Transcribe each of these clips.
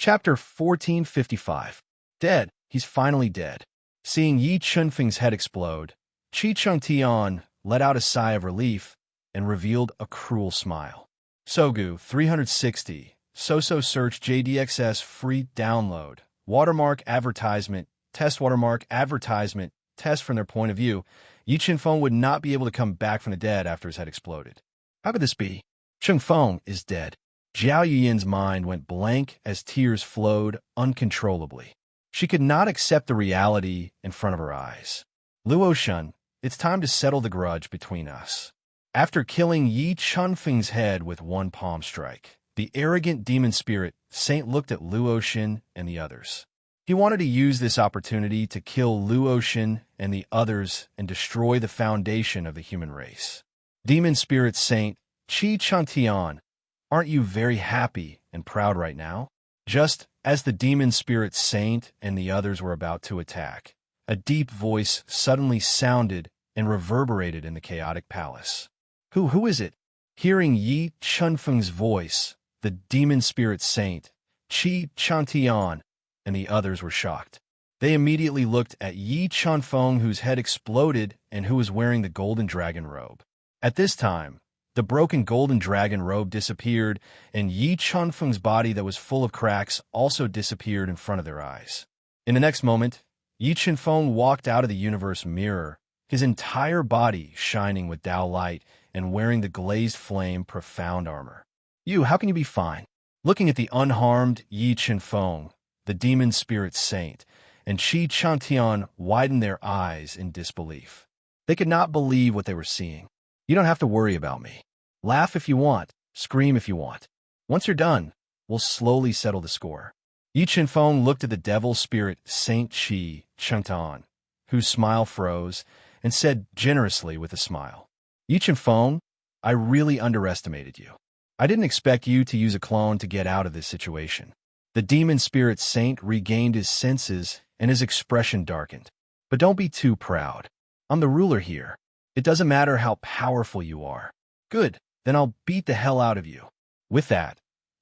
Chapter 1455. Dead. He's finally dead. Seeing Yi Chunfeng's head explode, Chi Chung Tian let out a sigh of relief and revealed a cruel smile. Sogu 360. So search JDXS free download. Watermark advertisement. Test watermark advertisement. Test from their point of view. Yi Chunfeng would not be able to come back from the dead after his head exploded. How could this be? Chunfeng is dead. Zhao Yuyin's mind went blank as tears flowed uncontrollably. She could not accept the reality in front of her eyes. Luo Shun, it's time to settle the grudge between us. After killing Yi Chunfeng's head with one palm strike, the arrogant demon spirit Saint looked at Luo Shun and the others. He wanted to use this opportunity to kill Luo Shun and the others and destroy the foundation of the human race. Demon spirit Saint, Chi Chantian, aren't you very happy and proud right now? Just as the demon spirit Saint and the others were about to attack, a deep voice suddenly sounded and reverberated in the chaotic palace. Who is it? Hearing Yi Chunfeng's voice, the demon spirit Saint, Chi Chantian, and the others were shocked. They immediately looked at Yi Chunfeng, whose head exploded and who was wearing the golden dragon robe. At this time, the broken golden dragon robe disappeared, and Yi Chunfeng's body that was full of cracks also disappeared in front of their eyes. In the next moment, Yi Chunfeng walked out of the universe mirror, his entire body shining with Tao light and wearing the glazed flame profound armor. How can you be fine? Looking at the unharmed Yi Chunfeng, the demon spirit Saint, and Chi Chantian widened their eyes in disbelief. They could not believe what they were seeing. You don't have to worry about me. Laugh if you want, scream if you want. Once you're done, we'll slowly settle the score. Yi Chunfeng looked at the devil spirit Saint Chi Chengtan, whose smile froze, and said generously with a smile, Yi Chunfeng, I really underestimated you. I didn't expect you to use a clone to get out of this situation. The demon spirit Saint regained his senses and his expression darkened. But don't be too proud. I'm the ruler here. It doesn't matter how powerful you are. Good, then I'll beat the hell out of you. With that,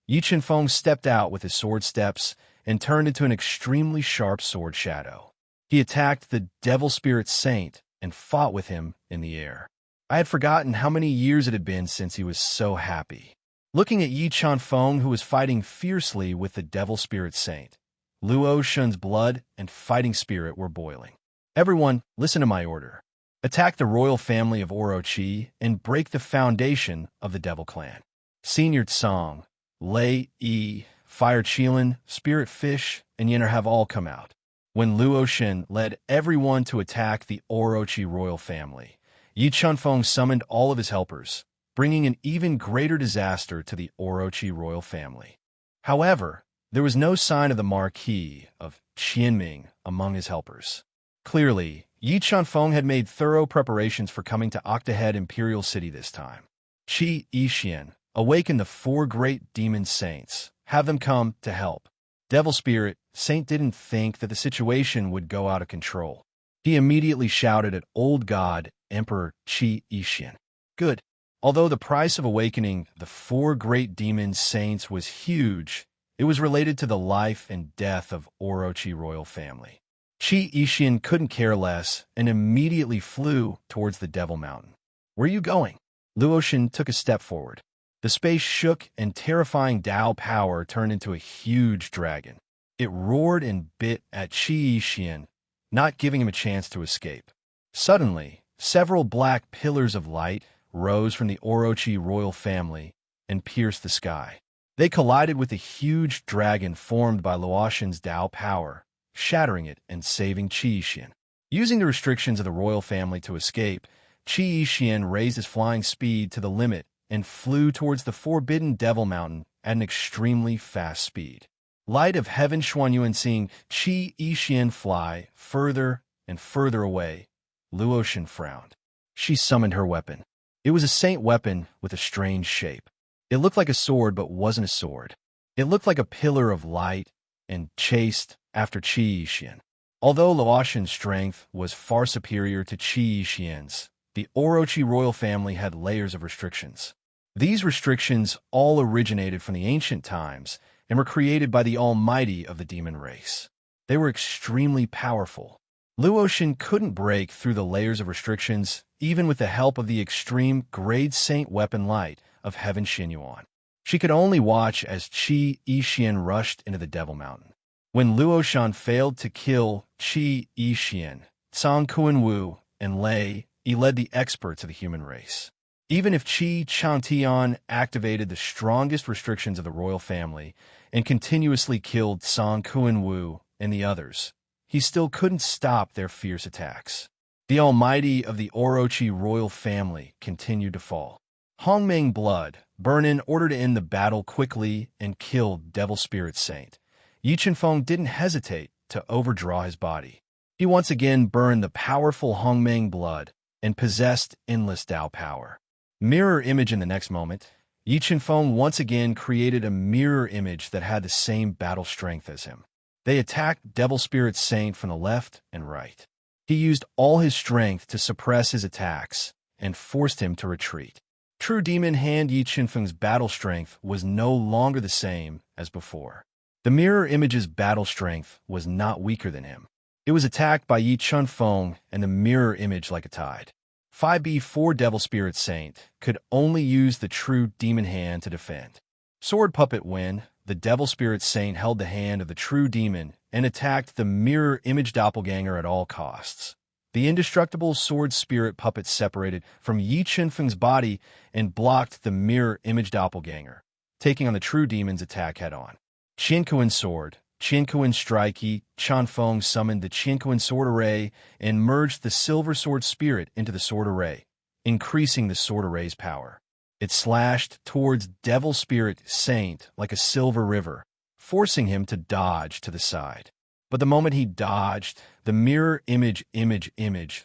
Yi Chunfeng stepped out with his sword steps and turned into an extremely sharp sword shadow. He attacked the devil spirit Saint and fought with him in the air. I had forgotten how many years it had been since he was so happy. Looking at Yi Chunfeng, who was fighting fiercely with the devil spirit Saint, Luo Shun's blood and fighting spirit were boiling. Everyone, listen to my order. Attack the royal family of Orochi and break the foundation of the Devil Clan. Senior Tsang, Lei Yi, Fire Qilin, Spirit Fish, and Yenner have all come out. When Luo Shin led everyone to attack the Orochi royal family, Yi Chunfeng summoned all of his helpers, bringing an even greater disaster to the Orochi royal family. However, there was no sign of the Marquis of Qianming among his helpers. Clearly, Yi Chunfeng had made thorough preparations for coming to Octahead Imperial City this time. Qi Yixian, awaken the 4 great demon saints. Have them come to help. Devil Spirit Saint didn't think that the situation would go out of control. He immediately shouted at Old God Emperor Qi Yixian. Good. Although the price of awakening the 4 great demon saints was huge, it was related to the life and death of Orochi royal family. Qi Yixian couldn't care less and immediately flew towards the Devil Mountain. Where are you going? Luoshin took a step forward. The space shook and terrifying Tao power turned into a huge dragon. It roared and bit at Qi Yixian, not giving him a chance to escape. Suddenly, several black pillars of light rose from the Orochi royal family and pierced the sky. They collided with the huge dragon formed by Luoshin's Tao power, shattering it and saving Qi Yixian. Using the restrictions of the royal family to escape, Qi Yixian raised his flying speed to the limit and flew towards the forbidden Devil Mountain at an extremely fast speed. Light of Heaven Xuanyuan seeing Qi Yixian fly further and further away, Luoshin frowned. She summoned her weapon. It was a saint weapon with a strange shape. It looked like a sword but wasn't a sword. It looked like a pillar of light and chased after Qi Yixian. Although Luoshin's strength was far superior to Qi Yixian's, the Orochi royal family had layers of restrictions. These restrictions all originated from the ancient times and were created by the almighty of the demon race. They were extremely powerful. Luotian couldn't break through the layers of restrictions, even with the help of the extreme grade saint weapon light of Heaven Xinyuan. She could only watch as Qi Yixian rushed into the Devil Mountain. When Luoshan failed to kill Qi Yixian, Song Kuan-Wu and Lei Yi led the experts of the human race. Even if Qi Changtian activated the strongest restrictions of the royal family and continuously killed Song Kuan-Wu and the others, he still couldn't stop their fierce attacks. The almighty of the Orochi royal family continued to fall. Hongmeng blood, Burnin ordered to end the battle quickly and killed Devil Spirit Saint. Yi Chenfeng didn't hesitate to overdraw his body. He once again burned the powerful Hongmeng blood and possessed endless Dao power. Mirror image in the next moment, Yi Chenfeng once again created a mirror image that had the same battle strength as him. They attacked Devil Spirit Saint from the left and right. He used all his strength to suppress his attacks and forced him to retreat. True Demon Hand Yi Chenfeng's battle strength was no longer the same as before. The mirror image's battle strength was not weaker than him. It was attacked by Yi Chenfeng and the mirror image like a tide. 5B4 Devil Spirit Saint could only use the True Demon Hand to defend. Sword Puppet When the Devil Spirit Saint held the hand of the True Demon and attacked the mirror image doppelganger at all costs. The indestructible sword spirit puppet separated from Yi Chenfeng's body and blocked the mirror image doppelganger, taking on the True Demon's attack head-on. Qiankuan Sword, Qiankuan Strike. Yi Chenfeng summoned the Qiankuan Sword Array and merged the Silver Sword Spirit into the Sword Array, increasing the Sword Array's power. It slashed towards Devil Spirit Saint like a silver river, forcing him to dodge to the side. But the moment he dodged, the mirror image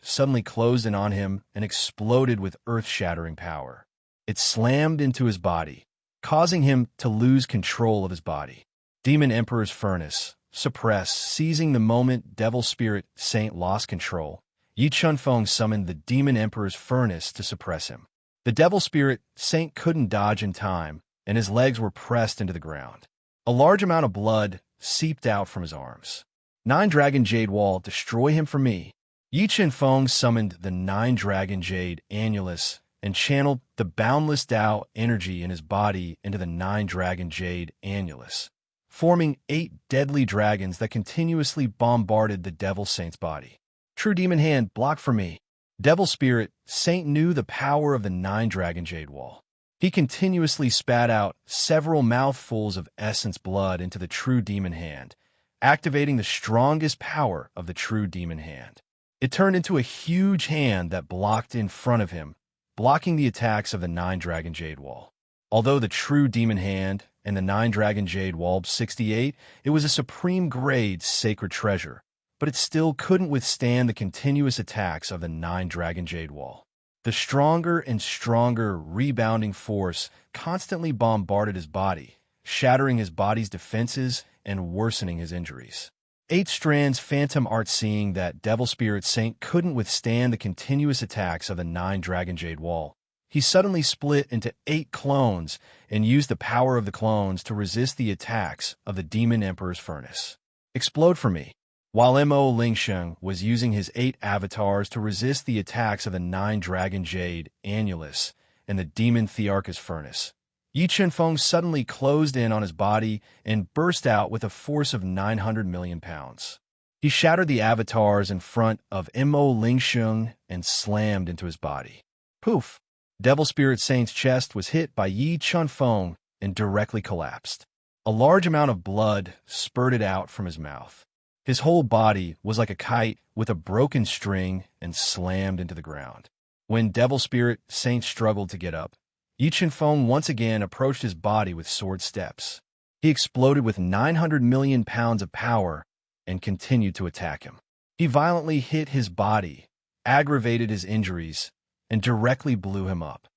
suddenly closed in on him and exploded with earth-shattering power. It slammed into his body, causing him to lose control of his body. Demon Emperor's Furnace, suppress, seizing the moment Devil Spirit Saint lost control. Yi Chenfeng summoned the Demon Emperor's Furnace to suppress him. The Devil Spirit Saint couldn't dodge in time, and his legs were pressed into the ground. A large amount of blood seeped out from his arms. 9-Dragon Jade Wall, destroy him for me. Yi Chenfeng summoned the 9-Dragon Jade Annulus and channeled the boundless Dao energy in his body into the 9-Dragon Jade Annulus, forming 8 deadly dragons that continuously bombarded the Devil Saint's body. True Demon Hand, block for me. Devil Spirit Saint knew the power of the 9-Dragon Jade Wall. He continuously spat out several mouthfuls of essence blood into the True Demon Hand, activating the strongest power of the True Demon Hand. It turned into a huge hand that blocked in front of him, blocking the attacks of the 9-Dragon Jade Wall. Although the True Demon Hand and the 9-Dragon Jade Wall 68, it was a supreme grade sacred treasure, but it still couldn't withstand the continuous attacks of the 9-Dragon Jade Wall. The stronger and stronger rebounding force constantly bombarded his body, shattering his body's defenses and worsening his injuries. 8 Strands Phantom Art, seeing that Devil Spirit Saint couldn't withstand the continuous attacks of the 9-Dragon Jade Wall, he suddenly split into 8 clones and used the power of the clones to resist the attacks of the Demon Emperor's Furnace. Explode for me. While Mo Lingsheng was using his 8 avatars to resist the attacks of the 9-Dragon Jade Annulus and the Demon Thearchus Furnace, Yi Chenfeng suddenly closed in on his body and burst out with a force of 900 million pounds. He shattered the avatars in front of Mo Lingsheng and slammed into his body. Poof! Devil Spirit Saint's chest was hit by Yi Chenfeng and directly collapsed. A large amount of blood spurted out from his mouth. His whole body was like a kite with a broken string and slammed into the ground. When Devil Spirit Saint struggled to get up, Yi Chenfeng once again approached his body with sword steps. He exploded with 900 million pounds of power and continued to attack him. He violently hit his body, aggravated his injuries, and directly blew him up.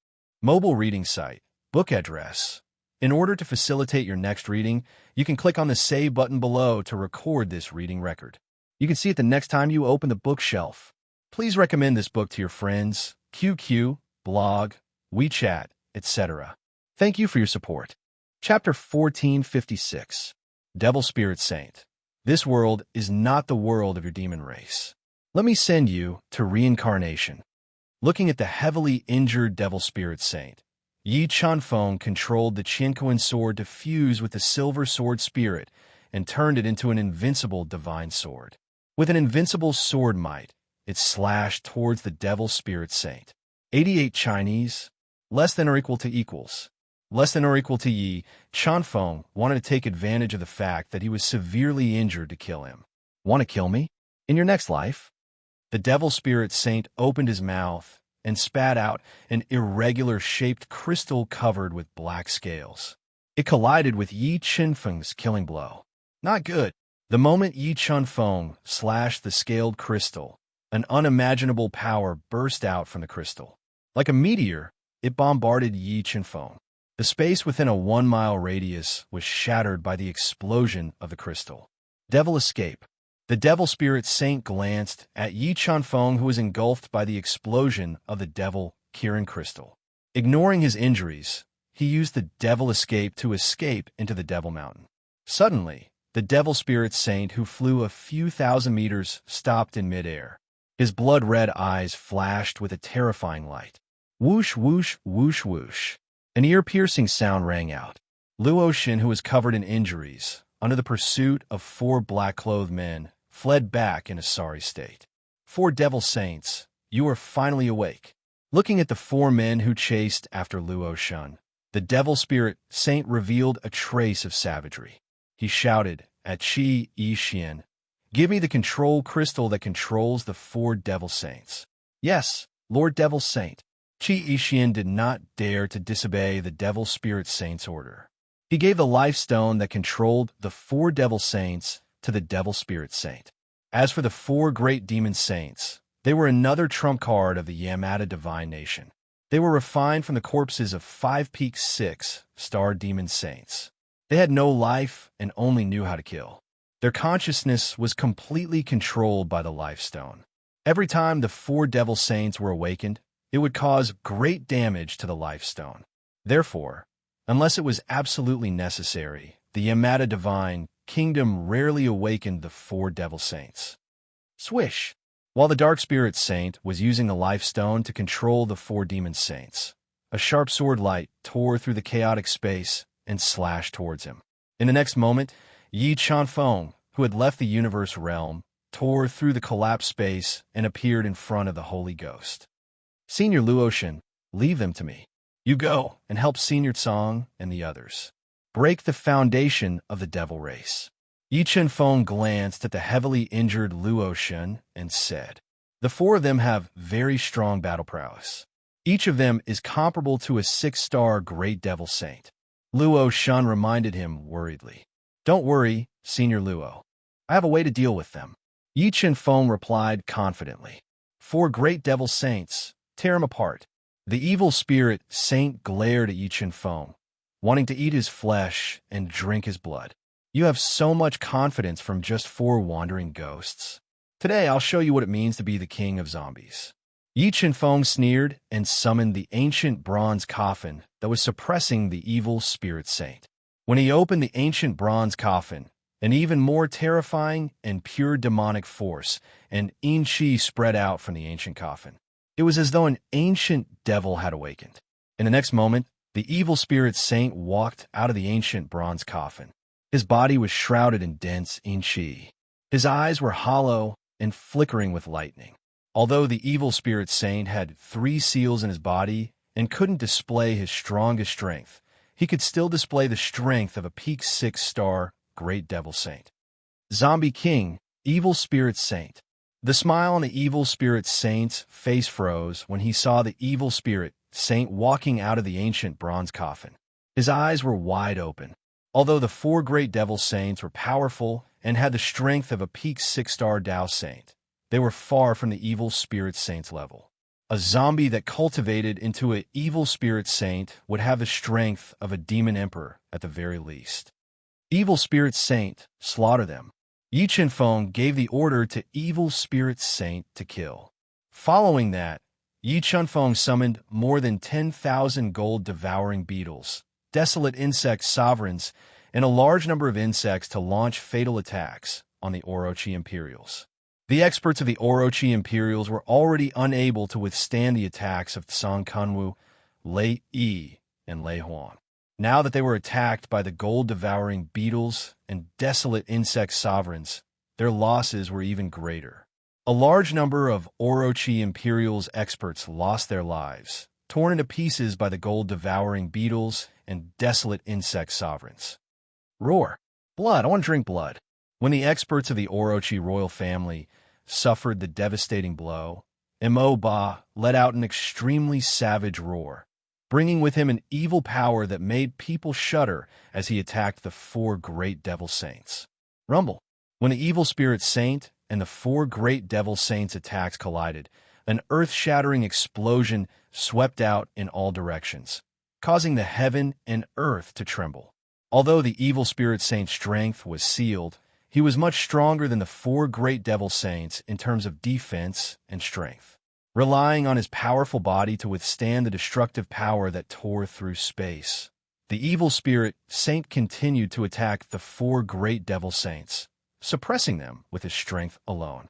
Mobile reading site, book address. In order to facilitate your next reading, you can click on the Save button below to record this reading record. You can see it the next time you open the bookshelf. Please recommend this book to your friends, QQ, blog, WeChat, etc. Thank you for your support. Chapter 1456. Devil Spirit Saint. This world is not the world of your demon race. Let me send you to reincarnation. Looking at the heavily injured Devil Spirit Saint, Yi Chunfeng controlled the Qianquan sword to fuse with the Silver Sword Spirit and turned it into an invincible divine sword. With an invincible sword might, it slashed towards the Devil Spirit Saint. 88 Chinese, less than or equal to equals. Less than or equal to Yi Chunfeng wanted to take advantage of the fact that he was severely injured to kill him. Want to kill me? In your next life? The Devil Spirit Saint opened his mouth and spat out an irregular-shaped crystal covered with black scales. It collided with Yi Chunfeng's killing blow. Not good. The moment Yi Chunfeng slashed the scaled crystal, an unimaginable power burst out from the crystal. Like a meteor, it bombarded Yi Chunfeng. The space within a 1-mile radius was shattered by the explosion of the crystal. Devil escape. The Devil Spirit Saint glanced at Yi Chunfeng, who was engulfed by the explosion of the Devil Kirin crystal. Ignoring his injuries, he used the Devil escape to escape into the Devil Mountain. Suddenly, the Devil Spirit Saint, who flew a few thousand meters, stopped in midair. His blood-red eyes flashed with a terrifying light. Whoosh, whoosh, whoosh, whoosh. An ear-piercing sound rang out. Luo Xin, who was covered in injuries, under the pursuit of 4 black-clothed men, fled back in a sorry state. 4 Devil Saints, you are finally awake. Looking at the 4 men who chased after Luo Xin, the Devil Spirit Saint revealed a trace of savagery. He shouted at Qi Yixian, "Give me the control crystal that controls the 4 Devil Saints." "Yes, Lord Devil Saint." Qi Yixian did not dare to disobey the Devil Spirit Saint's order. He gave the life stone that controlled the 4 Devil Saints to the Devil Spirit Saint. As for the 4 great demon saints, they were another trump card of the Yamada divine nation. They were refined from the corpses of 5-peak 6-star demon saints. They had no life and only knew how to kill. Their consciousness was completely controlled by the life stone. Every time the 4 Devil Saints were awakened, it would cause great damage to the life stone. Therefore, unless it was absolutely necessary, the Yamada divine kingdom rarely awakened the 4 Devil Saints. Swish! While the Dark Spirit Saint was using the life stone to control the 4 demon saints, a sharp sword light tore through the chaotic space and slashed towards him. In the next moment, Yi Chunfeng, who had left the universe realm, tore through the collapsed space and appeared in front of the Holy Ghost. "Senior Luo Xin, leave them to me. You go and help Senior Tsang and the others. Break the foundation of the devil race." Yi Chunfeng glanced at the heavily injured Luo Xin and said, "The 4 of them have very strong battle prowess. Each of them is comparable to a 6-star Great Devil Saint." Luo Xin reminded him worriedly, "Don't worry, Senior Luo. I have a way to deal with them." Yi Chunfeng replied confidently, "4 Great Devil Saints, tear him apart." The evil spirit saint glared at Yi Chunfeng, wanting to eat his flesh and drink his blood. "You have so much confidence from just 4 wandering ghosts. Today I'll show you what it means to be the king of zombies." Yi Chunfeng sneered and summoned the ancient bronze coffin that was suppressing the evil spirit saint. When he opened the ancient bronze coffin, an even more terrifying and pure demonic force and yin qi spread out from the ancient coffin. It was as though an ancient devil had awakened. In the next moment, the evil spirit saint walked out of the ancient bronze coffin. His body was shrouded in dense yin qi. His eyes were hollow and flickering with lightning. Although the evil spirit saint had 3 seals in his body and couldn't display his strongest strength, he could still display the strength of a peak 6-star Great Devil Saint. Zombie King, Evil Spirit Saint. The smile on the evil spirit saint's face froze when he saw the evil spirit saint walking out of the ancient bronze coffin. His eyes were wide open. Although the 4 great devil saints were powerful and had the strength of a peak 6-star Tao saint, they were far from the evil spirit saint's level. A zombie that cultivated into an evil spirit saint would have the strength of a demon emperor at the very least. Evil spirit saint, slaughter them. Yi Chunfeng gave the order to evil spirit saint to kill. Following that, Yi Chunfeng summoned more than 10,000 gold devouring beetles desolate insect sovereigns, and a large number of insects to launch fatal attacks on the Orochi Imperials. The experts of the Orochi Imperials were already unable to withstand the attacks of Tsang Kunwu, Lei Yi, and Lei Huan. Now that they were attacked by the gold-devouring beetles and desolate insect sovereigns, their losses were even greater. A large number of Orochi Imperials experts lost their lives, torn into pieces by the gold-devouring beetles and desolate insect sovereigns. Roar! Blood! I want to drink blood. When the experts of the Orochi royal family suffered the devastating blow, Mo Ba let out an extremely savage roar, bringing with him an evil power that made people shudder as he attacked the four great devil saints. Rumble! When the evil spirit saint and the four great devil saints' attacks collided, an earth-shattering explosion swept out in all directions, causing the heaven and earth to tremble. Although the evil spirit saint's strength was sealed, he was much stronger than the four great devil saints in terms of defense and strength. Relying on his powerful body to withstand the destructive power that tore through space, the evil spirit saint continued to attack the four great devil saints, suppressing them with his strength alone.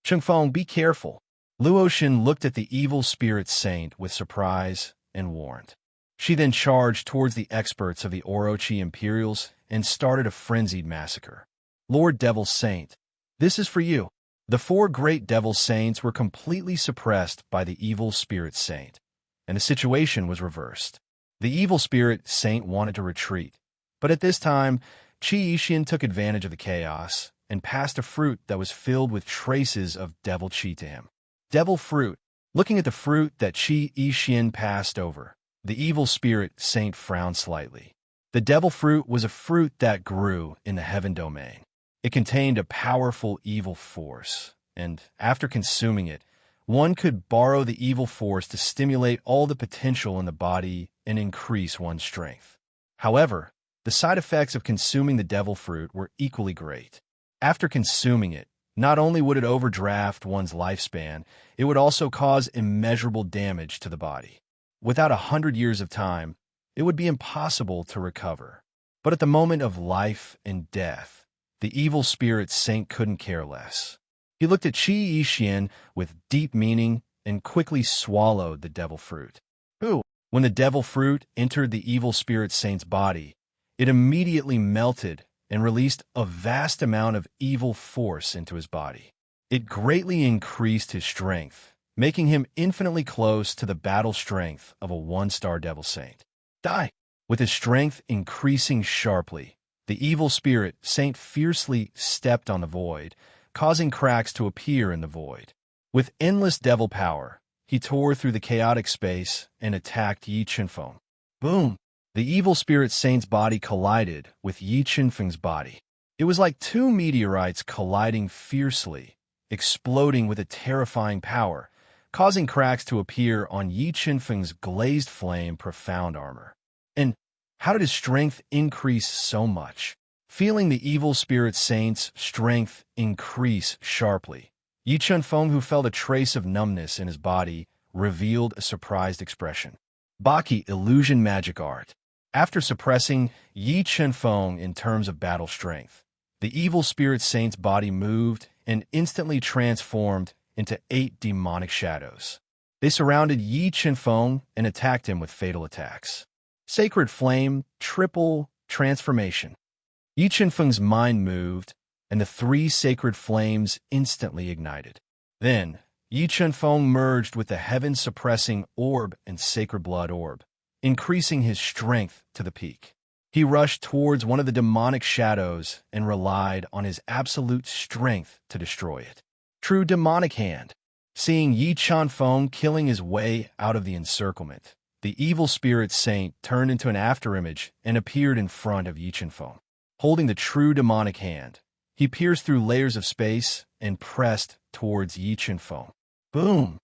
Chengfeng, be careful. Luoxin looked at the evil spirit saint with surprise and warned. She then charged towards the experts of the Orochi Imperials and started a frenzied massacre. Lord Devil Saint, this is for you. The four great devil saints were completely suppressed by the evil spirit saint, and the situation was reversed. The evil spirit saint wanted to retreat, but at this time, Qi Yixin took advantage of the chaos and passed a fruit that was filled with traces of devil qi to him. Devil fruit. Looking at the fruit that Qi Yixin passed over, the evil spirit saint frowned slightly. The devil fruit was a fruit that grew in the heaven domain. It contained a powerful evil force, and after consuming it, one could borrow the evil force to stimulate all the potential in the body and increase one's strength. However, the side effects of consuming the devil fruit were equally great. After consuming it, not only would it overdraft one's lifespan, it would also cause immeasurable damage to the body. Without 100 years of time, it would be impossible to recover. But at the moment of life and death, the evil spirit saint couldn't care less. He looked at Qi Yixin with deep meaning and quickly swallowed the devil fruit. When the devil fruit entered the evil spirit saint's body, it immediately melted and released a vast amount of evil force into his body. It greatly increased his strength, making him infinitely close to the battle strength of a one-star devil saint. Die! With his strength increasing sharply, the evil spirit saint fiercely stepped on the void, causing cracks to appear in the void. With endless devil power, he tore through the chaotic space and attacked Yi Qinfeng. Boom! The evil spirit saint's body collided with Yi Qinfeng's body. It was like two meteorites colliding fiercely, exploding with a terrifying power, causing cracks to appear on Yi Qinfeng's glazed flame profound armor. And how did his strength increase so much? Feeling the evil spirit saint's strength increase sharply, Yi Qinfeng, who felt a trace of numbness in his body, revealed a surprised expression. Baki illusion magic art. After suppressing Yi Qinfeng in terms of battle strength, the evil spirit saint's body moved and instantly transformed into 8 demonic shadows. They surrounded Yi Qinfeng and attacked him with fatal attacks. Sacred Flame, triple transformation. Yi Qinfeng's mind moved, and the 3 sacred flames instantly ignited. Then, Yi Qinfeng merged with the heaven-suppressing orb and sacred blood orb, increasing his strength to the peak. He rushed towards one of the demonic shadows and relied on his absolute strength to destroy it. True demonic hand. Seeing Yi Qinfeng killing his way out of the encirclement, the evil spirit saint turned into an afterimage and appeared in front of Yi Qinfeng. Holding the true demonic hand, he pierced through layers of space and pressed towards Yi Qinfeng. Boom!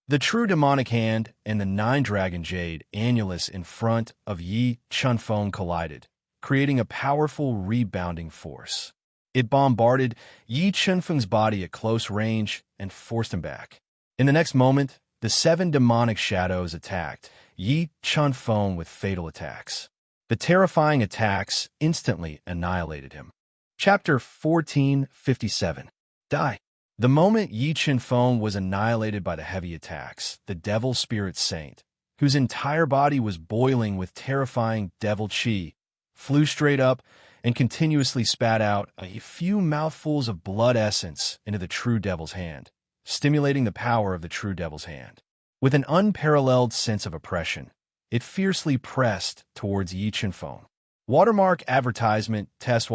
The true demonic hand and the 9-dragon jade annulus in front of Yi Qinfeng collided, creating a powerful rebounding force. It bombarded Yi Qinfeng's body at close range and forced him back. In the next moment, the 7 demonic shadows attacked Yi Qinfeng with fatal attacks. The terrifying attacks instantly annihilated him. Chapter 1457. Die. The moment Yi Qinfeng was annihilated by the heavy attacks, the devil spirit saint, whose entire body was boiling with terrifying devil qi, flew straight up and continuously spat out a few mouthfuls of blood essence into the true devil's hand, stimulating the power of the true devil's hand. With an unparalleled sense of oppression, it fiercely pressed towards Yi Qinfeng. Watermark advertisement test.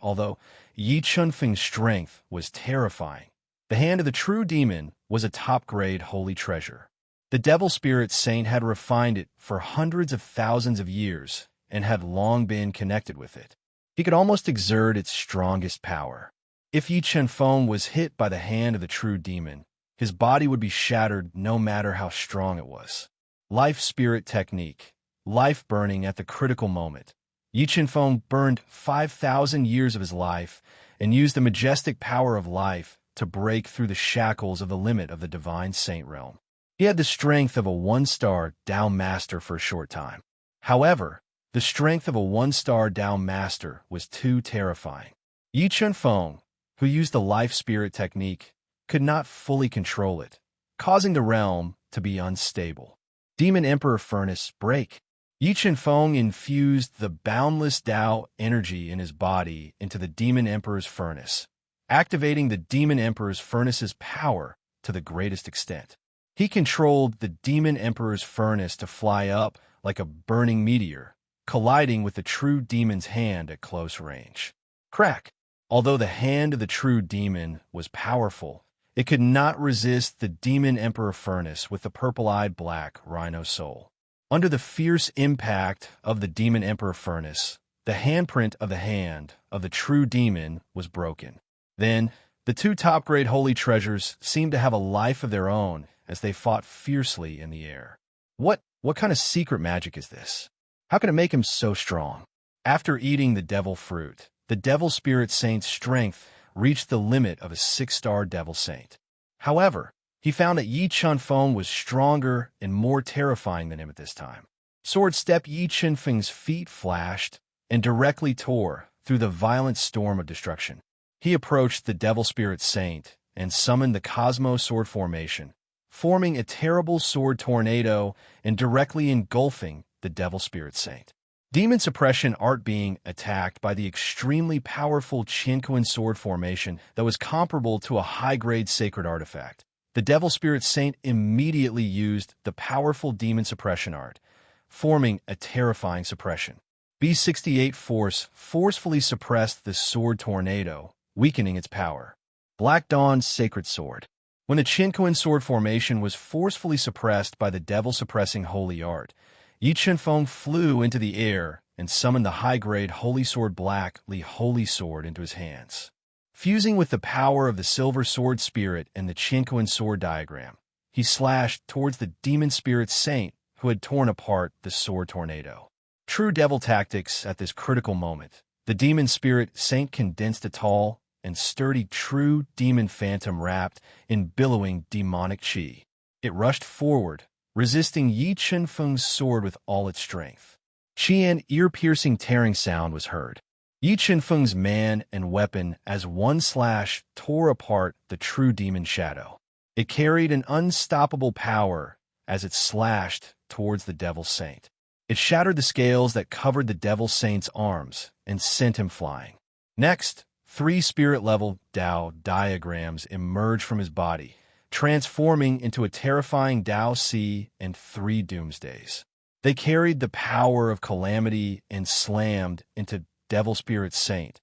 Although Yi Qinfeng's strength was terrifying, the hand of the true demon was a top-grade holy treasure. The devil spirit saint had refined it for hundreds of thousands of years and had long been connected with it. He could almost exert its strongest power. If Yi Qinfeng was hit by the hand of the true demon, his body would be shattered no matter how strong it was. Life spirit technique. Life burning at the critical moment. Yi Qinfeng burned 5,000 years of his life and used the majestic power of life to break through the shackles of the limit of the divine saint realm. He had the strength of a one-star Dao master for a short time. However, the strength of a one-star Dao master was too terrifying. Yi Qinfeng, who used the life spirit technique, could not fully control it, causing the realm to be unstable. Demon Emperor Furnace break. Yi Qinfeng infused the boundless Dao energy in his body into the Demon Emperor's furnace, activating the Demon Emperor's furnace's power to the greatest extent. He controlled the Demon Emperor's furnace to fly up like a burning meteor, colliding with the true demon's hand at close range. Crack! Although the hand of the true demon was powerful, it could not resist the Demon Emperor furnace with the purple-eyed black rhino soul. Under the fierce impact of the Demon Emperor furnace, the handprint of the hand of the true demon was broken. Then, the two top-grade holy treasures seemed to have a life of their own as they fought fiercely in the air. What kind of secret magic is this? How can it make him so strong? After eating the devil fruit, the devil spirit saint's strength reached the limit of a 6-star devil saint. However, he found that Yi Qinfeng was stronger and more terrifying than him at this time. Sword step. Yi Qinfeng's feet flashed and directly tore through the violent storm of destruction. He approached the devil spirit saint and summoned the Cosmo sword formation, forming a terrible sword tornado and directly engulfing the devil spirit saint. Demon suppression art being attacked by the extremely powerful Tranquil sword formation that was comparable to a high-grade sacred artifact. The devil spirit saint immediately used the powerful demon suppression art, forming a terrifying suppression. B68 force forcefully suppressed the sword tornado, weakening its power. Black Dawn's sacred sword. When the Tranquil sword formation was forcefully suppressed by the devil-suppressing holy art, Yi Qinfeng flew into the air and summoned the high-grade Holy Sword Black Li Holy Sword into his hands. Fusing with the power of the Silver Sword Spirit and the Tranquil Sword diagram, he slashed towards the Demon Spirit Saint who had torn apart the Sword Tornado. True devil tactics at this critical moment. The Demon Spirit Saint condensed a tall and sturdy true demon phantom wrapped in billowing demonic qi. It rushed forward, resisting Yi Qinfeng's sword with all its strength. An ear-piercing tearing sound was heard. Yi Qinfeng's man and weapon as one slash tore apart the true demon shadow. It carried an unstoppable power as it slashed towards the devil saint. It shattered the scales that covered the devil saint's arms and sent him flying. Next, 3 spirit-level Dao diagrams emerged from his body, transforming into a terrifying Dao Si and 3 doomsdays. They carried the power of calamity and slammed into Devil Spirit Saint,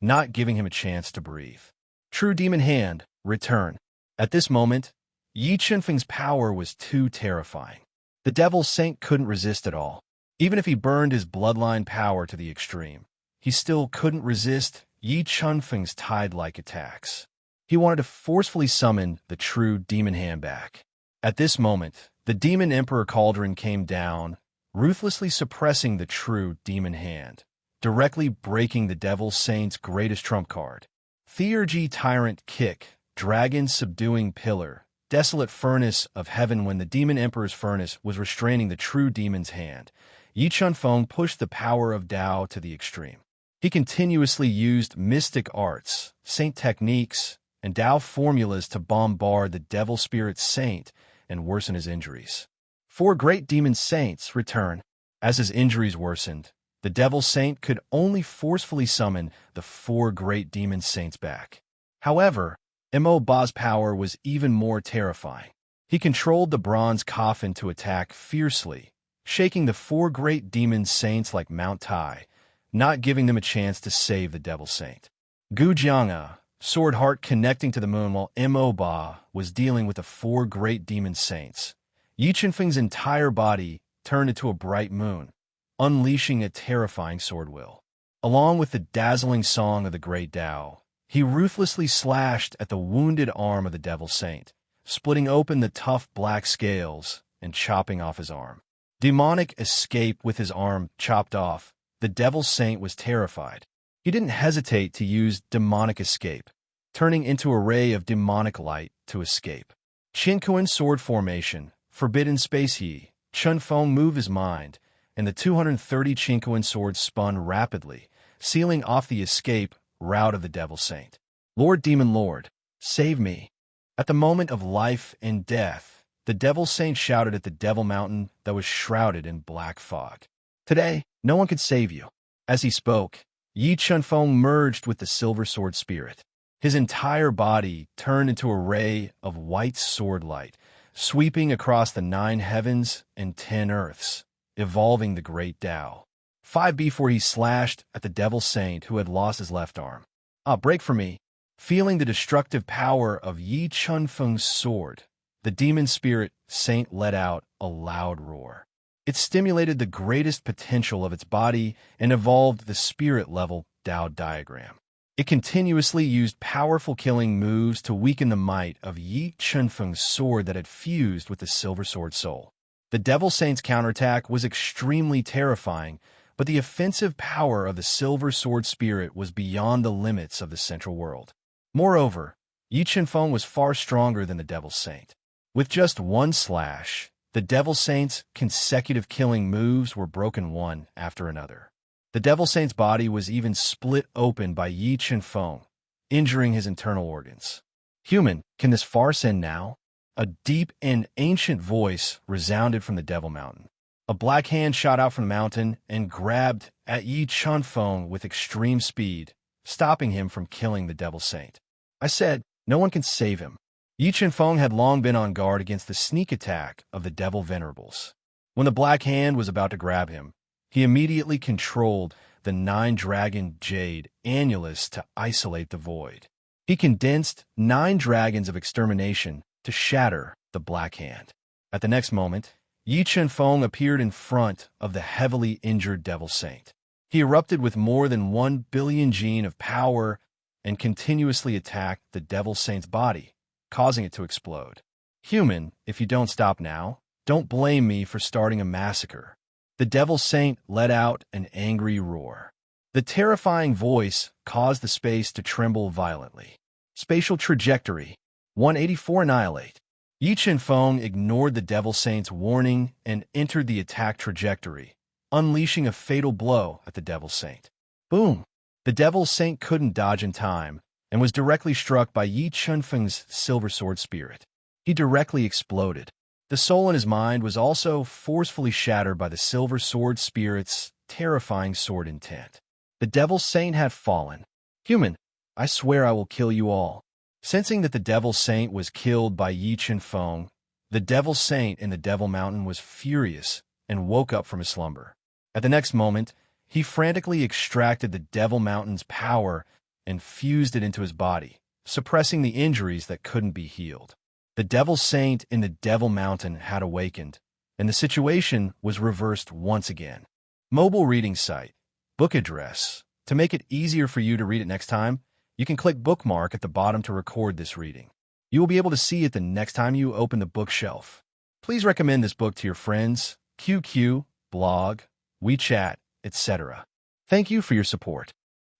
not giving him a chance to breathe. True Demon Hand, return. At this moment, Yi Qinfeng's power was too terrifying. The Devil Saint couldn't resist at all. Even if he burned his bloodline power to the extreme, he still couldn't resist Yi Qinfeng's tide-like attacks. He wanted to forcefully summon the true Demon Hand back. At this moment, the Demon Emperor Cauldron came down, ruthlessly suppressing the true Demon Hand, directly breaking the Devil Saint's greatest trump card. Theurgy Tyrant Kick, Dragon Subduing Pillar, Desolate Furnace of Heaven. When the Demon Emperor's furnace was restraining the true demon's hand, Yi Chunfeng pushed the power of Tao to the extreme. He continuously used mystic arts, saint techniques, and Tao formulas to bombard the devil spirit saint and worsen his injuries. 4 great demon saints return. As his injuries worsened, the devil saint could only forcefully summon the 4 great demon saints back. However, Ba's power was even more terrifying. He controlled the bronze coffin to attack fiercely, shaking the 4 great demon saints like Mount Tai, not giving them a chance to save the devil saint. Gu Jianga, sword heart connecting to the moon while Ba was dealing with the 4 great demon saints. Yi Chunfeng's entire body turned into a bright moon, unleashing a terrifying sword will. Along with the dazzling song of the great Tao, he ruthlessly slashed at the wounded arm of the devil saint, splitting open the tough black scales and chopping off his arm. Demonic escape with his arm chopped off, the devil saint was terrified. He didn't hesitate to use demonic escape, turning into a ray of demonic light to escape. Qinkuan sword formation, forbidden space. Yi Chunfeng moved his mind, and the 230 Qinkuan swords spun rapidly, sealing off the escape route of the devil saint. Lord Demon Lord, save me. At the moment of life and death, the devil saint shouted at the devil mountain that was shrouded in black fog. Today, no one could save you. As he spoke, Yi Chunfeng merged with the silver sword spirit. His entire body turned into a ray of white sword light, sweeping across the 9 heavens and 10 earths, evolving the great Tao. 5 before he slashed at the devil saint who had lost his left arm. Break for me. Feeling the destructive power of Yi Chunfeng's sword, the demon spirit saint let out a loud roar. It stimulated the greatest potential of its body and evolved the spirit-level Tao diagram. It continuously used powerful killing moves to weaken the might of Yi Chunfeng's sword that had fused with the silver sword soul. The devil saint's counterattack was extremely terrifying, but the offensive power of the silver sword spirit was beyond the limits of the central world. Moreover, Yi Chunfeng was far stronger than the devil saint. With just one slash, the devil saint's consecutive killing moves were broken one after another. The devil saint's body was even split open by Yi Chunfeng, injuring his internal organs. Human, can this farce end now? A deep and ancient voice resounded from the devil mountain. A black hand shot out from the mountain and grabbed at Yi Chunfeng with extreme speed, stopping him from killing the devil saint. I said, no one can save him. Yi Chunfeng had long been on guard against the sneak attack of the devil venerables. When the black hand was about to grab him, he immediately controlled the 9-dragon jade annulus to isolate the void. He condensed 9 dragons of extermination to shatter the black hand. At the next moment, Yi Chunfeng appeared in front of the heavily injured devil saint. He erupted with more than 1 billion gene of power and continuously attacked the devil saint's body, causing it to explode. Human, if you don't stop now, don't blame me for starting a massacre. The devil saint let out an angry roar. The terrifying voice caused the space to tremble violently. Spatial trajectory, 184 annihilate. Yi Chunfeng ignored the devil saint's warning and entered the attack trajectory, unleashing a fatal blow at the devil saint. Boom! The devil saint couldn't dodge in time and was directly struck by Yi Chunfeng's silver sword spirit. He directly exploded. The soul in his mind was also forcefully shattered by the silver sword spirit's terrifying sword intent. The devil saint had fallen. Human, I swear I will kill you all. Sensing that the devil saint was killed by Yi Chunfeng, the devil saint in the devil mountain was furious and woke up from his slumber. At the next moment, he frantically extracted the devil mountain's power and fused it into his body, suppressing the injuries that couldn't be healed. The devil saint in the devil mountain had awakened, and the situation was reversed once again. Mobile reading site, book address. To make it easier for you to read it next time, you can click bookmark at the bottom to record this reading. You will be able to see it the next time you open the bookshelf. Please recommend this book to your friends, QQ, blog, WeChat, etc. Thank you for your support.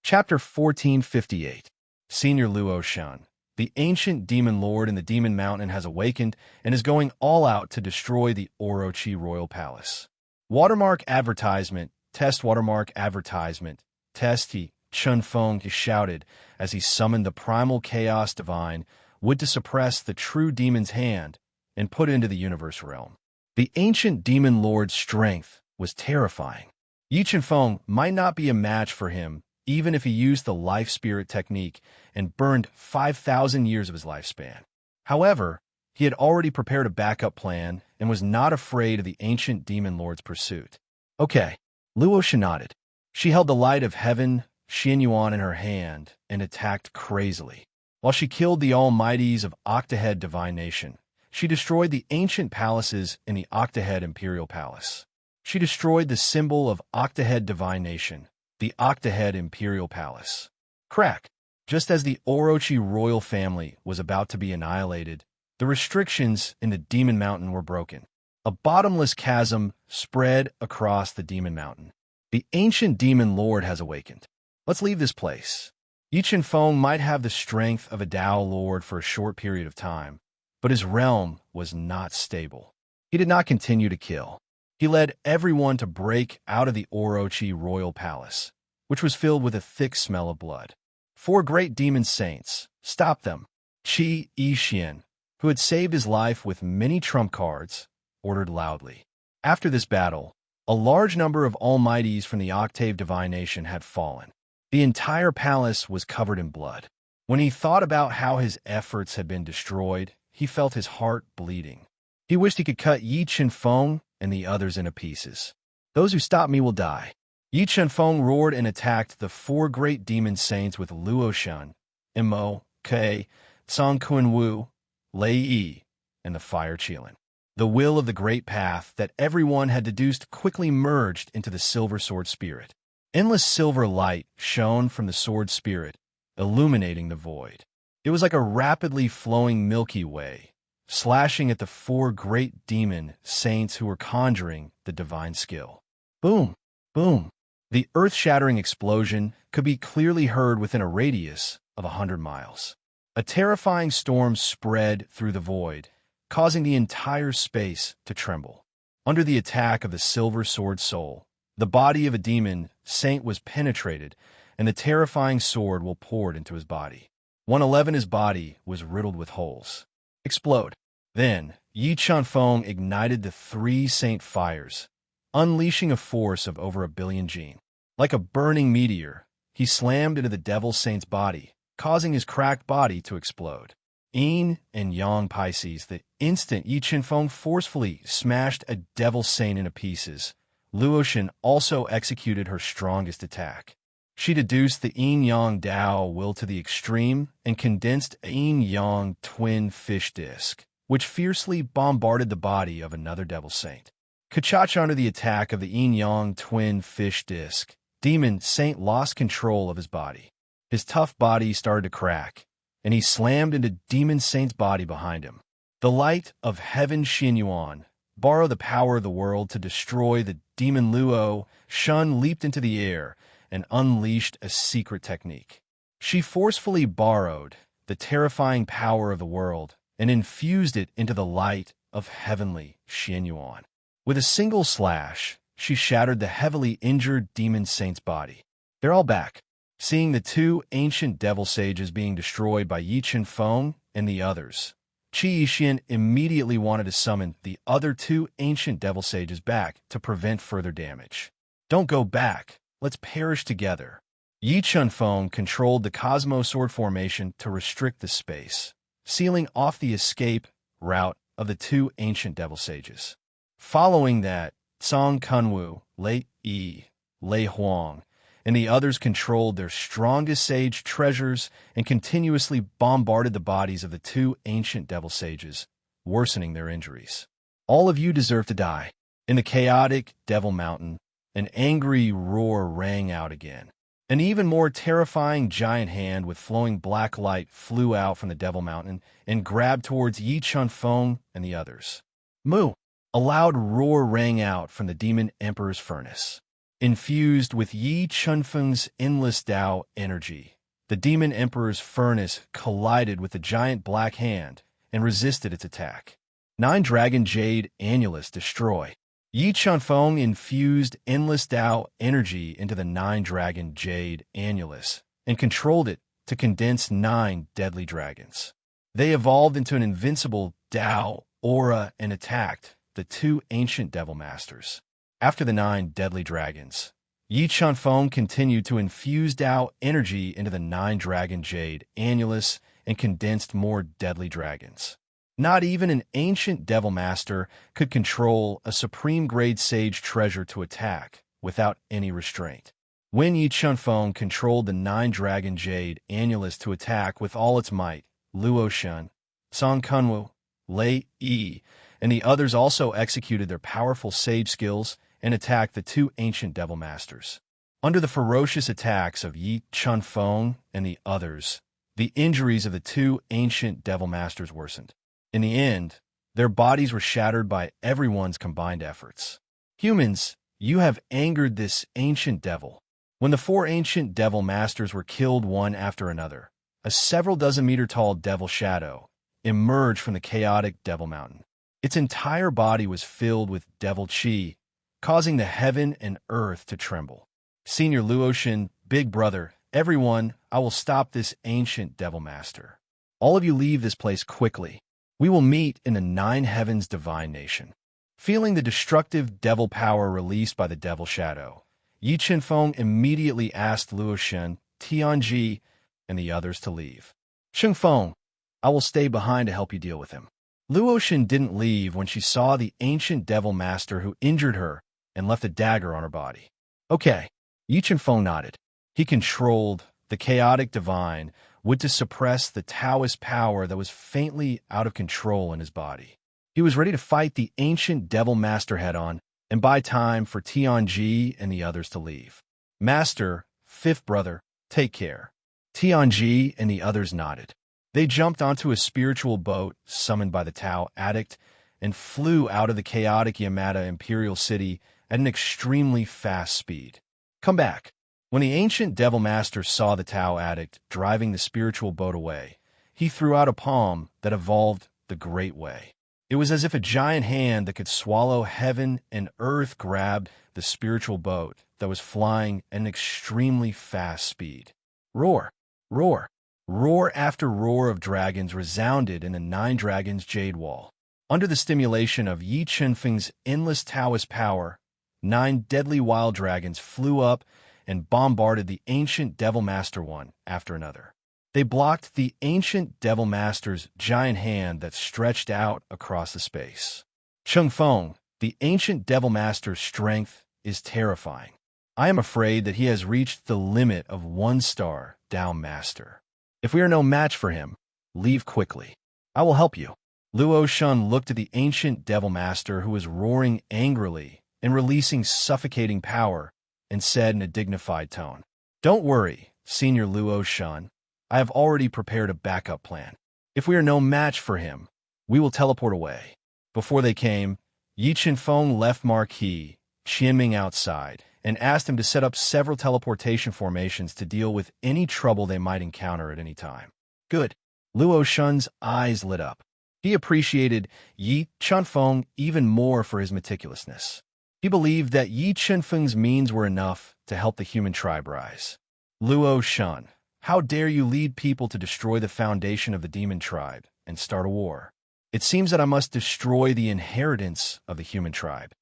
Chapter 1458. Senior Luo Shan. The ancient demon lord in the demon mountain has awakened and is going all out to destroy the Orochi royal palace. Watermark advertisement, test watermark advertisement, test he, Chun Feng shouted as he summoned the primal chaos divine, would to suppress the true demon's hand and put it into the universe realm. The ancient demon lord's strength was terrifying. Yi Chun Feng might not be a match for him, even if he used the life spirit technique and burned 5,000 years of his lifespan. However, he had already prepared a backup plan and was not afraid of the ancient demon lord's pursuit. Okay, Luo Shan nodded. She held the light of heaven, Xianyuan, in her hand and attacked crazily. While she killed the almighties of Octahead Divine Nation, she destroyed the ancient palaces in the Octahead Imperial Palace. She destroyed the symbol of Octahead Divine Nation, the Octahead Imperial Palace. Crack! Just as the Orochi royal family was about to be annihilated, the restrictions in the Demon Mountain were broken. A bottomless chasm spread across the Demon Mountain. The ancient demon lord has awakened. Let's leave this place. Yi Chun Feng might have the strength of a Dao lord for a short period of time, but his realm was not stable. He did not continue to kill. He led everyone to break out of the Orochi royal palace, which was filled with a thick smell of blood. 4 great demon saints stopped them. Qi Yixian, who had saved his life with many trump cards, ordered loudly. After this battle, a large number of almighties from the Octave Divine Nation had fallen. The entire palace was covered in blood. When he thought about how his efforts had been destroyed, he felt his heart bleeding. He wished he could cut Yi Chun Feng and the others into pieces. Those who stop me will die. Yi Chun Feng roared and attacked the 4 great demon saints with Luo Shan, Mo, Ke, Tsang Kunwu, Lei Yi, and the Fire Qilin. The will of the great path that everyone had deduced quickly merged into the silver sword spirit. Endless silver light shone from the sword spirit, illuminating the void. It was like a rapidly flowing Milky Way, slashing at the 4 great demon saints who were conjuring the divine skill. Boom! Boom! The earth-shattering explosion could be clearly heard within a radius of 100 miles. A terrifying storm spread through the void, causing the entire space to tremble. Under the attack of the silver sword soul, the body of a demon saint was penetrated, and the terrifying sword will poured into his body. 111, his body was riddled with holes. Explode. Then, Yi Chun Feng ignited the 3 saint fires, unleashing a force of over 1 billion jin. Like a burning meteor, he slammed into the devil saint's body, causing his cracked body to explode. Yin and Yang Pisces, the instant Yi Chun Feng forcefully smashed a devil saint into pieces, Luo Shan also executed her strongest attack. She deduced the yin-yang Dao will to the extreme and condensed a yin-yang twin fish disc, which fiercely bombarded the body of another devil saint. Kachach under the attack of the yin-yang twin fish disc, demon saint lost control of his body. His tough body started to crack, and he slammed into demon saint's body behind him. The light of heaven Xianyuan borrowed the power of the world to destroy the demon Luo. Shun leaped into the air and unleashed a secret technique. She forcefully borrowed the terrifying power of the world and infused it into the light of heavenly Xianyuan. With a single slash, she shattered the heavily injured demon saint's body. They're all back. Seeing the 2 ancient devil sages being destroyed by Yi Chun Feng and the others, Qi Yixian immediately wanted to summon the other 2 ancient devil sages back to prevent further damage. Don't go back. Let's perish together. Yi Chun Feng controlled the Cosmo Sword formation to restrict the space, sealing off the escape route of the 2 ancient devil sages. Following that, Tsang Kunwu, Lei Yi, Lei Huang, and the others controlled their strongest sage treasures and continuously bombarded the bodies of the 2 ancient devil sages, worsening their injuries. All of you deserve to die. In the chaotic Devil Mountain, an angry roar rang out again. An even more terrifying giant hand with flowing black light flew out from the Devil Mountain and grabbed towards Yi Chun Feng and the others. Moo! A loud roar rang out from the Demon Emperor's furnace. Infused with Yi Chun Feng's endless Dao energy, the Demon Emperor's furnace collided with the giant black hand and resisted its attack. 9 Dragon Jade Annulus destroy. Yi Chunfeng infused endless Tao energy into the nine-dragon jade annulus and controlled it to condense 9 deadly dragons. They evolved into an invincible Tao aura and attacked the 2 ancient devil masters. After the 9 deadly dragons, Yi Chunfeng continued to infuse Tao energy into the 9-dragon jade annulus and condensed more deadly dragons. Not even an ancient devil master could control a supreme-grade sage treasure to attack without any restraint. When Yi Chunfeng controlled the 9-dragon jade annulus to attack with all its might, Luo Shun, Song Kunwu, Lei Yi, and the others also executed their powerful sage skills and attacked the 2 ancient devil masters. Under the ferocious attacks of Yi Chunfeng and the others, the injuries of the 2 ancient devil masters worsened. In the end, their bodies were shattered by everyone's combined efforts. Humans, you have angered this ancient devil. When the 4 ancient devil masters were killed one after another, a several dozen meter tall devil shadow emerged from the chaotic devil mountain. Its entire body was filled with devil chi, causing the heaven and earth to tremble. Senior Luoshin, Big Brother, everyone, I will stop this ancient devil master. All of you leave this place quickly. We will meet in the 9 heavens divine nation. Feeling the destructive devil power released by the devil shadow, Yi Chunfeng immediately asked Luo Shen, Tianji, and the others to leave. Chunfeng, I will stay behind to help you deal with him. Luo Shen didn't leave when she saw the ancient devil master who injured her and left a dagger on her body. Okay, Yi Chunfeng nodded. He controlled the chaotic divine would to suppress the Taoist power that was faintly out of control in his body. He was ready to fight the ancient devil master head-on and buy time for Tianji and the others to leave. Master, 5th brother, take care. Tianji and the others nodded. They jumped onto a spiritual boat summoned by the Tao addict and flew out of the chaotic Yamata imperial city at an extremely fast speed. Come back. When the ancient devil master saw the Tao addict driving the spiritual boat away, he threw out a palm that evolved the Great Way. It was as if a giant hand that could swallow heaven and earth grabbed the spiritual boat that was flying at an extremely fast speed. Roar, roar, roar after roar of dragons resounded in the 9 dragons' jade wall. Under the stimulation of Yi Chunfeng's endless Taoist power, 9 deadly wild dragons flew up and bombarded the ancient devil master one after another. They blocked the ancient devil master's giant hand that stretched out across the space. Chunfeng, the ancient devil master's strength is terrifying. I am afraid that he has reached the limit of 1-star Tao master. If we are no match for him, leave quickly. I will help you. Luo Shun looked at the ancient devil master who was roaring angrily and releasing suffocating power and said in a dignified tone, Don't worry, Senior Luo Shun. I have already prepared a backup plan. If we are no match for him, we will teleport away. Before they came, Yi Chunfeng left Marquis Qianming outside and asked him to set up several teleportation formations to deal with any trouble they might encounter at any time. Good. Luo Shun's eyes lit up. He appreciated Yi Chunfeng even more for his meticulousness. He believed that Yi Chunfeng's means were enough to help the human tribe rise. Luo Shun, how dare you lead people to destroy the foundation of the demon tribe and start a war? It seems that I must destroy the inheritance of the human tribe.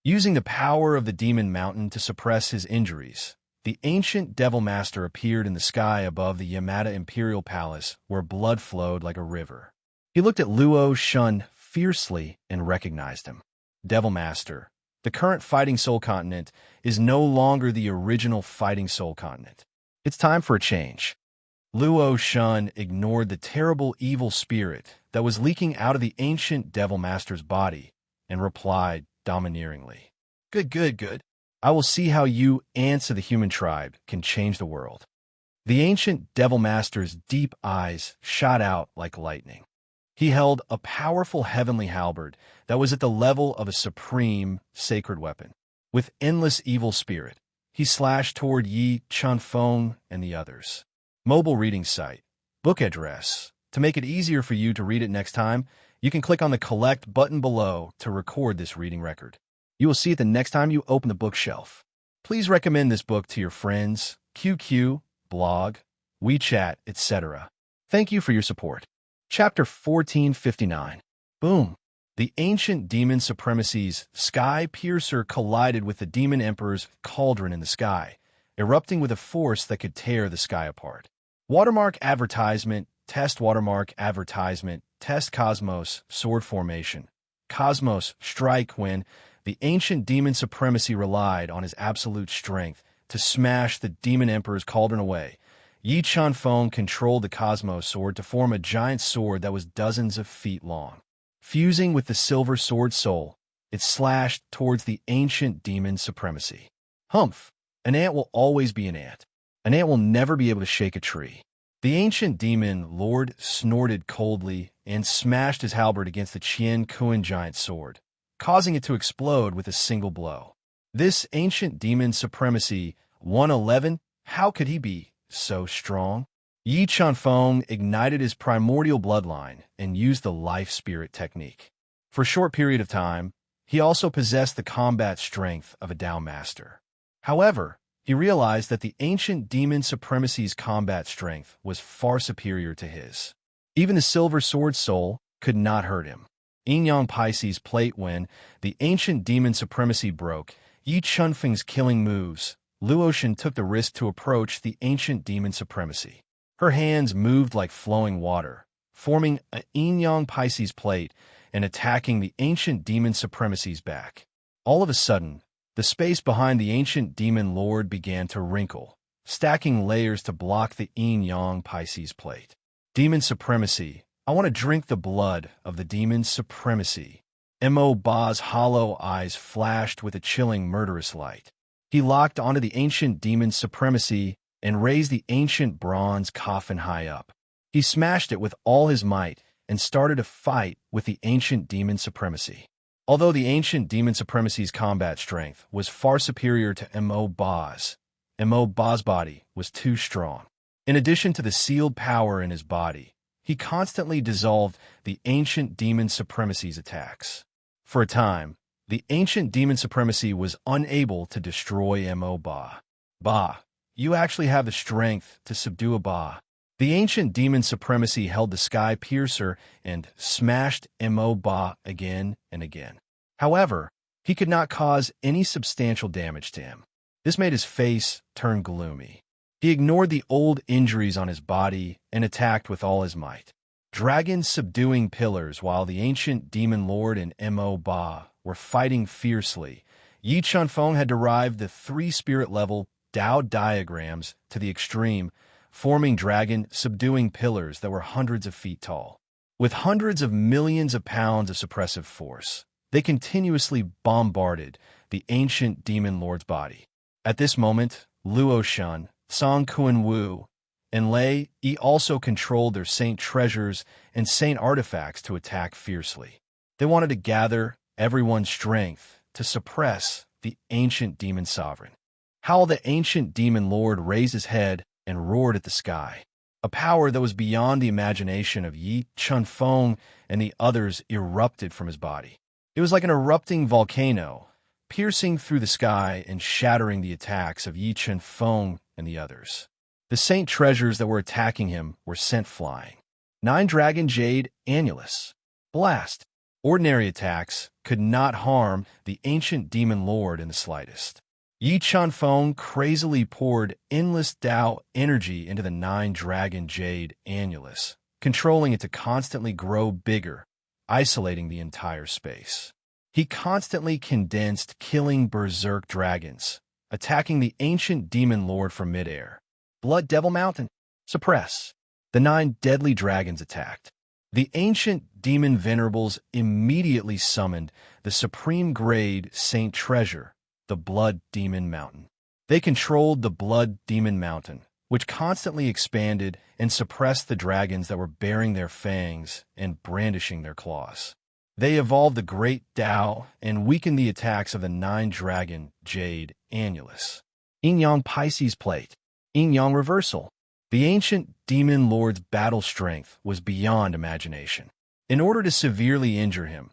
Using the power of the demon mountain to suppress his injuries, the ancient devil master appeared in the sky above the Yamata imperial palace where blood flowed like a river. He looked at Luo Shun fiercely and recognized him. Devil Master, the current Fighting Soul Continent is no longer the original Fighting Soul Continent. It's time for a change. Luo Shun ignored the terrible evil spirit that was leaking out of the ancient Devil Master's body and replied domineeringly, Good. I will see how you ants of the human tribe can change the world. The ancient Devil Master's deep eyes shot out like lightning. He held a powerful heavenly halberd that was at the level of a supreme sacred weapon. With endless evil spirit, he slashed toward Yi Chunfeng and the others. Mobile reading site. Book address. To make it easier for you to read it next time, you can click on the Collect button below to record this reading record. You will see it the next time you open the bookshelf. Please recommend this book to your friends, QQ, blog, WeChat, etc. Thank you for your support. Chapter 1459. Boom. The ancient demon supremacy's sky piercer collided with the demon emperor's cauldron in the sky, erupting with a force that could tear the sky apart. Watermark advertisement, test watermark advertisement, test Cosmos, sword formation. Cosmos, strike when the ancient demon supremacy relied on his absolute strength to smash the demon emperor's cauldron away. Yi Chunfeng controlled the Cosmos sword to form a giant sword that was dozens of feet long. Fusing with the silver sword soul, it slashed towards the ancient demon supremacy. Humph! An ant will always be an ant. An ant will never be able to shake a tree. The ancient demon lord snorted coldly and smashed his halberd against the Qian Kuan giant sword, causing it to explode with a single blow. This ancient demon supremacy, 111, how could he be so strong? Yi Chunfeng ignited his primordial bloodline and used the life spirit technique. For a short period of time, he also possessed the combat strength of a Dao master. However, he realized that the ancient demon supremacy's combat strength was far superior to his. Even the silver sword soul could not hurt him. Yin-Yang Pisces plate when the ancient demon supremacy broke Yi Chunfeng's killing moves, Luotian took the risk to approach the ancient demon supremacy. Her hands moved like flowing water, forming a Yin-Yang Pisces plate and attacking the ancient demon supremacy's back. All of a sudden, the space behind the ancient demon lord began to wrinkle, stacking layers to block the Yin-Yang Pisces plate. Demon supremacy, I want to drink the blood of the demon supremacy. Mo Ba's hollow eyes flashed with a chilling murderous light. He locked onto the ancient demon supremacy and raised the ancient bronze coffin high up. He smashed it with all his might and started a fight with the ancient demon supremacy. Although the ancient demon supremacy's combat strength was far superior to Mo Ba's body was too strong. In addition to the sealed power in his body, he constantly dissolved the ancient demon supremacy's attacks. For a time, the ancient demon supremacy was unable to destroy Mo Ba. Ba, you actually have the strength to subdue a Ba. The ancient demon supremacy held the sky piercer and smashed Mo Ba again and again. However, he could not cause any substantial damage to him. This made his face turn gloomy. He ignored the old injuries on his body and attacked with all his might. Dragons subduing pillars while the ancient demon lord and Mo Ba were fighting fiercely. Yi Chunfeng had derived the 3-spirit level Dao diagrams to the extreme, forming dragon subduing pillars that were hundreds of feet tall. With hundreds of millions of pounds of suppressive force, they continuously bombarded the ancient demon lord's body. At this moment, Luo Shun, Song Kuan Wu, and Lei Yi also controlled their saint treasures and saint artifacts to attack fiercely. They wanted to gather everyone's strength to suppress the ancient demon sovereign. How the ancient demon lord raised his head and roared at the sky. A power that was beyond the imagination of Yi Chunfeng and the others erupted from his body. It was like an erupting volcano, piercing through the sky and shattering the attacks of Yi Chunfeng and the others. The saint treasures that were attacking him were sent flying. 9 Dragon Jade Annulus. Blast. Ordinary attacks could not harm the ancient demon lord in the slightest. Yi Chunfeng crazily poured endless Dao energy into the 9 Dragon Jade Annulus, controlling it to constantly grow bigger, isolating the entire space. He constantly condensed, killing berserk dragons, attacking the ancient demon lord from midair. Blood Devil Mountain. Suppress. The 9 deadly dragons attacked. The ancient demon venerables immediately summoned the supreme grade saint treasure, the Blood Demon Mountain. They controlled the Blood Demon Mountain, which constantly expanded and suppressed the dragons that were baring their fangs and brandishing their claws. They evolved the Great Dao and weakened the attacks of the 9 Dragon Jade Annulus. Yin-Yang Pisces Plate. Yin-Yang Reversal. The ancient demon lord's battle strength was beyond imagination. In order to severely injure him,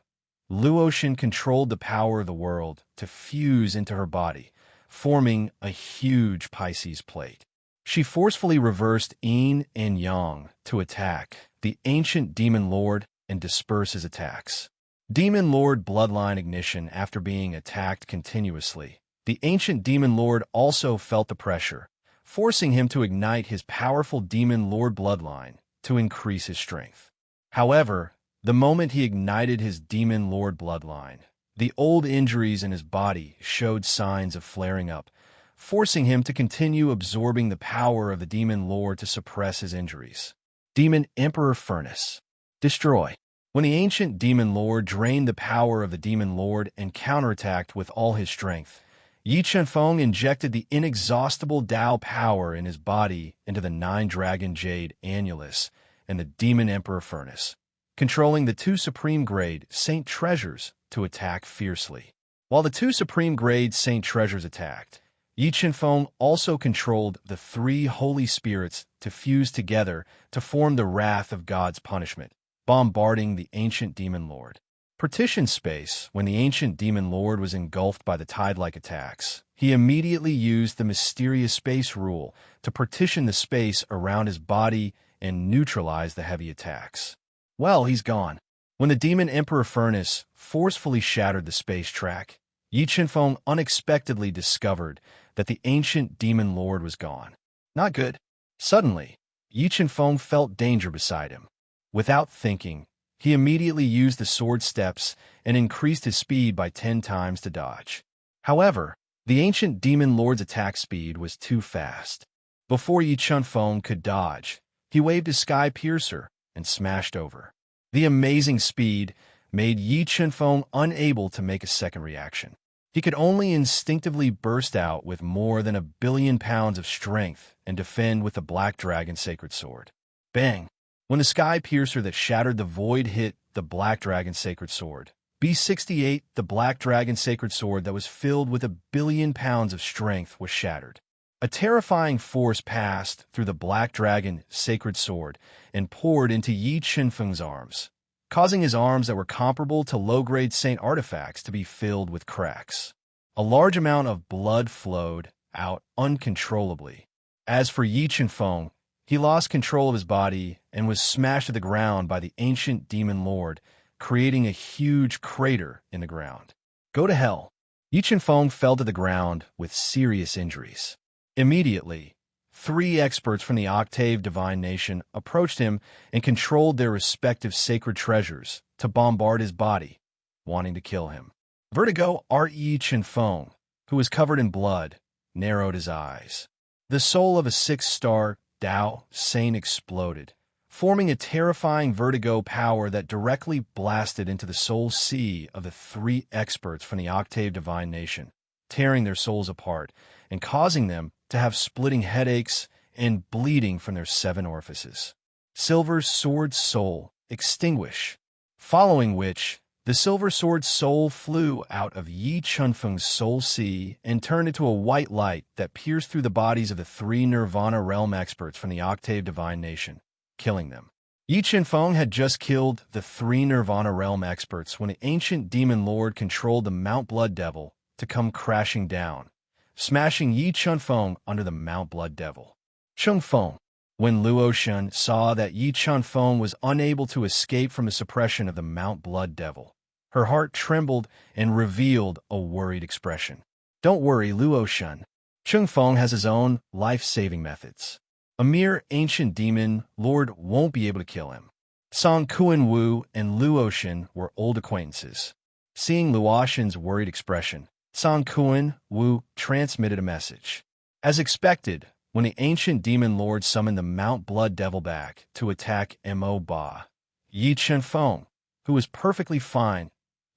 Luotian controlled the power of the world to fuse into her body, forming a huge Pisces plate. She forcefully reversed yin and yang to attack the ancient demon lord and disperse his attacks. Demon Lord bloodline ignition. After being attacked continuously, the ancient demon lord also felt the pressure, forcing him to ignite his powerful demon lord bloodline to increase his strength. However, the moment he ignited his demon lord bloodline, the old injuries in his body showed signs of flaring up, forcing him to continue absorbing the power of the demon lord to suppress his injuries. Demon Emperor Furnace. Destroy. When the ancient demon lord drained the power of the demon lord and counterattacked with all his strength, Yi Chunfeng injected the inexhaustible Tao power in his body into the nine-dragon jade annulus and the demon emperor furnace, controlling the two supreme grade saint treasures to attack fiercely. While the two supreme grade saint treasures attacked, Yi Chunfeng also controlled the three holy spirits to fuse together to form the wrath of God's punishment, bombarding the ancient demon lord. Partition space. When the ancient demon lord was engulfed by the tide-like attacks, he immediately used the mysterious space rule to partition the space around his body and neutralize the heavy attacks. Well, he's gone. When the demon emperor furnace forcefully shattered the space track, Yi Chunfeng unexpectedly discovered that the ancient demon lord was gone. Not good. Suddenly, Yi Chunfeng felt danger beside him. Without thinking, he immediately used the sword steps and increased his speed by 10 times to dodge. However, the ancient demon lord's attack speed was too fast. Before Yi Chunfeng could dodge, he waved his sky piercer and smashed over. The amazing speed made Yi Chunfeng unable to make a second reaction. He could only instinctively burst out with more than 1 billion pounds of strength and defend with the Black Dragon Sacred Sword. Bang! When the sky piercer that shattered the void hit the Black Dragon Sacred Sword, B68, the Black Dragon Sacred Sword that was filled with 1 billion pounds of strength, was shattered. A terrifying force passed through the Black Dragon Sacred Sword and poured into Yi Chunfeng's arms, causing his arms that were comparable to low-grade saint artifacts to be filled with cracks. A large amount of blood flowed out uncontrollably. As for Yi Chunfeng, he lost control of his body and was smashed to the ground by the ancient demon lord, creating a huge crater in the ground. Go to hell. Yi Chunfeng fell to the ground with serious injuries. Immediately, 3 experts from the Octave Divine Nation approached him and controlled their respective sacred treasures to bombard his body, wanting to kill him. Vertigo Yi Chunfeng, who was covered in blood, narrowed his eyes. The soul of a 6-star Tao Saint exploded, forming a terrifying vertigo power that directly blasted into the soul sea of the 3 experts from the Octave Divine Nation, tearing their souls apart and causing them to have splitting headaches and bleeding from their 7 orifices. Silver Sword Soul extinguish, following which the Silver Sword Soul flew out of Yi Chunfeng's soul sea and turned into a white light that pierced through the bodies of the 3 Nirvana realm experts from the Octave Divine Nation, killing them. Yi Chunfeng had just killed the 3 Nirvana realm experts when the ancient demon lord controlled the Mount Blood Devil to come crashing down, smashing Yi Chunfeng under the Mount Blood Devil. Chunfeng. When Luotian saw that Yi Chunfeng was unable to escape from the suppression of the Mount Blood Devil, her heart trembled and revealed a worried expression. Don't worry, Luotian. Chunfeng has his own life-saving methods. A mere ancient demon lord won't be able to kill him. Song Kuan Wu and Luotian were old acquaintances. Seeing Luotian's worried expression, Song Kuan Wu transmitted a message. As expected, when the ancient demon lord summoned the Mount Blood Devil back to attack Mo Ba, Yi Chunfeng, who was perfectly fine,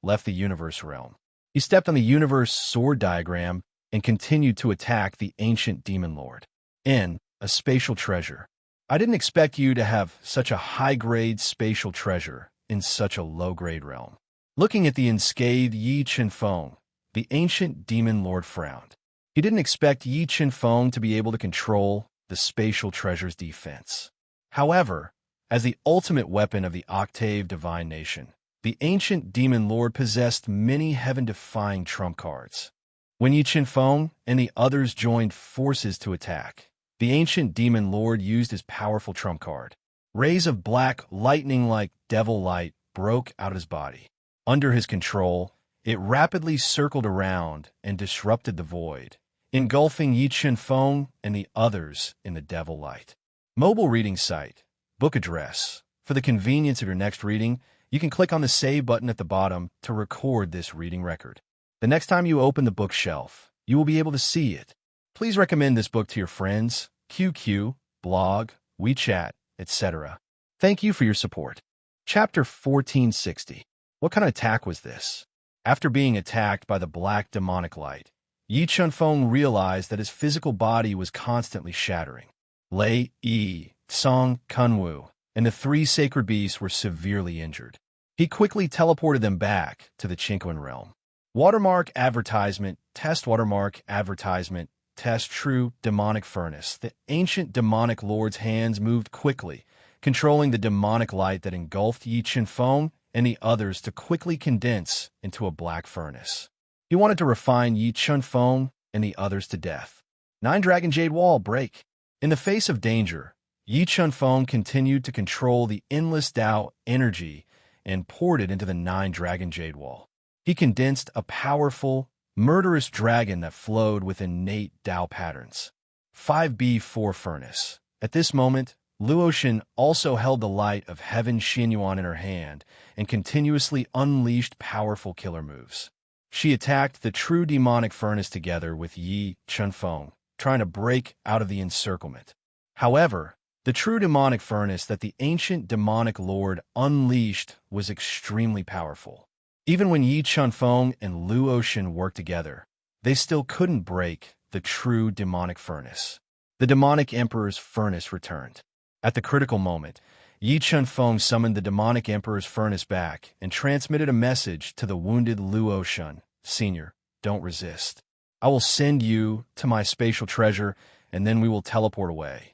left the universe realm. He stepped on the universe sword diagram and continued to attack the ancient demon lord. N, a spatial treasure. I didn't expect you to have such a high-grade spatial treasure in such a low-grade realm. Looking at the unscathed Yi Chunfeng, the ancient demon lord frowned. He didn't expect Yi Chunfeng to be able to control the spatial treasure's defense. However, as the ultimate weapon of the Octave Divine Nation, the ancient demon lord possessed many heaven-defying trump cards. When Yi Qinfeng and the others joined forces to attack, the ancient demon lord used his powerful trump card. Rays of black lightning like devil light broke out of his body. Under his control, it rapidly circled around and disrupted the void, engulfing Yi Qinfeng and the others in the devil light. Mobile reading site, book address. For the convenience of your next reading, you can click on the Save button at the bottom to record this reading record. The next time you open the bookshelf, you will be able to see it. Please recommend this book to your friends, QQ, blog, WeChat, etc. Thank you for your support. Chapter 1460. What kind of attack was this? After being attacked by the black demonic light, Yi Qinfeng realized that his physical body was constantly shattering. Lei, Yi, Song, Kunwu, and the three sacred beasts were severely injured. He quickly teleported them back to the Chinquan realm. Watermark advertisement, test watermark advertisement, test true demonic furnace. The ancient demonic lord's hands moved quickly, controlling the demonic light that engulfed Yi Qinfeng and the others to quickly condense into a black furnace. He wanted to refine Yi Qinfeng and the others to death. 9 Dragon Jade Wall break. In the face of danger, Yi Qinfeng continued to control the endless Tao energy and poured it into the 9 Dragon Jade Wall. He condensed a powerful, murderous dragon that flowed with innate Tao patterns. 5B4 Furnace. At this moment, Luoxin also held the light of Heaven Xinyuan in her hand and continuously unleashed powerful killer moves. She attacked the true demonic furnace together with Yi Qinfeng, trying to break out of the encirclement. However, the true demonic furnace that the ancient demonic lord unleashed was extremely powerful. Even when Yi Qinfeng and Luoxin worked together, they still couldn't break the true demonic furnace. The demonic emperor's furnace returned. At the critical moment, Yi Qinfeng summoned the demonic emperor's furnace back and transmitted a message to the wounded Luoxin. Senior, don't resist. I will send you to my spatial treasure, and then we will teleport away.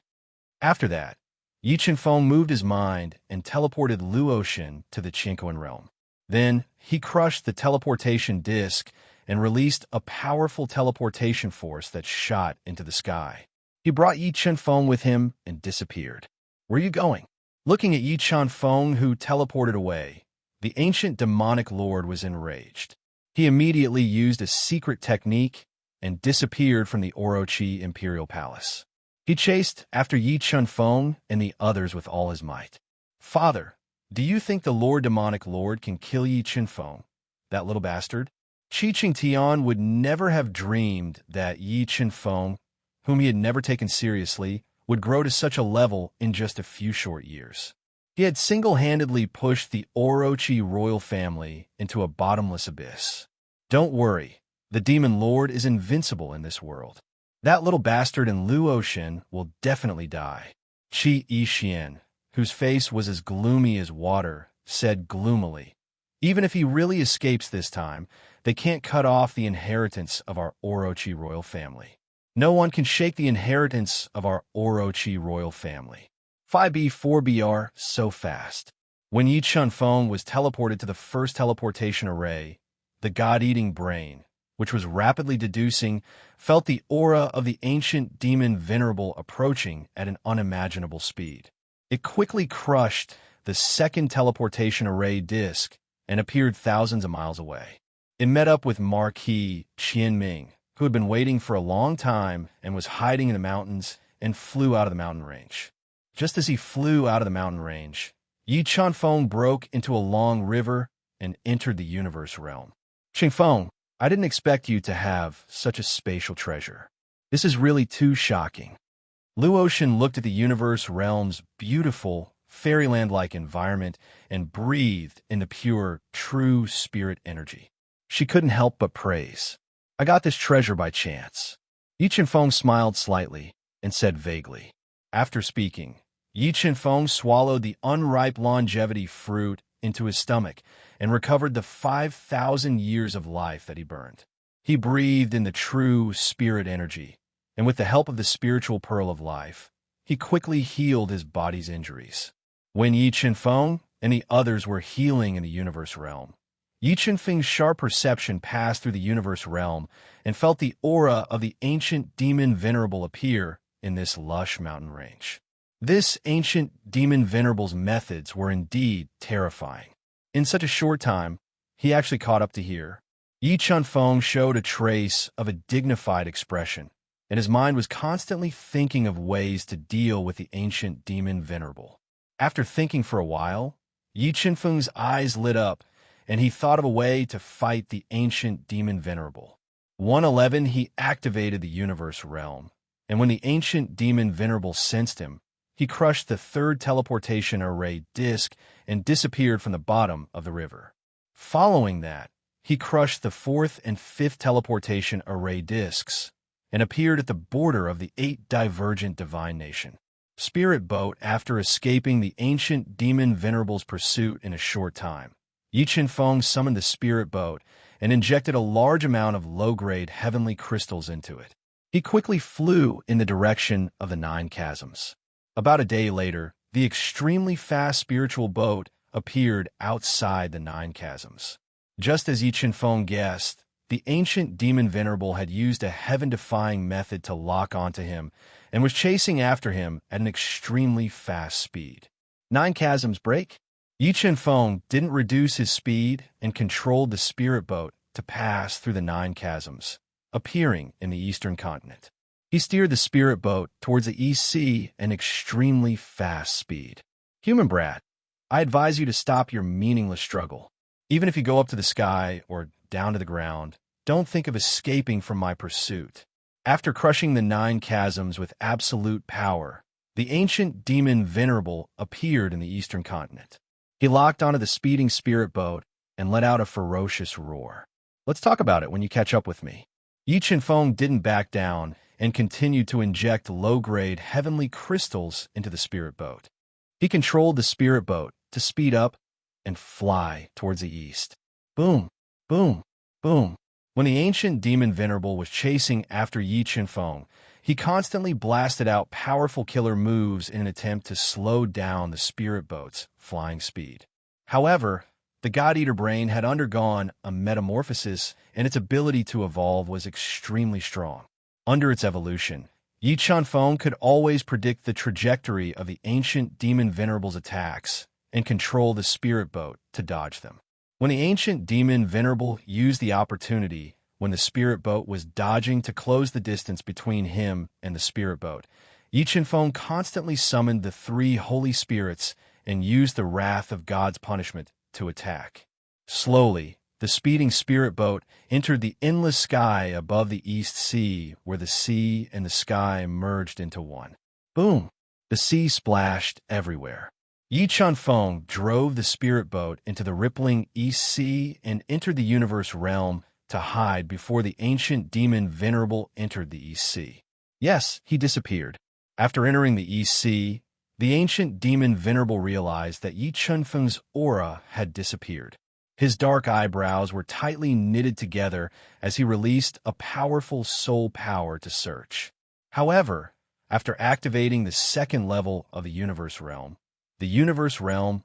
After that, Yi Qinfeng moved his mind and teleported Luoxin to the Chinquan realm. Then, he crushed the teleportation disk and released a powerful teleportation force that shot into the sky. He brought Yi Qinfeng with him and disappeared. Where are you going? Looking at Yi Qinfeng, who teleported away, the ancient demonic lord was enraged. He immediately used a secret technique and disappeared from the Orochi Imperial Palace. He chased after Yi Qinfeng and the others with all his might. Father, do you think the Lord Demonic Lord can kill Yi Qinfeng, that little bastard? Qi Qingtian would never have dreamed that Yi Qinfeng, whom he had never taken seriously, would grow to such a level in just a few short years. He had single-handedly pushed the Orochi royal family into a bottomless abyss. Don't worry, the Demon Lord is invincible in this world. That little bastard in Luoxin will definitely die. Qi Yixian, whose face was as gloomy as water, said gloomily, even if he really escapes this time, they can't cut off the inheritance of our Orochi royal family. No one can shake the inheritance of our Orochi royal family. 5B4BR so fast. When Yi Qinfeng was teleported to the first teleportation array, the God-eating brain, which was rapidly deducing, felt the aura of the ancient demon Venerable approaching at an unimaginable speed. It quickly crushed the second teleportation array disk and appeared thousands of miles away. It met up with Marquis Qianming, who had been waiting for a long time and was hiding in the mountains, and flew out of the mountain range. Just as he flew out of the mountain range, Yi Qinfeng broke into a long river and entered the universe realm. Qinfeng, I didn't expect you to have such a spatial treasure. This is really too shocking. Luoxin looked at the universe realm's beautiful, fairyland-like environment and breathed in the pure, true spirit energy. She couldn't help but praise. I got this treasure by chance. Yi Qinfeng smiled slightly and said vaguely. After speaking, Yi Qinfeng swallowed the unripe longevity fruit into his stomach and recovered the 5,000 years of life that he burned. He breathed in the true spirit energy, and with the help of the spiritual pearl of life, he quickly healed his body's injuries. When Yi Qinfeng and the others were healing in the universe realm. Yi Chunfeng's sharp perception passed through the universe realm and felt the aura of the ancient demon venerable appear in this lush mountain range. This ancient demon venerable's methods were indeed terrifying. In such a short time, he actually caught up to here. Yi Chunfeng showed a trace of a dignified expression, and his mind was constantly thinking of ways to deal with the ancient demon venerable. After thinking for a while, Yi Chunfeng's eyes lit up, and he thought of a way to fight the ancient demon venerable. 111, he activated the universe realm, and when the ancient demon venerable sensed him, he crushed the third teleportation array disk and disappeared from the bottom of the river. Following that, he crushed the fourth and fifth teleportation array disks and appeared at the border of the 8 divergent divine nation. Spirit boat after escaping the ancient demon venerable's pursuit in a short time. Yi Chunfeng summoned the spirit boat and injected a large amount of low-grade heavenly crystals into it. He quickly flew in the direction of the 9 chasms. About a day later, the extremely fast spiritual boat appeared outside the 9 chasms. Just as Yi Chunfeng guessed, the ancient demon venerable had used a heaven-defying method to lock onto him and was chasing after him at an extremely fast speed. 9 chasms break? Yi Chunfeng didn't reduce his speed and controlled the spirit boat to pass through the 9 chasms, appearing in the eastern continent. He steered the spirit boat towards the East Sea at an extremely fast speed. Human brat, I advise you to stop your meaningless struggle. Even if you go up to the sky or down to the ground, don't think of escaping from my pursuit. After crushing the 9 chasms with absolute power, the ancient demon venerable appeared in the eastern continent. He locked onto the speeding spirit boat and let out a ferocious roar. Let's talk about it when you catch up with me. Yi Chunfeng didn't back down and continued to inject low-grade heavenly crystals into the spirit boat. He controlled the spirit boat to speed up and fly towards the east. Boom, boom, boom. When the ancient demon venerable was chasing after Yi Chunfeng, he constantly blasted out powerful killer moves in an attempt to slow down the spirit boat's flying speed. However, the God-Eater brain had undergone a metamorphosis, and its ability to evolve was extremely strong. Under its evolution, Yi Chunfeng could always predict the trajectory of the ancient demon venerable's attacks and control the spirit boat to dodge them. When the ancient demon venerable used the opportunity when the spirit boat was dodging to close the distance between him and the spirit boat, Yi Chunfeng constantly summoned the 3 holy spirits and used the wrath of God's punishment to attack. Slowly, the speeding spirit boat entered the endless sky above the East Sea, where the sea and the sky merged into one. Boom! The sea splashed everywhere. Yi Chunfeng drove the spirit boat into the rippling East Sea and entered the universe realm to hide before the ancient demon venerable entered the East Sea. Yes, he disappeared. After entering the East Sea, the ancient demon venerable realized that Yi Chunfeng's aura had disappeared. His dark eyebrows were tightly knitted together as he released a powerful soul power to search. However, after activating the 2nd level of the universe realm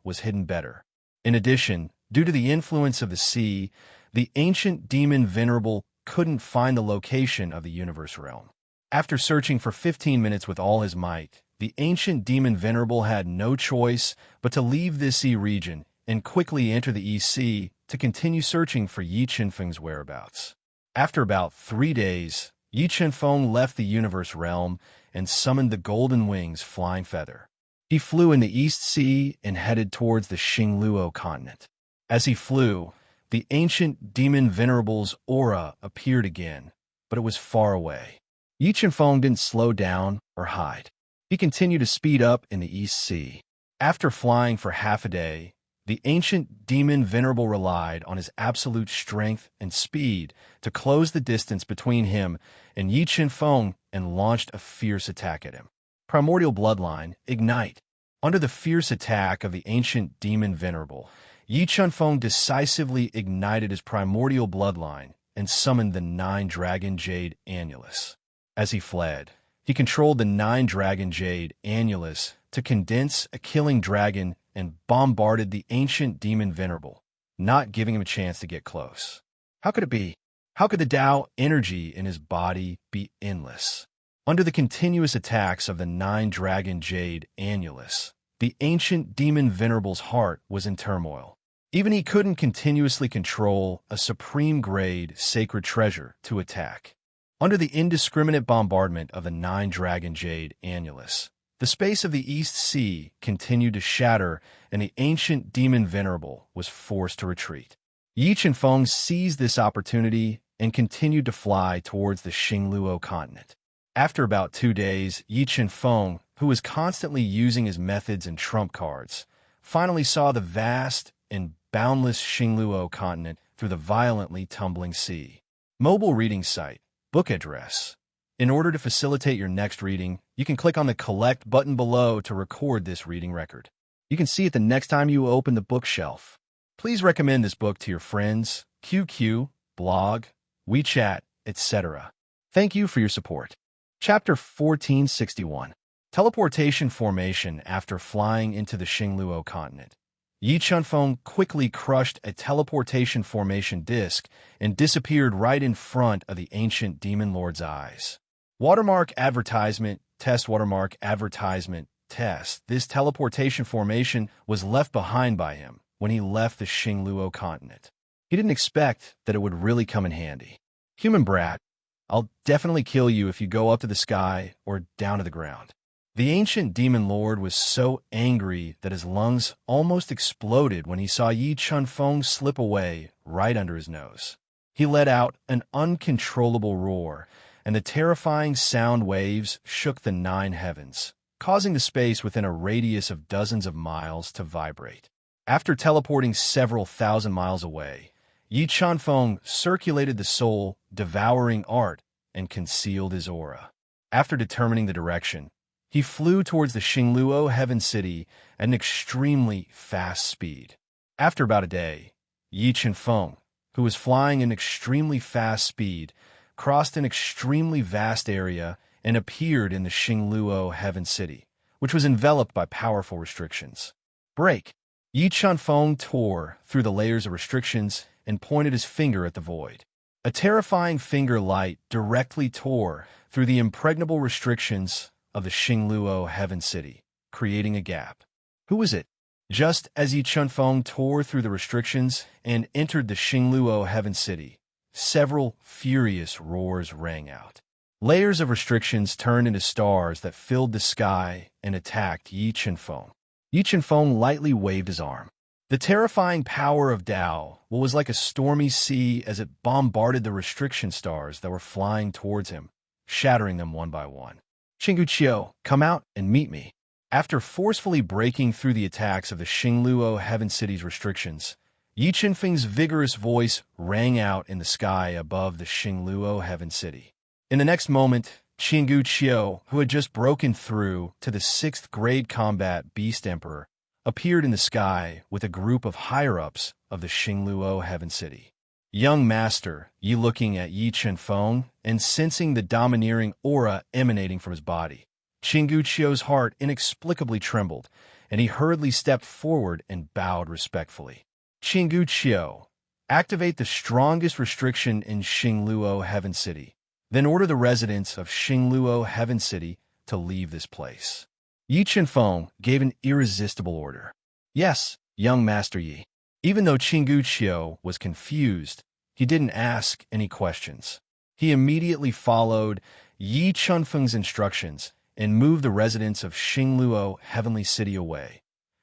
was hidden better. In addition, due to the influence of the sea, the ancient demon venerable couldn't find the location of the universe realm. After searching for 15 minutes with all his might, the ancient demon venerable had no choice but to leave this sea region and quickly enter the East Sea to continue searching for Yi Chunfeng's whereabouts. After about 3 days, Yi Chunfeng left the universe realm and summoned the Golden Wings flying feather. He flew in the East Sea and headed towards the Xingluo continent. As he flew, the ancient demon venerable's aura appeared again, but it was far away. Yi Chunfeng didn't slow down or hide. He continued to speed up in the East Sea. After flying for half a day, the ancient demon venerable relied on his absolute strength and speed to close the distance between him and Yi Chunfeng and launched a fierce attack at him. Primordial bloodline, ignite. Under the fierce attack of the ancient demon venerable, Yi Chunfeng decisively ignited his primordial bloodline and summoned the 9-dragon jade annulus. As he fled, he controlled the 9-dragon jade annulus to condense a killing dragon and bombarded the ancient demon Venerable, not giving him a chance to get close. How could it be? How could the Tao energy in his body be endless? Under the continuous attacks of the nine-dragon jade annulus, the ancient demon Venerable's heart was in turmoil. Even he couldn't continuously control a supreme-grade sacred treasure to attack. Under the indiscriminate bombardment of the nine-dragon jade annulus, the space of the East Sea continued to shatter, and the ancient demon Venerable was forced to retreat. Yi Chenfeng seized this opportunity and continued to fly towards the Xingluo continent. After about 2 days, Yi Chenfeng, who was constantly using his methods and trump cards, finally saw the vast and boundless Xingluo continent through the violently tumbling sea. Mobile reading site, book address. In order to facilitate your next reading, you can click on the Collect button below to record this reading record. You can see it the next time you open the bookshelf. Please recommend this book to your friends, QQ, blog, WeChat, etc. Thank you for your support. Chapter 1461. Teleportation Formation. After flying into the Xingluo continent, Yi Chenfeng quickly crushed a teleportation formation disc and disappeared right in front of the ancient demon lord's eyes. Watermark advertisement, test watermark advertisement, test. This teleportation formation was left behind by him when he left the Xingluo continent. He didn't expect that it would really come in handy. Human brat, I'll definitely kill you if you go up to the sky or down to the ground. The ancient demon lord was so angry that his lungs almost exploded when he saw Yi Chenfeng slip away right under his nose. He let out an uncontrollable roar, and the terrifying sound waves shook the 9 heavens, causing the space within a radius of dozens of miles to vibrate. After teleporting several thousand miles away, Yi Chenfeng circulated the soul, devouring art, and concealed his aura. After determining the direction, he flew towards the Xingluo Heaven City at an extremely fast speed. After about a day, Yi Chenfeng, who was flying at an extremely fast speed, crossed an extremely vast area and appeared in the Xingluo Heaven City, which was enveloped by powerful restrictions. Break! Yi Chenfeng tore through the layers of restrictions and pointed his finger at the void. A terrifying finger light directly tore through the impregnable restrictions of the Xingluo Heaven City, creating a gap. Who was it? Just as Yi Chenfeng tore through the restrictions and entered the Xingluo Heaven City, several furious roars rang out. Layers of restrictions turned into stars that filled the sky and attacked Yi Chenfeng. Yi Chenfeng lightly waved his arm. The terrifying power of Tao was like a stormy sea as it bombarded the restriction stars that were flying towards him, shattering them one by one. Qinggu Qiu, come out and meet me. After forcefully breaking through the attacks of the Xingluo Heaven City's restrictions, Yi Chenfeng's vigorous voice rang out in the sky above the Xingluo Heaven City. In the next moment, Qinggu Qiu, who had just broken through to the 6th grade combat Beast Emperor, appeared in the sky with a group of higher-ups of the Xingluo Heaven City. Young Master, Yi looking at Yi Chenfeng and sensing the domineering aura emanating from his body. Qinggu Qiu's heart inexplicably trembled, and he hurriedly stepped forward and bowed respectfully. Qinggu Qiu, activate the strongest restriction in Xingluo Heaven City. Then order the residents of Xingluo Heaven City to leave this place. Yi Chenfeng gave an irresistible order. Yes, young Master Yi. Even though Qinggu Qiu was confused, he didn't ask any questions. He immediately followed Yi Chenfeng's instructions and moved the residents of Xingluo Heavenly City away,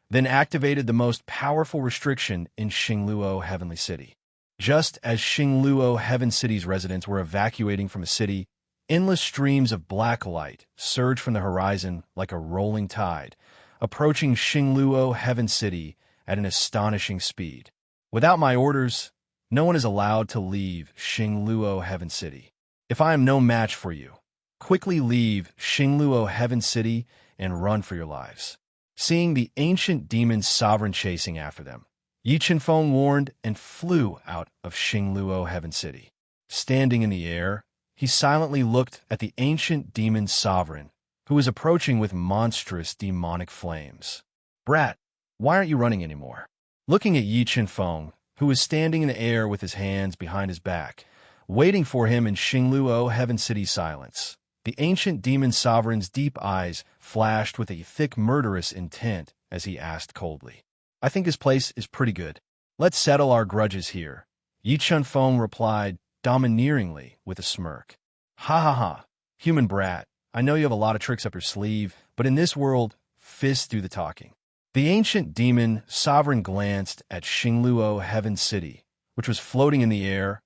then activated the most powerful restriction in Xingluo Heavenly City. Just as Xingluo Heaven City's residents were evacuating from the city, endless streams of black light surged from the horizon like a rolling tide, approaching Xingluo Heaven City at an astonishing speed. Without my orders, no one is allowed to leave Xingluo Heaven City. If I am no match for you, quickly leave Xingluo Heaven City and run for your lives. Seeing the ancient demon's sovereign chasing after them, Yi Chenfeng warned and flew out of Xingluo Heaven City. Standing in the air, he silently looked at the ancient demon's sovereign, who was approaching with monstrous demonic flames. Brat, Why aren't you running anymore? Looking at Yi Chen-feng, who was standing in the air with his hands behind his back, waiting for him in Xingluo Heaven City silence, the ancient demon sovereign's deep eyes flashed with a thick murderous intent as he asked coldly, I think his place is pretty good. Let's settle our grudges here. Yi Chen-feng replied domineeringly with a smirk. Ha ha ha, human brat, I know you have a lot of tricks up your sleeve, but in this world, fists do the talking. The ancient demon sovereign glanced at Xingluo Heaven City, which was floating in the air,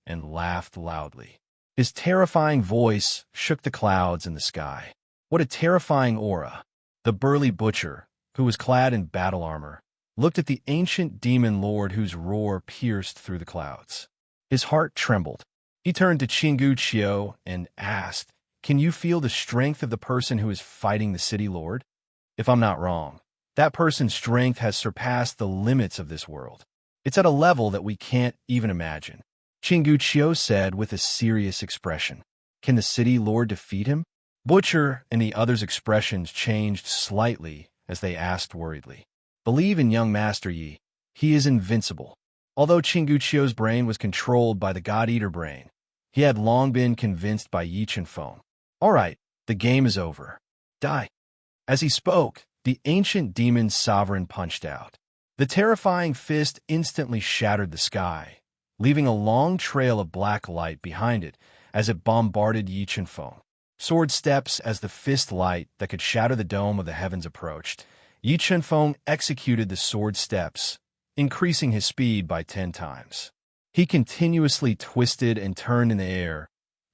and laughed loudly. His terrifying voice shook the clouds in the sky. What a terrifying aura! The burly butcher, who was clad in battle armor, looked at the ancient demon lord whose roar pierced through the clouds. His heart trembled. He turned to Qinggu Qiu and asked, Can you feel the strength of the person who is fighting the city lord? If I'm not wrong, that person's strength has surpassed the limits of this world. It's at a level that we can't even imagine. Qinggu Qiu said with a serious expression. Can the city lord defeat him? Butcher and the others' expressions changed slightly as they asked worriedly. Believe in young Master Yi. He is invincible. Although Qinggu Qiu's brain was controlled by the God-Eater brain, he had long been convinced by Yi Chen-feng. All right, the game is over. Die. As he spoke, the ancient demon sovereign punched out. The terrifying fist instantly shattered the sky, leaving a long trail of black light behind it as it bombarded Yi Chen-feng. Sword steps as the fist light that could shatter the dome of the heavens approached. Yi Chen-feng executed the sword steps, increasing his speed by 10 times. He continuously twisted and turned in the air,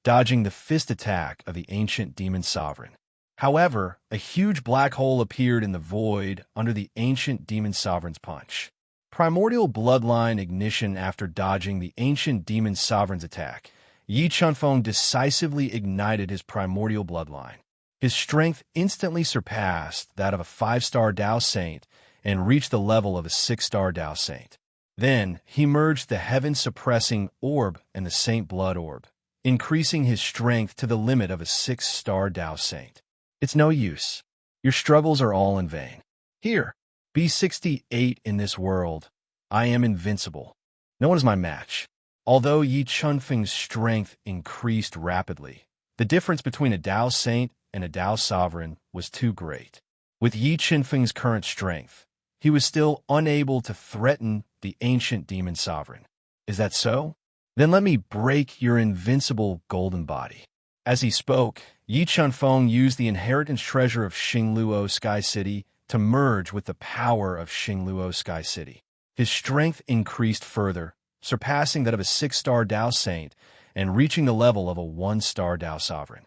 dodging the fist attack of the ancient demon sovereign. However, a huge black hole appeared in the void under the ancient demon sovereign's punch. Primordial bloodline ignition. After dodging the ancient demon sovereign's attack, Yi Chen-feng decisively ignited his primordial bloodline. His strength instantly surpassed that of a 5-star Dao Saint and reached the level of a 6-star Dao Saint. Then, he merged the heaven-suppressing orb and the Saint Blood orb, increasing his strength to the limit of a 6-star Dao Saint. It's no use. Your struggles are all in vain. Here, be 68 in this world. I am invincible. No one is my match. Although Yi Chen-feng's strength increased rapidly, the difference between a Dao Saint and a Dao Sovereign was too great. With Yi Chen-feng's current strength, he was still unable to threaten the ancient demon sovereign. Is that so? Then let me break your invincible golden body. As he spoke, Yi Chen-feng used the inheritance treasure of Xingluo Sky City to merge with the power of Xingluo Sky City. His strength increased further, surpassing that of a 6-star Dao Saint and reaching the level of a 1-star Dao Sovereign.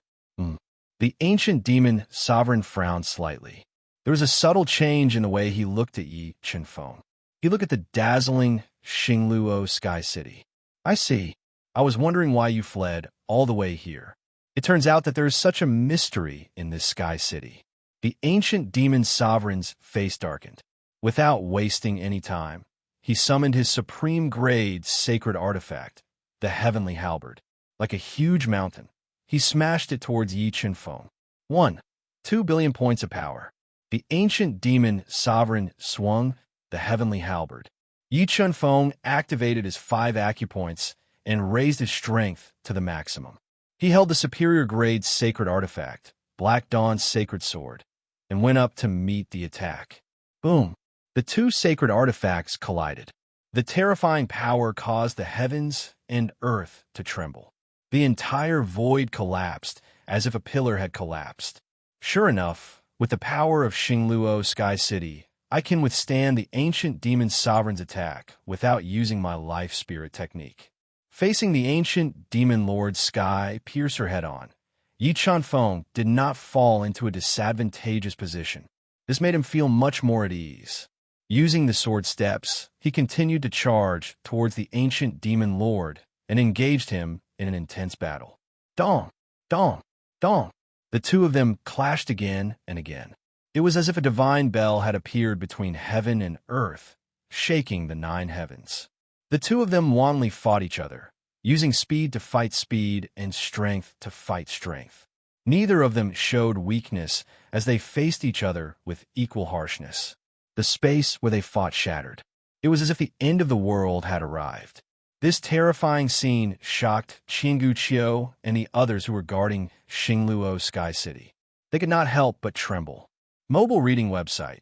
The ancient demon sovereign frowned slightly. There was a subtle change in the way he looked at Yi Chen-feng. He looked at the dazzling Xingluo Sky City. I see. I was wondering why you fled all the way here. It turns out that there is such a mystery in this Sky City. The ancient demon sovereign's face darkened. Without wasting any time, he summoned his supreme grade sacred artifact, the Heavenly Halberd. Like a huge mountain, he smashed it towards Yi Chen-feng. 2 billion points of power. The ancient demon sovereign swung the Heavenly Halberd. Yi Chen-feng activated his 5 acupoints and raised his strength to the maximum. He held the superior grade sacred artifact, Black Dawn's sacred sword, and went up to meet the attack. Boom! The 2 sacred artifacts collided. The terrifying power caused the heavens and earth to tremble. The entire void collapsed as if a pillar had collapsed. Sure enough, with the power of Xingluo Sky City, I can withstand the ancient demon sovereign's attack without using my life spirit technique. Facing the ancient demon lord Sky Piercer head-on, Yi Chen-feng did not fall into a disadvantageous position. This made him feel much more at ease. Using the sword steps, he continued to charge towards the ancient demon lord and engaged him in an intense battle. Dong! Dong! Dong! The 2 of them clashed again and again. It was as if a divine bell had appeared between heaven and earth, shaking the 9 heavens. The 2 of them wantonly fought each other, using speed to fight speed and strength to fight strength. Neither of them showed weakness as they faced each other with equal harshness. The space where they fought shattered. It was as if the end of the world had arrived. This terrifying scene shocked Qinggu Qiu and the others who were guarding Xingluo Sky City. They could not help but tremble. Mobile reading website.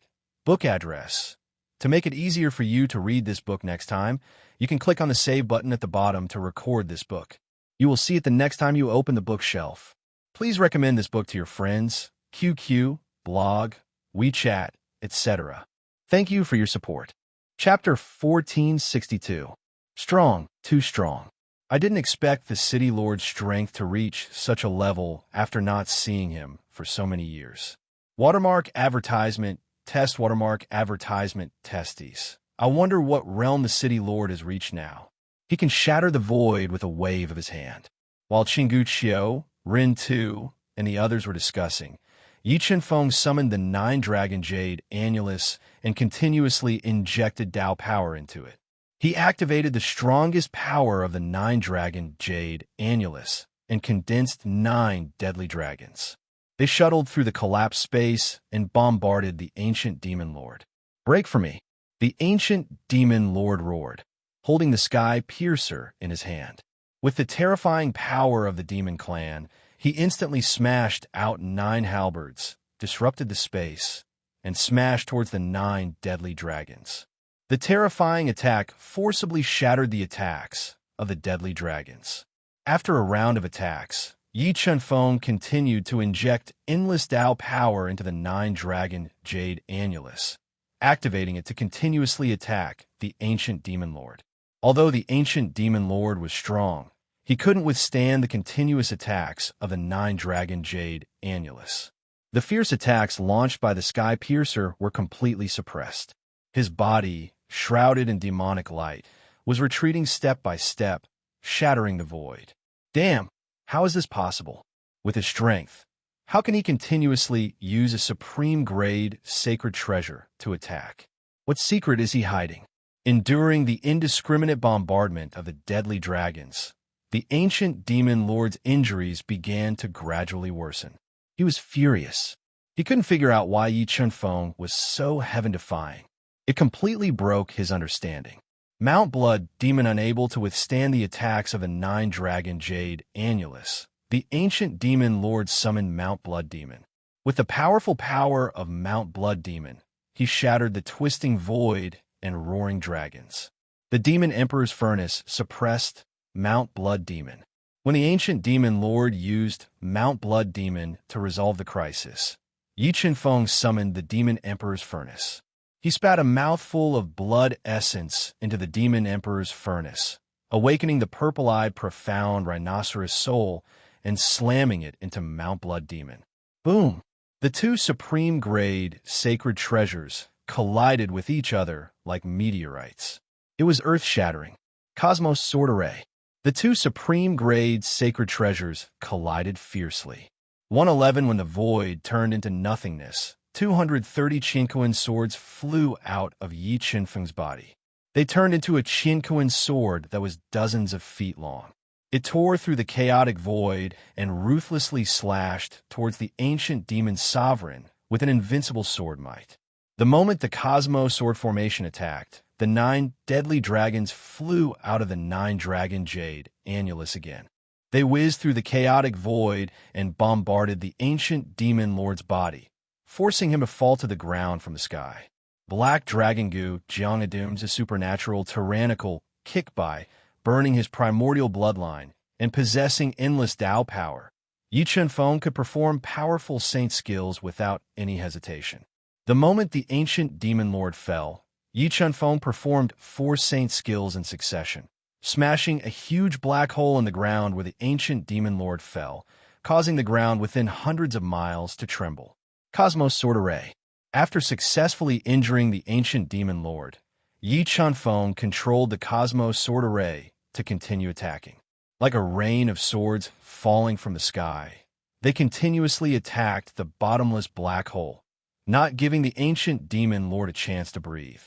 Book address. To make it easier for you to read this book next time, you can click on the Save button at the bottom to record this book. You will see it the next time you open the bookshelf. Please recommend this book to your friends, QQ, blog, WeChat, etc. Thank you for your support. Chapter 1462. Strong, too strong. I didn't expect the City Lord's strength to reach such a level after not seeing him for so many years. Watermark advertisement, test watermark advertisement testes. I wonder what realm the City Lord has reached now. He can shatter the void with a wave of his hand. While Qinggu Qiu, Rin Tu, and the others were discussing, Yi Chenfeng summoned the nine-dragon jade annulus and continuously injected Dao power into it. He activated the strongest power of the nine-dragon jade annulus and condensed 9 deadly dragons. They shuttled through the collapsed space and bombarded the ancient demon lord. "Break for me!" The ancient demon lord roared, holding the sky piercer in his hand. With the terrifying power of the demon clan, he instantly smashed out 9 halberds, disrupted the space, and smashed towards the 9 deadly dragons. The terrifying attack forcibly shattered the attacks of the deadly dragons. After a round of attacks, Yi Chenfeng continued to inject endless Dao power into the 9-dragon jade annulus, activating it to continuously attack the ancient demon lord. Although the ancient demon lord was strong, he couldn't withstand the continuous attacks of the 9-dragon jade annulus. The fierce attacks launched by the Sky Piercer were completely suppressed. His body, shrouded in demonic light, was retreating step by step, shattering the void. Damn, how is this possible? With his strength, how can he continuously use a supreme-grade sacred treasure to attack? What secret is he hiding? Enduring the indiscriminate bombardment of the deadly dragons, the ancient demon lord's injuries began to gradually worsen. He was furious. He couldn't figure out why Yi Chenfeng was so heaven-defying. It completely broke his understanding. Mount Blood Demon unable to withstand the attacks of the 9-dragon jade annulus, the ancient demon lord summoned Mount Blood Demon. With the powerful power of Mount Blood Demon, he shattered the twisting void and roaring dragons. The Demon Emperor's furnace suppressed Mount Blood Demon. When the ancient demon lord used Mount Blood Demon to resolve the crisis, Yi Chenfeng summoned the Demon Emperor's furnace. He spat a mouthful of blood essence into the Demon Emperor's furnace, awakening the purple-eyed profound rhinoceros soul and slamming it into Mount Blood Demon. Boom! The 2 supreme-grade sacred treasures collided with each other like meteorites. It was earth-shattering. Cosmos Sword Array. The 2 supreme-grade sacred treasures collided fiercely. 111 when the void turned into nothingness, 230 Qinkuan swords flew out of Yi Chenfeng's body. They turned into a Qinkuan sword that was dozens of feet long. It tore through the chaotic void and ruthlessly slashed towards the ancient demon sovereign with an invincible sword might. The moment the Cosmo Sword Formation attacked, the 9 deadly dragons flew out of the 9-dragon jade annulus again. They whizzed through the chaotic void and bombarded the ancient demon lord's body, forcing him to fall to the ground from the sky. Black Dragon Gu Jiangadum's a supernatural tyrannical kick-by, burning his primordial bloodline and possessing endless Dao power. Yi Chenfeng could perform powerful saint skills without any hesitation. The moment the ancient demon lord fell, Yi Chenfeng performed 4 saint skills in succession, smashing a huge black hole in the ground where the ancient demon lord fell, causing the ground within hundreds of miles to tremble. Cosmos Sword Array. After successfully injuring the ancient demon lord, Yi Chenfeng controlled the Cosmos Sword Array to continue attacking. Like a rain of swords falling from the sky, they continuously attacked the bottomless black hole, not giving the ancient demon lord a chance to breathe.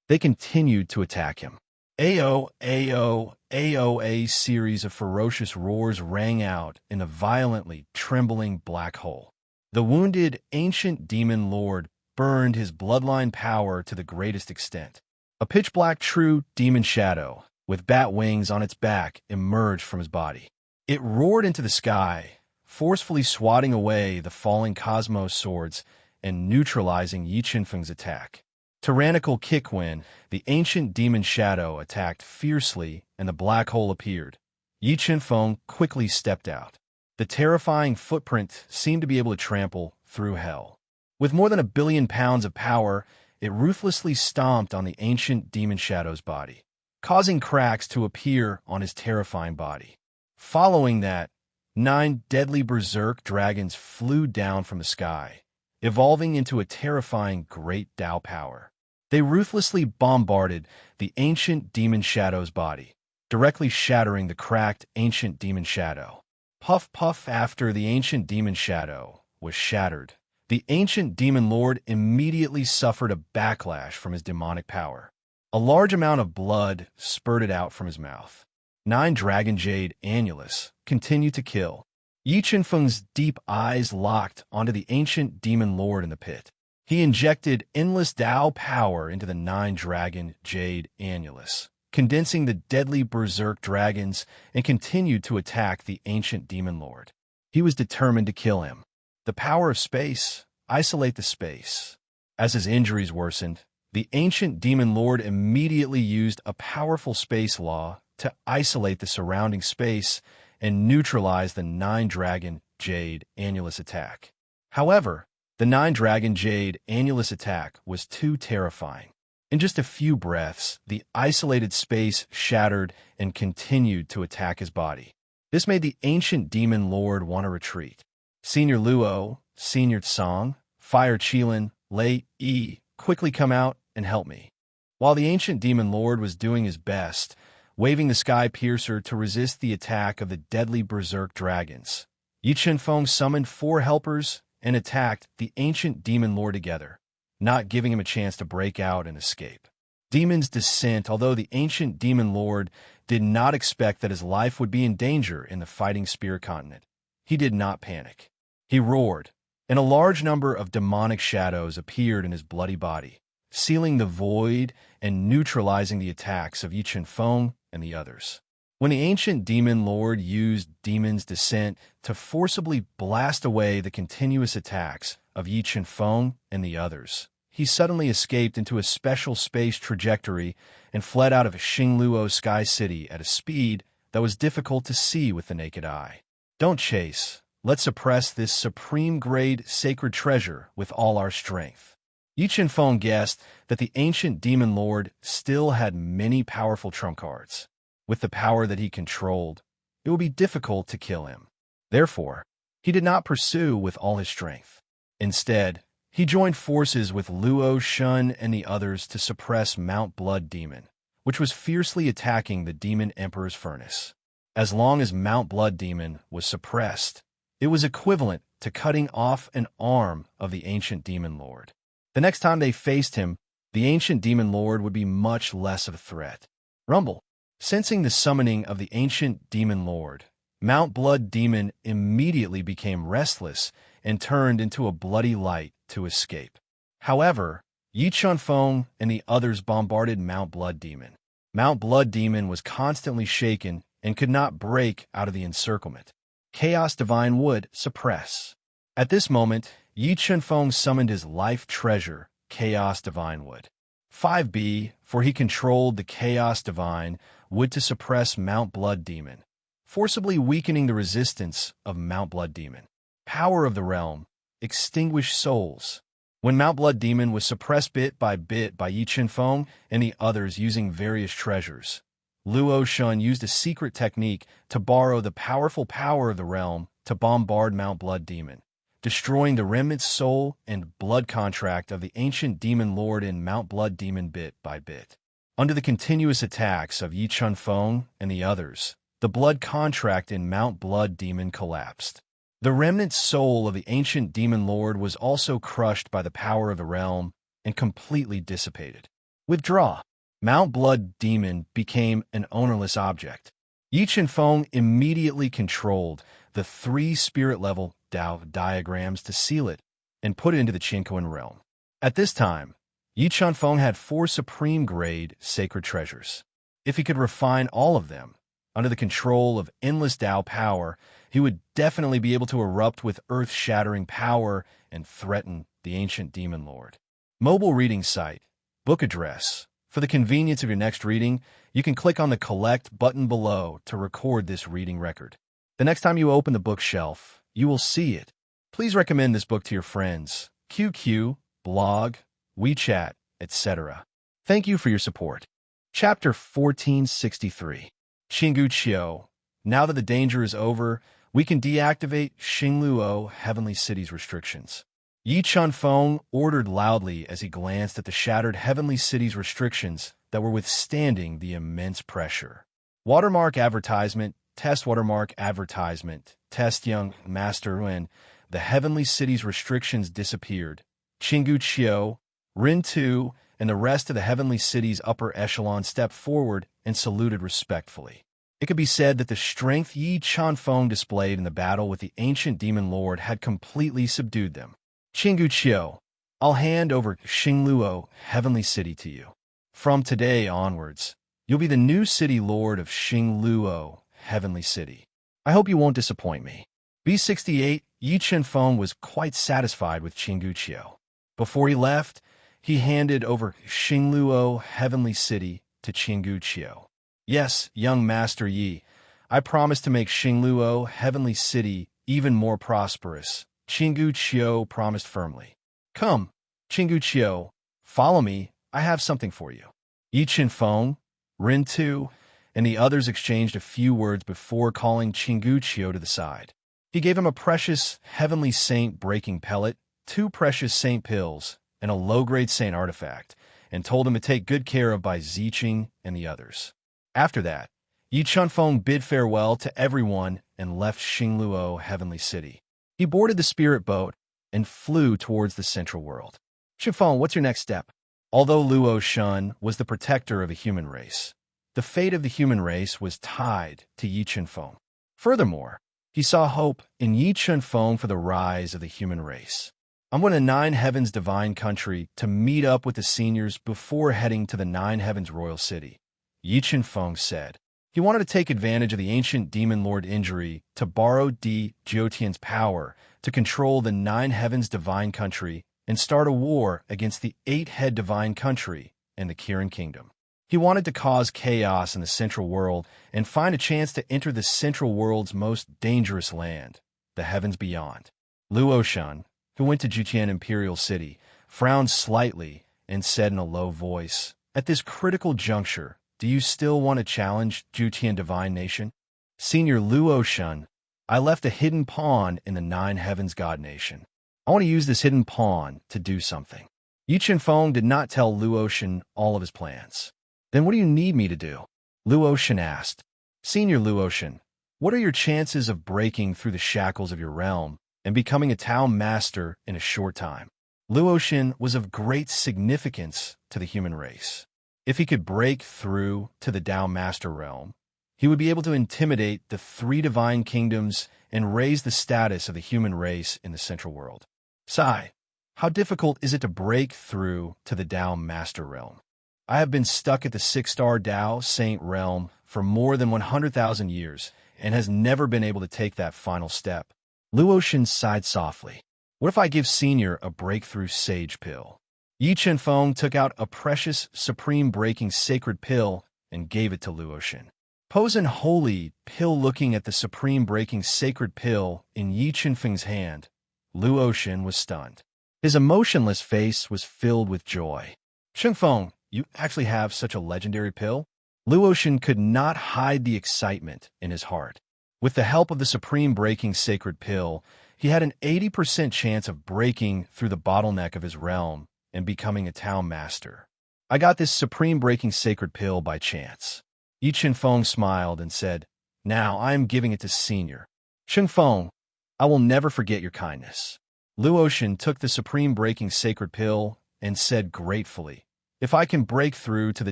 They continued to attack him. Ao, Ao, Ao, a series of ferocious roars rang out in a violently trembling black hole. The wounded ancient demon lord burned his bloodline power to the greatest extent. A pitch-black true demon shadow, with bat wings on its back, emerged from his body. It roared into the sky, forcefully swatting away the falling Cosmos swords and neutralizing Yi Qinfeng's attack. Tyrannical Kick-Win, the ancient demon shadow, attacked fiercely, and the black hole appeared. Yi Qinfeng quickly stepped out. The terrifying footprint seemed to be able to trample through hell. With more than 1 billion pounds of power, it ruthlessly stomped on the ancient demon shadow's body, causing cracks to appear on his terrifying body. Following that, 9 deadly berserk dragons flew down from the sky, evolving into a terrifying great Tao power. They ruthlessly bombarded the ancient demon shadow's body, directly shattering the cracked ancient demon shadow. Puff puff. After the ancient demon shadow was shattered, the ancient demon lord immediately suffered a backlash from his demonic power. A large amount of blood spurted out from his mouth. 9 dragon jade annulus continued to kill. Yi Qinfeng's deep eyes locked onto the ancient demon lord in the pit. He injected endless Tao power into the 9 dragon jade annulus, condensing the deadly berserk dragons, and continued to attack the ancient demon lord. He was determined to kill him. The power of space, isolate the space. As his injuries worsened, the ancient demon lord immediately used a powerful space law to isolate the surrounding space and neutralize the 9 dragon jade annulus attack. However, the 9 dragon jade annulus attack was too terrifying. In just a few breaths, the isolated space shattered and continued to attack his body. This made the ancient demon lord want to retreat. Senior Luo, Senior Tsang, Fire Qilin, Lei Yi, quickly come out and help me. While the ancient demon lord was doing his best, waving the sky piercer to resist the attack of the deadly berserk dragons, Yi Qinfeng summoned 4 helpers and attacked the ancient demon lord together, not giving him a chance to break out and escape. Demon's Descent. Although the ancient demon lord did not expect that his life would be in danger in the fighting spirit continent, he did not panic. He roared, and a large number of demonic shadows appeared in his bloody body, sealing the void and neutralizing the attacks of Yi Qinfeng and the others. When the ancient demon lord used Demon's Descent to forcibly blast away the continuous attacks of Yi Qinfeng and the others, he suddenly escaped into a special space trajectory and fled out of Xingluo Sky City at a speed that was difficult to see with the naked eye. Don't chase. Let's suppress this supreme-grade sacred treasure with all our strength. Yi Qinfeng guessed that the ancient demon lord still had many powerful trump cards. With the power that he controlled, it would be difficult to kill him. Therefore, he did not pursue with all his strength. Instead, he joined forces with Luo Shun and the others to suppress Mount Blood Demon, which was fiercely attacking the Demon Emperor's furnace. As long as Mount Blood Demon was suppressed, it was equivalent to cutting off an arm of the ancient demon lord. The next time they faced him, the ancient demon lord would be much less of a threat. Rumble. Sensing the summoning of the ancient demon lord, Mount Blood Demon immediately became restless and turned into a bloody light to escape. However, Yi Qinfeng and the others bombarded Mount Blood Demon. Mount Blood Demon was constantly shaken and could not break out of the encirclement. Chaos Divine Wood suppress. At this moment, Yi Qinfeng summoned his life treasure, Chaos Divine Wood. 5B, for he controlled the Chaos Divine Wood to suppress Mount Blood Demon, forcibly weakening the resistance of Mount Blood Demon. Power of the Realm. Extinguish souls. When Mount Blood Demon was suppressed bit by Yi Qinfeng and the others using various treasures, Luo Shun used a secret technique to borrow the powerful power of the realm to bombard Mount Blood Demon, destroying the remnant soul and blood contract of the ancient demon lord in Mount Blood Demon bit by bit. Under the continuous attacks of Yi Qinfeng and the others, the blood contract in Mount Blood Demon collapsed. The remnant soul of the ancient demon lord was also crushed by the power of the realm and completely dissipated. Withdraw. Mount Blood Demon became an ownerless object. Yi Qinfeng immediately controlled the 3 spirit-level Dao diagrams to seal it and put it into the Qinkuan realm. At this time, Yi Chunfeng had 4 supreme-grade sacred treasures. If he could refine all of them, under the control of endless Tao power, he would definitely be able to erupt with earth-shattering power and threaten the ancient demon lord. Mobile reading site, book address. For the convenience of your next reading, you can click on the Collect button below to record this reading record. The next time you open the bookshelf, you will see it. Please recommend this book to your friends, QQ, blog, WeChat, etc. Thank you for your support. Chapter 1463. Qinggu Qiu. Now that the danger is over, we can deactivate Xingluo Heavenly City's restrictions. Yi Chunfeng ordered loudly as he glanced at the shattered Heavenly City's restrictions that were withstanding the immense pressure. Watermark advertisement, test watermark advertisement, test young master. When the Heavenly City's restrictions disappeared, Qinggu Qiu, Rin Tu, and the rest of the Heavenly City's upper echelon stepped forward and saluted respectfully. It could be said that the strength Yi Chunfeng displayed in the battle with the ancient demon lord had completely subdued them. Qinggu Qiu, I'll hand over Xingluo Heavenly City to you. From today onwards, you'll be the new city lord of Xingluo Heavenly City. I hope you won't disappoint me. B68, Yi Chunfeng was quite satisfied with Qinggu Qiu. Before he left, he handed over Xingluo Heavenly City to Qinggu Qiu. Yes, young Master Yi, I promise to make Xingluo Heavenly City even more prosperous, Qinggu Qiu promised firmly. Come, Qinggu Qiu, follow me, I have something for you. Yi Chunfeng, Rin Tu, and the others exchanged a few words before calling Qinggu Qiu to the side. He gave him a precious Heavenly Saint breaking pellet, 2 precious saint pills, and a low-grade saint artifact, and told him to take good care of by Ziqing and the others. After that, Yi Chunfeng bid farewell to everyone and left Xingluo Heavenly City. He boarded the spirit boat and flew towards the central world. Chunfeng, what's your next step? Although Luo Shun was the protector of the human race, the fate of the human race was tied to Yi Chunfeng. Furthermore, he saw hope in Yi Chunfeng for the rise of the human race. I'm going to Nine Heavens Divine Country to meet up with the seniors before heading to the Nine Heavens Royal City, Yi Chunfeng said. He wanted to take advantage of the ancient demon lord injury to borrow Di Jiotian's power to control the Nine Heavens Divine Country and start a war against the 8-head Divine Country and the Kirin Kingdom. He wanted to cause chaos in the Central World and find a chance to enter the Central World's most dangerous land, the Heavens Beyond. Luo Shun, who went to Jutian Imperial City, frowned slightly and said in a low voice, "At this critical juncture, do you still want to challenge Jutian Divine Nation?" Senior Luo Shun, I left a hidden pawn in the Nine Heavens God Nation. I want to use this hidden pawn to do something. Yi Chunfeng did not tell Luo Shun all of his plans. Then what do you need me to do? Luo Shun asked. Senior Luo Shun, what are your chances of breaking through the shackles of your realm and becoming a town master in a short time? Luo Shun was of great significance to the human race. If he could break through to the Tao Master realm, he would be able to intimidate the 3 divine kingdoms and raise the status of the human race in the Central World. Sigh, how difficult is it to break through to the Tao Master realm? I have been stuck at the 6-star Tao Saint realm for more than 100,000 years and has never been able to take that final step. Luo Shun sighed softly. What if I give Senior a breakthrough sage pill? Yi Chunfeng took out a precious, supreme-breaking sacred pill and gave it to Luo Shun. Posen holy pill. Looking at the supreme-breaking sacred pill in Yi Chunfeng's hand, Luo Shun was stunned. His emotionless face was filled with joy. Chunfeng, you actually have such a legendary pill? Luo Shun could not hide the excitement in his heart. With the help of the supreme-breaking sacred pill, he had an 80% chance of breaking through the bottleneck of his realm and becoming a town master. I got this supreme-breaking sacred pill by chance. Yi Chunfeng smiled and said, now I am giving it to Senior. Chunfeng, I will never forget your kindness. Luo Shun took the supreme-breaking sacred pill and said gratefully, if I can break through to the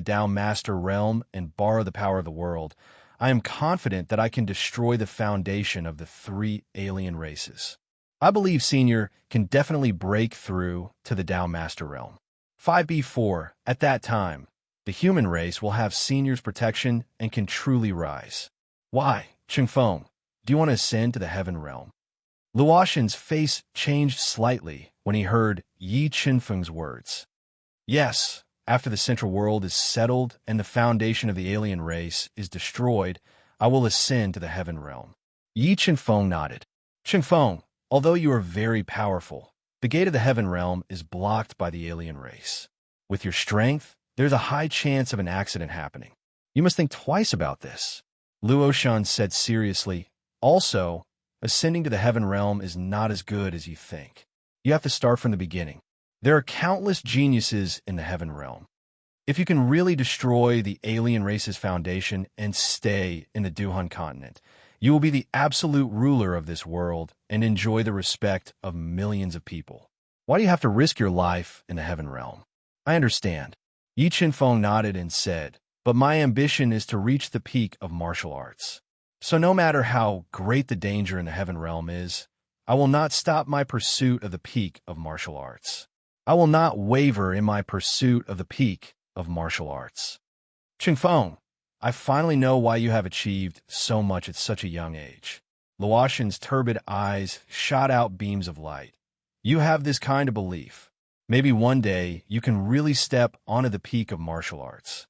Tao Master realm and borrow the power of the world, I am confident that I can destroy the foundation of the 3 alien races. I believe Senior can definitely break through to the Tao Master realm. 5b4. At that time, the human race will have Senior's protection and can truly rise. Why, Chingfeng, do you want to ascend to the heaven realm? Luotian's face changed slightly when he heard Yi Qinfeng's words. Yes, after the central world is settled and the foundation of the alien race is destroyed, I will ascend to the heaven realm. Yi Qinfeng nodded. Qinfeng, although you are very powerful, the gate of the heaven realm is blocked by the alien race. With your strength, there's a high chance of an accident happening. You must think twice about this. Luotian said seriously. Also, ascending to the heaven realm is not as good as you think. You have to start from the beginning. There are countless geniuses in the heaven realm. If you can really destroy the alien race's foundation and stay in the Duhan continent, you will be the absolute ruler of this world and enjoy the respect of millions of people. Why do you have to risk your life in the heaven realm? I understand. Yi Qinfeng nodded and said, but my ambition is to reach the peak of martial arts. So no matter how great the danger in the heaven realm is, I will not stop my pursuit of the peak of martial arts. I will not waver in my pursuit of the peak of martial arts. Qingfeng, I finally know why you have achieved so much at such a young age. Luotian's turbid eyes shot out beams of light. You have this kind of belief. Maybe one day you can really step onto the peak of martial arts.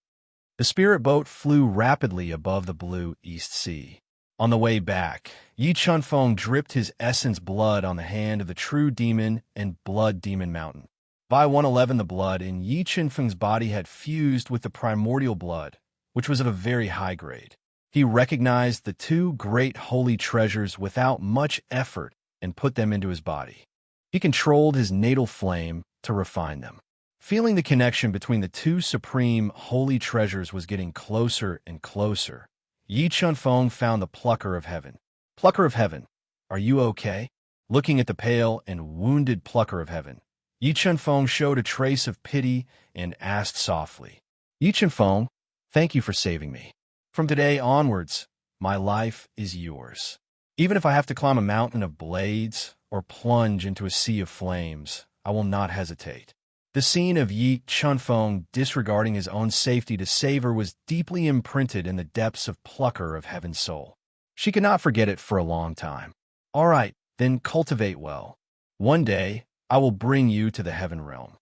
The spirit boat flew rapidly above the blue East Sea. On the way back, Yi Qinfeng dripped his essence blood on the hand of the true demon and blood demon mountain. By 111, the blood in Yi Qinfeng's body had fused with the primordial blood, which was of a very high grade. He recognized the two great holy treasures without much effort and put them into his body. He controlled his natal flame to refine them. Feeling the connection between the two supreme holy treasures was getting closer and closer, Yi Qinfeng found the Plucker of Heaven. Plucker of Heaven, are you okay? Looking at the pale and wounded Plucker of Heaven, Yi Qinfeng showed a trace of pity and asked softly, Yi Qinfeng, thank you for saving me. From today onwards, my life is yours. Even if I have to climb a mountain of blades or plunge into a sea of flames, I will not hesitate. The scene of Yi Qinfeng disregarding his own safety to save her was deeply imprinted in the depths of Plucker of Heaven's soul. She could not forget it for a long time. All right, then cultivate well. One day, I will bring you to the heaven realm.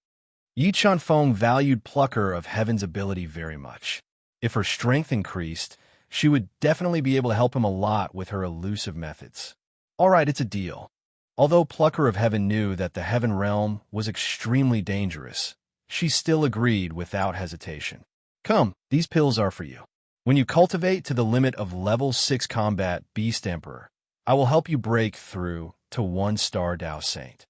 Yi Qinfeng valued Plucker of Heaven's ability very much. If her strength increased, she would definitely be able to help him a lot with her elusive methods. All right, it's a deal. Although Plucker of Heaven knew that the heaven realm was extremely dangerous, she still agreed without hesitation. Come, these pills are for you. When you cultivate to the limit of level 6 combat Beast Emperor, I will help you break through to 1-star Tao Saint.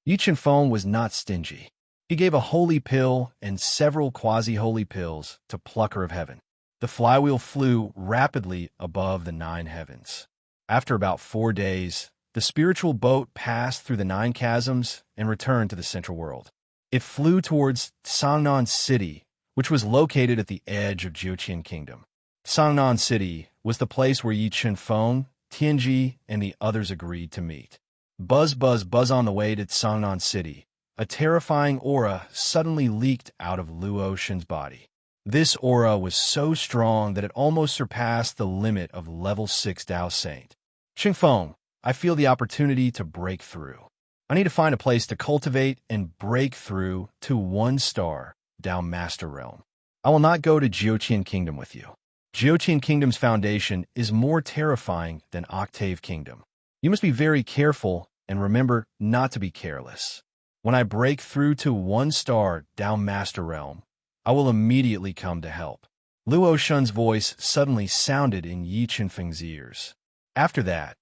Yi Qinfeng was not stingy. He gave a holy pill and several quasi-holy pills to Plucker of Heaven. The flywheel flew rapidly above the 9 heavens. After about 4 days, the spiritual boat passed through the 9 chasms and returned to the central world. It flew towards Sangnan City, which was located at the edge of Jiuqian Kingdom. Sangnan City was the place where Yi Qinfeng, Tianji, and the others agreed to meet. Buzz, buzz, buzz on the way to Sangnan City. A terrifying aura suddenly leaked out of Luotian's body. This aura was so strong that it almost surpassed the limit of level 6 Tao Saint. Qingfeng, I feel the opportunity to break through. I need to find a place to cultivate and break through to 1-star Tao Master Realm. I will not go to Jiuqian Kingdom with you. Jiuqian Kingdom's foundation is more terrifying than Octave Kingdom. You must be very careful and remember not to be careless. When I break through to 1-star Tao Master Realm, I will immediately come to help. Luotian's voice suddenly sounded in Yi Qinfeng's ears. After that,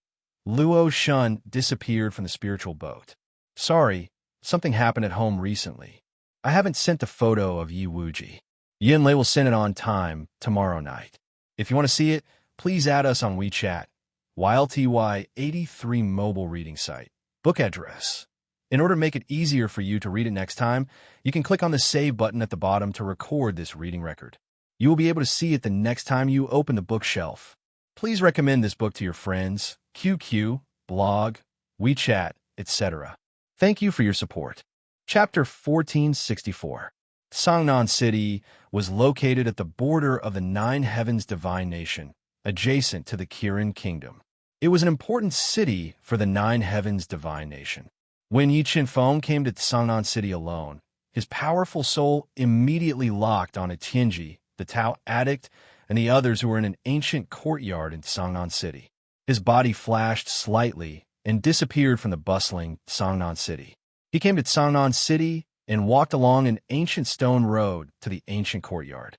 Luotian disappeared from the spiritual boat. Sorry, something happened at home recently. I haven't sent the photo of Yi Wuji. Yinlei will send it on time tomorrow night. If you want to see it, please add us on WeChat. YLTY83 mobile reading site. Book address. In order to make it easier for you to read it next time, you can click on the Save button at the bottom to record this reading record. You will be able to see it the next time you open the bookshelf. Please recommend this book to your friends, QQ, blog, WeChat, etc. Thank you for your support. Chapter 1464. Sangnan City was located at the border of the Nine Heavens Divine Nation, adjacent to the Kirin Kingdom. It was an important city for the Nine Heavens Divine Nation. When Yi Qinfeng came to Sangnan City alone, his powerful soul immediately locked on Tianji, the Tao addict, and the others who were in an ancient courtyard in Sangnan City. His body flashed slightly and disappeared from the bustling Sangnan City. He came to Sangnan City and walked along an ancient stone road to the ancient courtyard.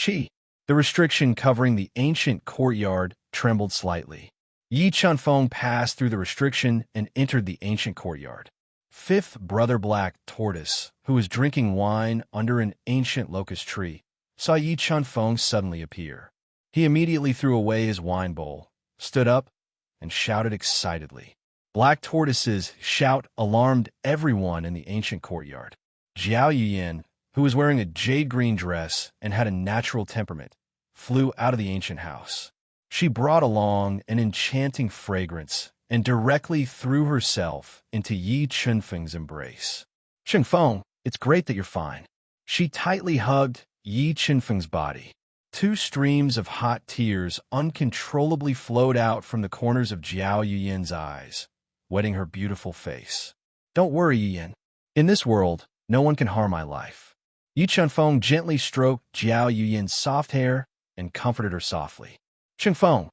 The restriction covering the ancient courtyard trembled slightly. Yi Qinfeng passed through the restriction and entered the ancient courtyard. Fifth brother Black Tortoise, who was drinking wine under an ancient locust tree, saw Yi Qinfeng suddenly appear. He immediately threw away his wine bowl, stood up, and shouted excitedly. Black Tortoise's shout alarmed everyone in the ancient courtyard. Jiao Yuyin, who was wearing a jade-green dress and had a natural temperament, flew out of the ancient house. She brought along an enchanting fragrance and directly threw herself into Yi Qinfeng's embrace. Qinfeng, it's great that you're fine. She tightly hugged Yi Qinfeng's body. Two streams of hot tears uncontrollably flowed out from the corners of Jiao Yuyin's eyes, wetting her beautiful face. Don't worry, Yuyin. In this world, no one can harm my life. Yi Qinfeng gently stroked Jiao Yuyin's soft hair and comforted her softly. Qinfeng,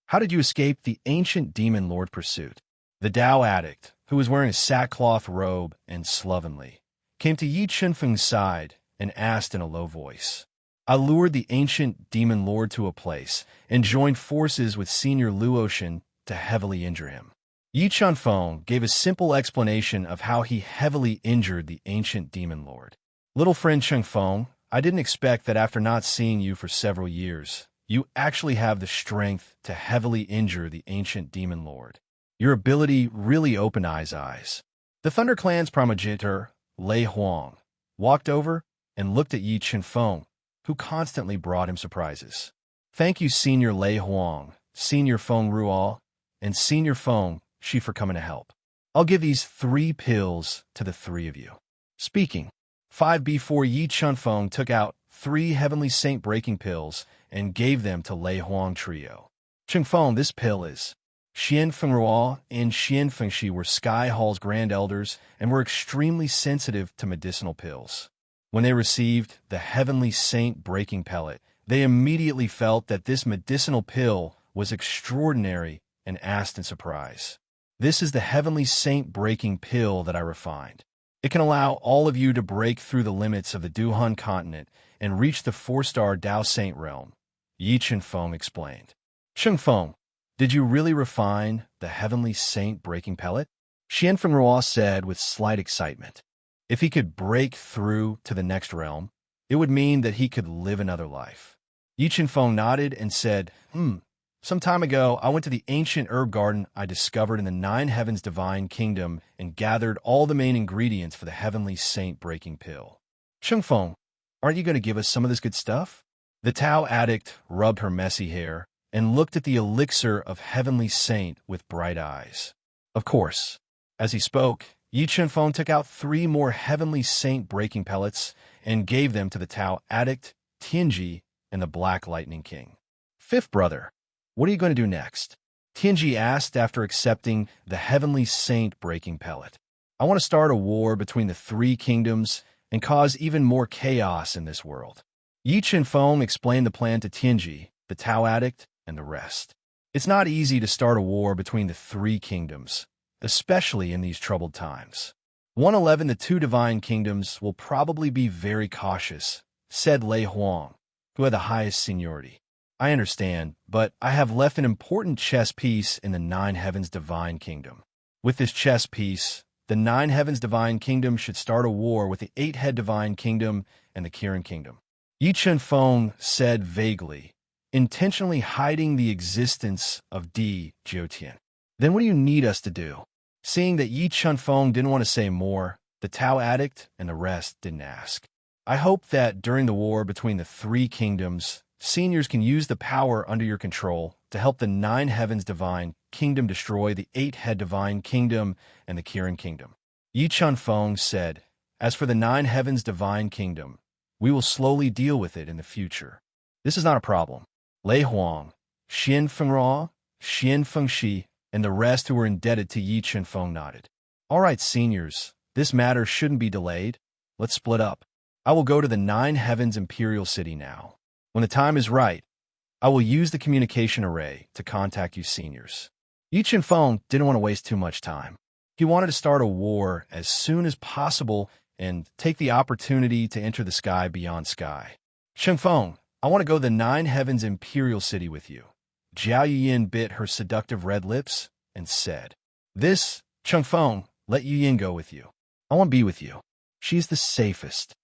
how did you escape the ancient demon lord pursuit? The Tao addict, who was wearing a sackcloth robe and slovenly, came to Yi Qinfeng's side and asked in a low voice. I lured the ancient demon lord to a place and joined forces with Senior Luotian to heavily injure him. Yi Qinfeng gave a simple explanation of how he heavily injured the ancient demon lord. Little friend Qinfeng, I didn't expect that after not seeing you for several years, you actually have the strength to heavily injure the ancient demon lord. Your ability really opened I's eyes. The Thunder Clan's primogenitor, Lei Huang, walked over and looked at Yi Qinfeng, who constantly brought him surprises. Thank you, Senior Lei Huang, Senior Feng Ruo, and Senior Feng Shi for coming to help. I'll give these 3 pills to the 3 of you. Speaking, 5B4 Yi Qinfeng took out 3 Heavenly Saint breaking pills and gave them to Lei Huang trio. Qinfeng, this pill is. Xian Fengruo and Xian Fengshi were Sky Hall's grand elders and were extremely sensitive to medicinal pills. When they received the Heavenly Saint breaking pellet, they immediately felt that this medicinal pill was extraordinary and asked in surprise. This is the Heavenly Saint breaking pill that I refined. It can allow all of you to break through the limits of the Duhan continent and reach the 4-star Dao Saint realm, Yi Qinfeng explained. Qinfeng, did you really refine the Heavenly Saint breaking pellet? Xian Fengruo said with slight excitement. If he could break through to the next realm, it would mean that he could live another life. Yi Qinfeng nodded and said, Some time ago, I went to the ancient herb garden I discovered in the Nine Heavens Divine Kingdom and gathered all the main ingredients for the Heavenly Saint breaking pill. Qinfeng, aren't you going to give us some of this good stuff? The Tao addict rubbed her messy hair and looked at the elixir of Heavenly Saint with bright eyes. Of course. As he spoke, Yi Qinfeng took out 3 more Heavenly Saint breaking pellets and gave them to the Tao addict, Tianji, and the Black Lightning King. Fifth brother, what are you going to do next? Tianji asked after accepting the Heavenly Saint breaking pellet. I want to start a war between the 3 kingdoms and cause even more chaos in this world. Yi Qinfeng explained the plan to Tianji, the Tao addict, and the rest. It's not easy to start a war between the 3 kingdoms, especially in these troubled times. 111 The 2 divine kingdoms will probably be very cautious, said Lei Huang, who had the highest seniority. I understand, but I have left an important chess piece in the Nine Heavens Divine Kingdom. With this chess piece, the Nine Heavens Divine Kingdom should start a war with the 8-head Divine Kingdom and the Kirin Kingdom. Yi Qinfeng said vaguely, intentionally hiding the existence of Di Jiutian. Then what do you need us to do? Seeing that Yi Qinfeng didn't want to say more, the Tao addict and the rest didn't ask. I hope that during the war between the 3 kingdoms, seniors can use the power under your control to help the 9 heavens divine kingdom destroy the 8-head divine kingdom and the Kirin kingdom. Yi Chunfeng said, "As for the 9 heavens divine kingdom, we will slowly deal with it in the future. This is not a problem." Lei Huang, Xian Fengrao, Xian Fengxi, and the rest who were indebted to Yi Chunfeng nodded. "All right, seniors, this matter shouldn't be delayed. Let's split up. I will go to the 9 heavens imperial city now. When the time is right, I will use the communication array to contact you seniors." Yi Chunfeng didn't want to waste too much time. He wanted to start a war as soon as possible and take the opportunity to enter the sky beyond sky. "Chunfeng, I want to go to the 9 heavens imperial city with you." Jiao Yuyin bit her seductive red lips and said, "This, Chunfeng, let Yuyin go with you. I want to be with you. She's the safest."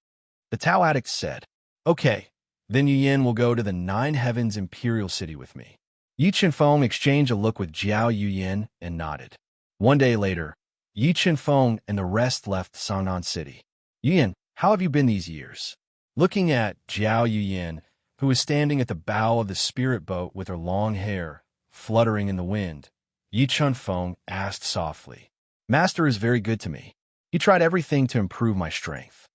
The Tao addict said, "Okay, then Yuyin will go to the 9 heavens imperial city with me." Yi Chunfeng exchanged a look with Jiao Yuyin and nodded. One day later, Yi Chunfeng and the rest left Sangnan City. "Yuyin, how have you been these years?" Looking at Jiao Yuyin, who was standing at the bow of the spirit boat with her long hair fluttering in the wind, Yi Chunfeng asked softly. "Master is very good to me. He tried everything to improve my strength."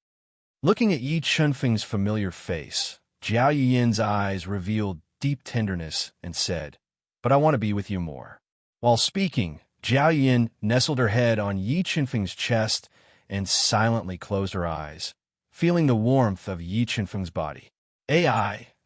Looking at Yi Chunfeng's familiar face, Jiao Yuyin's eyes revealed deep tenderness and said, "But I want to be with you more." While speaking, Jiao Yuyin nestled her head on Yi Chunfeng's chest and silently closed her eyes, feeling the warmth of Yi Chunfeng's body.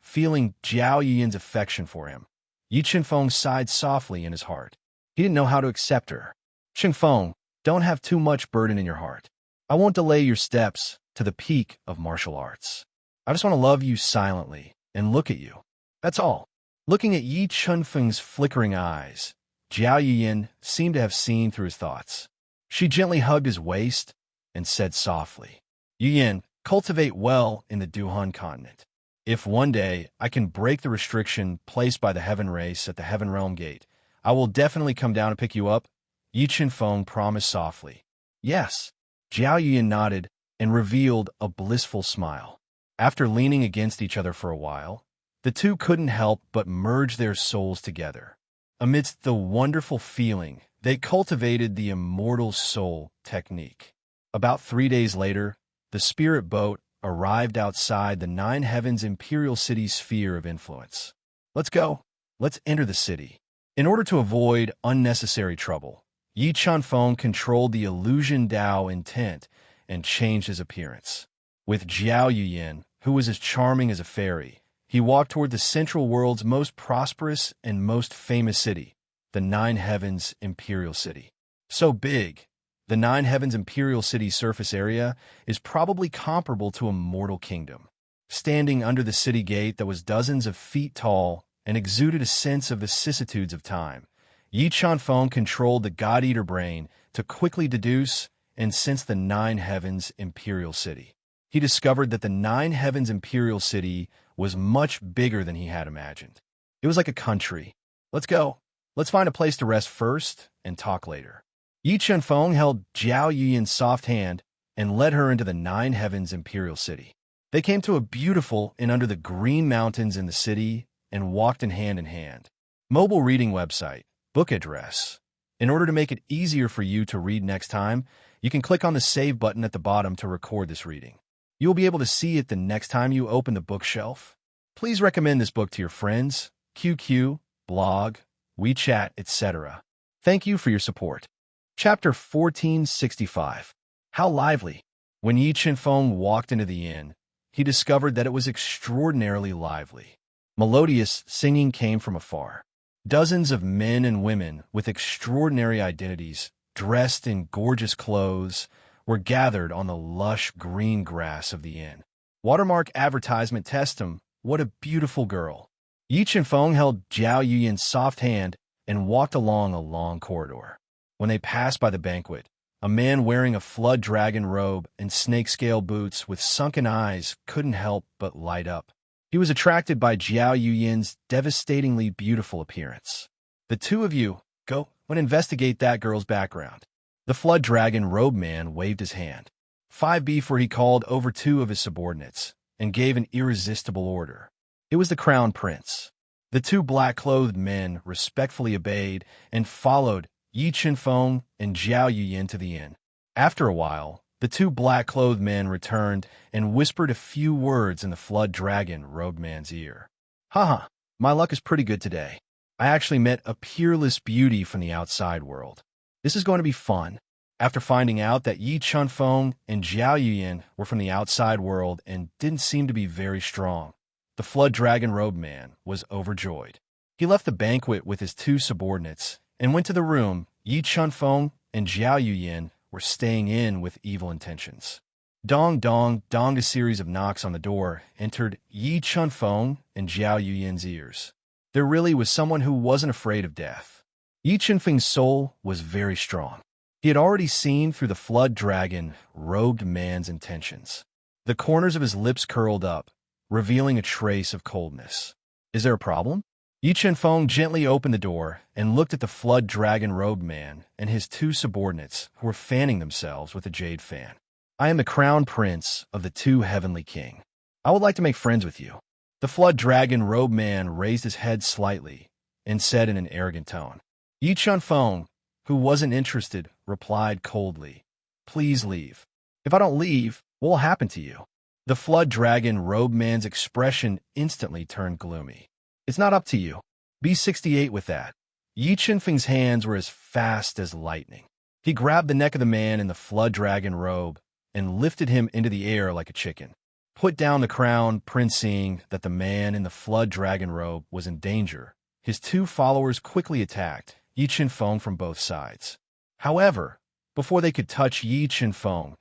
Feeling Jiao Yuyin's affection for him, Yi Chunfeng sighed softly in his heart. He didn't know how to accept her. "Chunfeng, don't have too much burden in your heart. I won't delay your steps to the peak of martial arts. I just want to love you silently and look at you. That's all." Looking at Yi Chunfeng's flickering eyes, Jiao Yuyin seemed to have seen through his thoughts. She gently hugged his waist and said softly, "Yuyin, cultivate well in the Duhan continent. If one day I can break the restriction placed by the heaven race at the heaven realm gate, I will definitely come down and pick you up." Yi Chunfeng promised softly. "Yes." Jiao Yuyin nodded and revealed a blissful smile. After leaning against each other for a while, the two couldn't help but merge their souls together. Amidst the wonderful feeling, they cultivated the immortal soul technique. About 3 days later, the spirit boat arrived outside the 9 heavens imperial city sphere of influence. "Let's go. Let's enter the city." In order to avoid unnecessary trouble, Yi Chunfeng controlled the illusion Dao intent and changed his appearance. With Jiao Yuyin, who was as charming as a fairy, he walked toward the central world's most prosperous and most famous city, the 9 heavens imperial city. So big, the 9 heavens imperial city's surface area is probably comparable to a mortal kingdom. Standing under the city gate that was dozens of feet tall and exuded a sense of vicissitudes of time, Yi Chunfeng controlled the God-Eater brain to quickly deduce and sense the 9 heavens imperial city. He discovered that the 9 heavens imperial city was much bigger than he had imagined. It was like a country. "Let's go. Let's find a place to rest first and talk later." Yi Chunfeng held Jiao Yuyin's soft hand and led her into the 9 heavens imperial city. They came to a beautiful and under the green mountains in the city and walked in hand. Mobile reading website, book address. In order to make it easier for you to read next time, you can click on the save button at the bottom to record this reading. You'll be able to see it the next time you open the bookshelf. Please recommend this book to your friends, QQ, blog, WeChat, etc. Thank you for your support. Chapter 1465. How lively! When Yi Chunfeng walked into the inn, he discovered that it was extraordinarily lively. Melodious singing came from afar. Dozens of men and women with extraordinary identities, dressed in gorgeous clothes, were gathered on the lush green grass of the inn. Watermark advertisement test him. What a beautiful girl. Yi Chunfeng held Jiao Yuyin's soft hand and walked along a long corridor. When they passed by the banquet, a man wearing a flood dragon robe and snakescale boots with sunken eyes couldn't help but light up. He was attracted by Jiao Yuyin's devastatingly beautiful appearance. "The two of you, go and investigate that girl's background." The flood dragon robe man waved his hand. 5B for he called over 2 of his subordinates and gave an irresistible order. It was the crown prince. The two black-clothed men respectfully obeyed and followed Yi Chenfeng and Zhao Yuyin to the inn. After a while, the two black-clothed men returned and whispered a few words in the flood dragon-robed man's ear. Haha, my luck is pretty good today. I actually met a peerless beauty from the outside world. This is going to be fun. After finding out that Yi Chenfeng and Zhao Yuyin were from the outside world and didn't seem to be very strong, the flood dragon-robed man was overjoyed. He left the banquet with his two subordinates and went to the room Yi Chenfeng and Zhao Yuyin were staying in with evil intentions. Dong dong dong, a series of knocks on the door entered Yi Chenfeng and Zhao Yuyin's ears. There really was someone who wasn't afraid of death. Yi Chenfeng's soul was very strong. He had already seen through the flood dragon-robed man's intentions. The corners of his lips curled up, revealing a trace of coldness. Is there a problem? Yi Chenfeng gently opened the door and looked at the flood dragon-robed man and his two subordinates who were fanning themselves with a jade fan. I am the crown prince of the two heavenly king. I would like to make friends with you. The flood dragon-robed man raised his head slightly and said in an arrogant tone. Yi Chenfeng, who wasn't interested, replied coldly, Please leave. If I don't leave, what will happen to you? The flood dragon-robed man's expression instantly turned gloomy. It's not up to you. Be 68 with that. Yi Chenfeng's hands were as fast as lightning. He grabbed the neck of the man in the flood dragon robe and lifted him into the air like a chicken. Put down the crown, Prince. Seeing that the man in the flood dragon robe was in danger, his two followers quickly attacked Yi Chenfeng from both sides. However, before they could touch Yi Chenfeng,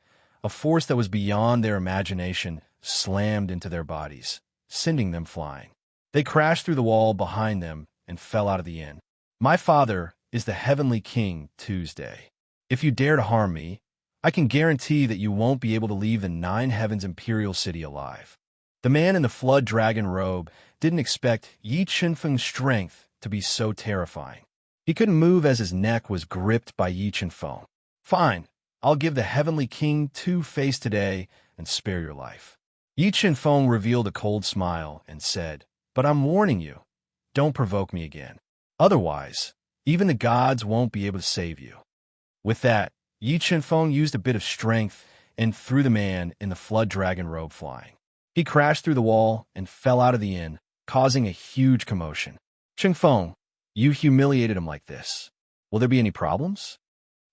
a force that was beyond their imagination slammed into their bodies, sending them flying. They crashed through the wall behind them and fell out of the inn. My father is the heavenly king Tuesday. If you dare to harm me, I can guarantee that you won't be able to leave the Nine Heavens Imperial City alive. The man in the flood dragon robe didn't expect Yi Chenfeng's strength to be so terrifying. He couldn't move as his neck was gripped by Yi Chenfeng. Fine, I'll give the heavenly king two-face today and spare your life. Yi Chenfeng revealed a cold smile and said, But I'm warning you, don't provoke me again. Otherwise, even the gods won't be able to save you. With that, Yi Chenfeng used a bit of strength and threw the man in the flood dragon robe flying. He crashed through the wall and fell out of the inn, causing a huge commotion. Chenfeng, you humiliated him like this. Will there be any problems?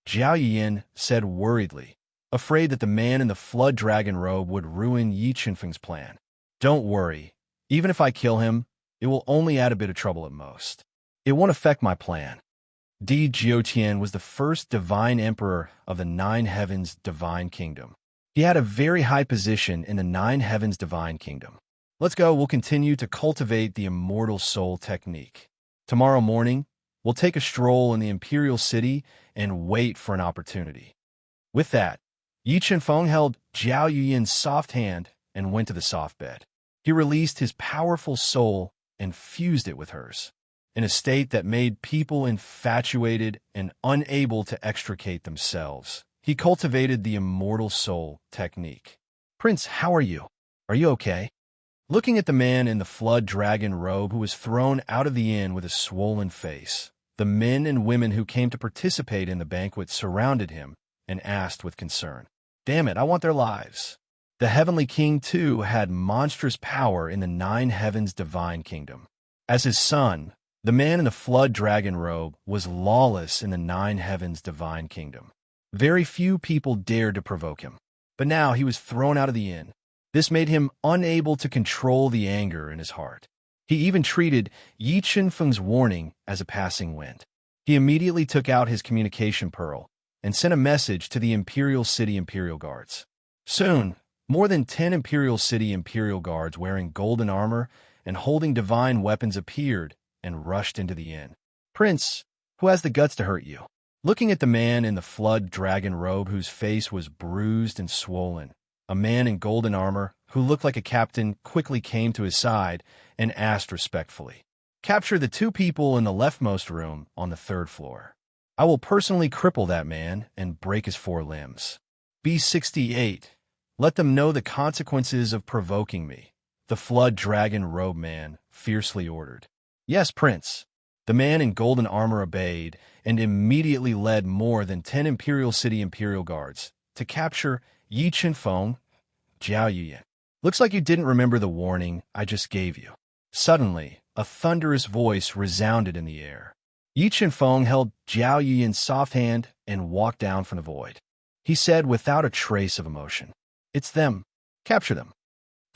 Zhao Yuyin said worriedly, afraid that the man in the flood dragon robe would ruin Yi Chenfeng's plan. Don't worry. Even if I kill him, it will only add a bit of trouble at most. It won't affect my plan. Di Jiutian was the first divine emperor of the Nine Heavens Divine Kingdom. He had a very high position in the Nine Heavens Divine Kingdom. Let's go, we'll continue to cultivate the immortal soul technique. Tomorrow morning, we'll take a stroll in the Imperial City and wait for an opportunity. With that, Yi Chenfeng held Zhao Yuyin's soft hand and went to the soft bed. He released his powerful soul and fused it with hers, in a state that made people infatuated and unable to extricate themselves. He cultivated the immortal soul technique. Prince, how are you? Are you okay? Looking at the man in the flood dragon robe who was thrown out of the inn with a swollen face, the men and women who came to participate in the banquet surrounded him and asked with concern, Damn it, I want their lives. The heavenly king, too, had monstrous power in the Nine Heavens Divine Kingdom. As his son, the man in the flood dragon robe was lawless in the Nine Heavens Divine Kingdom. Very few people dared to provoke him. But now he was thrown out of the inn. This made him unable to control the anger in his heart. He even treated Yi Chenfeng's warning as a passing wind. He immediately took out his communication pearl and sent a message to the Imperial City Imperial Guards. Soon, more than 10 Imperial City Imperial Guards wearing golden armor and holding divine weapons appeared and rushed into the inn. Prince, who has the guts to hurt you? Looking at the man in the flood dragon robe whose face was bruised and swollen, a man in golden armor who looked like a captain quickly came to his side and asked respectfully, Capture the two people in the leftmost room on the third floor. I will personally cripple that man and break his 4 limbs. B68. Let them know the consequences of provoking me, the flood dragon robe man fiercely ordered. Yes, Prince. The man in golden armor obeyed and immediately led more than 10 Imperial City Imperial Guards to capture Yi Chenfeng, Jiao Yuyan. Looks like you didn't remember the warning I just gave you. Suddenly, a thunderous voice resounded in the air. Yi Chenfeng held Jiao Yuyan's soft hand and walked down from the void. He said without a trace of emotion, "It's them. Capture them."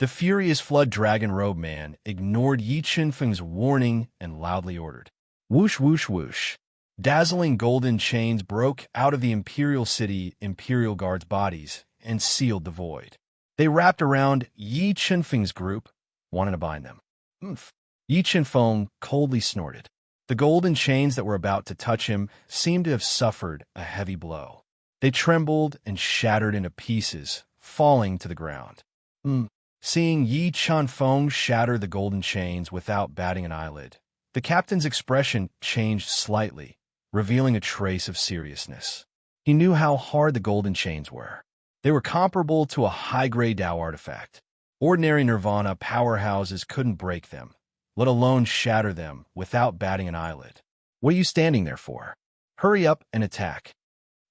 The furious flood dragon robe man ignored Yi Chenfeng's warning and loudly ordered. Whoosh, whoosh, whoosh. Dazzling golden chains broke out of the Imperial City Imperial Guards' bodies and sealed the void. They wrapped around Yi Chenfeng's group, wanting to bind them. Oomph. Yi Chenfeng coldly snorted. The golden chains that were about to touch him seemed to have suffered a heavy blow. They trembled and shattered into pieces, falling to the ground. Seeing Yi Chenfeng shatter the golden chains without batting an eyelid, the captain's expression changed slightly, revealing a trace of seriousness. He knew how hard the golden chains were. They were comparable to a high-grade Tao artifact. Ordinary Nirvana powerhouses couldn't break them, let alone shatter them without batting an eyelid. What are you standing there for? Hurry up and attack.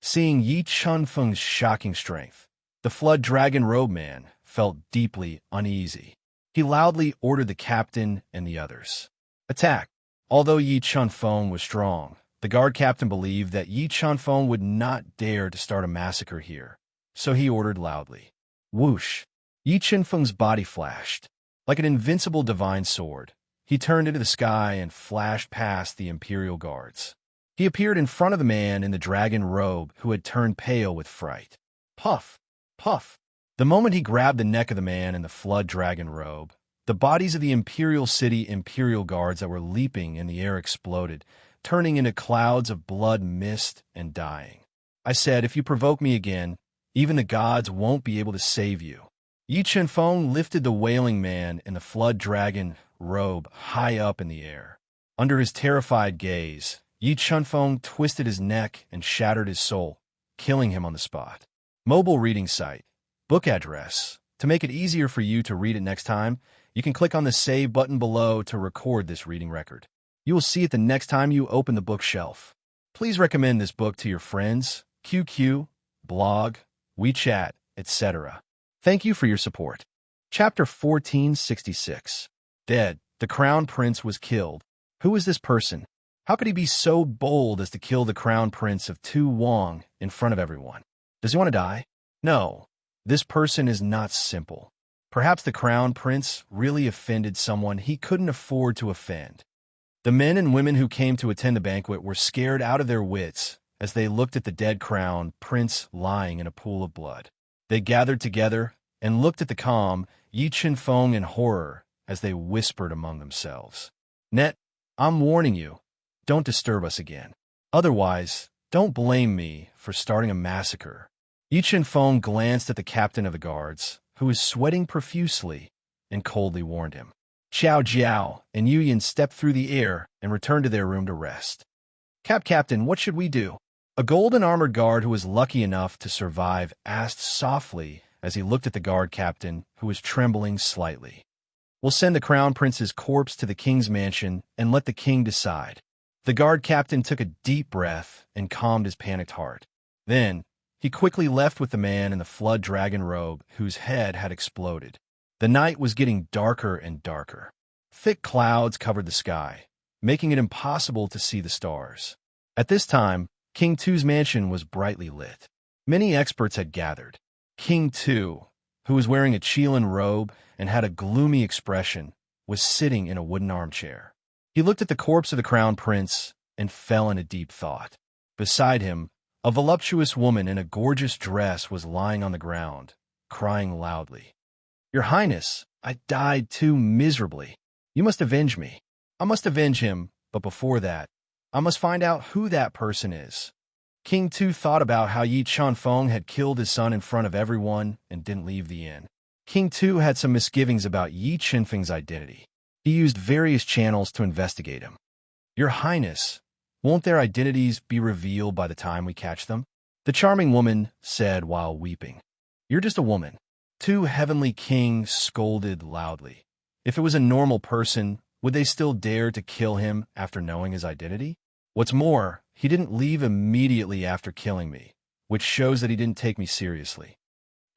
Seeing Yi Chenfeng's shocking strength, the Flood Dragon Robe Man felt deeply uneasy. He loudly ordered the captain and the others. Attack! Although Yi Chenfeng was strong, the guard captain believed that Yi Chenfeng would not dare to start a massacre here, so he ordered loudly. Whoosh! Yi Chenfeng's body flashed. Like an invincible divine sword, he turned into the sky and flashed past the Imperial Guards. He appeared in front of the man in the dragon robe who had turned pale with fright. Puff! Puff! The moment he grabbed the neck of the man in the flood dragon robe, the bodies of the Imperial City Imperial Guards that were leaping in the air exploded, turning into clouds of blood, mist, and dying. I said, if you provoke me again, even the gods won't be able to save you. Yi Chenfeng lifted the wailing man in the flood dragon robe high up in the air. Under his terrified gaze, Yi Chenfeng twisted his neck and shattered his soul, killing him on the spot. Mobile reading site. Book address. To make it easier for you to read it next time, you can click on the Save button below to record this reading record. You will see it the next time you open the bookshelf. Please recommend this book to your friends, QQ, blog, WeChat, etc. Thank you for your support. Chapter 1466. Dead. The Crown Prince was killed. Who is this person? How could he be so bold as to kill the Crown Prince of Tu Wang in front of everyone? Does he want to die? No. This person is not simple. Perhaps the Crown Prince really offended someone he couldn't afford to offend. The men and women who came to attend the banquet were scared out of their wits as they looked at the dead Crown Prince lying in a pool of blood. They gathered together and looked at the calm Yi Chenfeng in horror as they whispered among themselves. Net, I'm warning you, don't disturb us again. Otherwise, don't blame me for starting a massacre. Yi Chenfeng glanced at the captain of the guards, who was sweating profusely, and coldly warned him. Xiao Jiao and Yuyan stepped through the air and returned to their room to rest. Captain, what should we do? A golden armored guard who was lucky enough to survive asked softly as he looked at the guard captain, who was trembling slightly. We'll send the Crown Prince's corpse to the king's mansion and let the king decide. The guard captain took a deep breath and calmed his panicked heart. Then, he quickly left with the man in the flood dragon robe whose head had exploded. The night was getting darker and darker. Thick clouds covered the sky, making it impossible to see the stars. At this time, King Tu's mansion was brightly lit. Many experts had gathered. King Tu, who was wearing a Qilin robe and had a gloomy expression, was sitting in a wooden armchair. He looked at the corpse of the Crown Prince and fell into deep thought. Beside him, a voluptuous woman in a gorgeous dress was lying on the ground, crying loudly. Your Highness, I died too miserably. You must avenge me. I must avenge him, but before that, I must find out who that person is. King Tu thought about how Yi Chenfeng had killed his son in front of everyone and didn't leave the inn. King Tu had some misgivings about Yi Chenfeng's identity. He used various channels to investigate him. Your Highness, won't their identities be revealed by the time we catch them? The charming woman said while weeping. You're just a woman. Tu Heavenly King scolded loudly. If it was a normal person, Would they still dare to kill him after knowing his identity? What's more, he didn't leave immediately after killing me, which shows that he didn't take me seriously.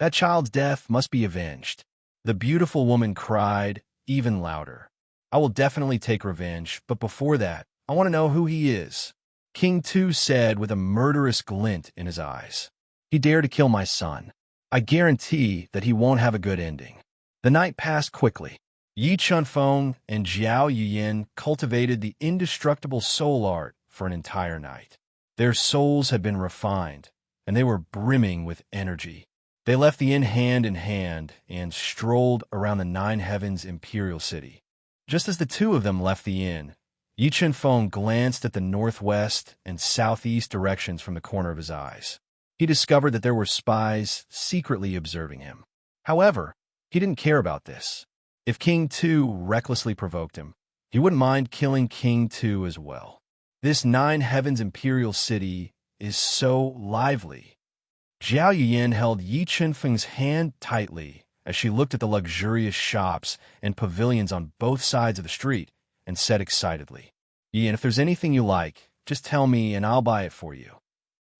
That child's death must be avenged. The beautiful woman cried even louder. I will definitely take revenge, but before that, I want to know who he is. King Tu said with a murderous glint in his eyes. He dared to kill my son. I guarantee that he won't have a good ending. The night passed quickly. Yi Chunfeng and Jiao Yuyin cultivated the indestructible soul art for an entire night. Their souls had been refined, and they were brimming with energy. They left the inn hand in hand and strolled around the Nine Heavens Imperial City. Just as the two of them left the inn, Yi Chunfeng glanced at the northwest and southeast directions from the corner of his eyes. He discovered that there were spies secretly observing him. However, he didn't care about this. If King Tu recklessly provoked him, he wouldn't mind killing King Tu as well. This Nine Heavens Imperial City is so lively. Jiao Yuyin held Yi Chunfeng's hand tightly as she looked at the luxurious shops and pavilions on both sides of the street and said excitedly, "Yin, if there's anything you like, just tell me and I'll buy it for you."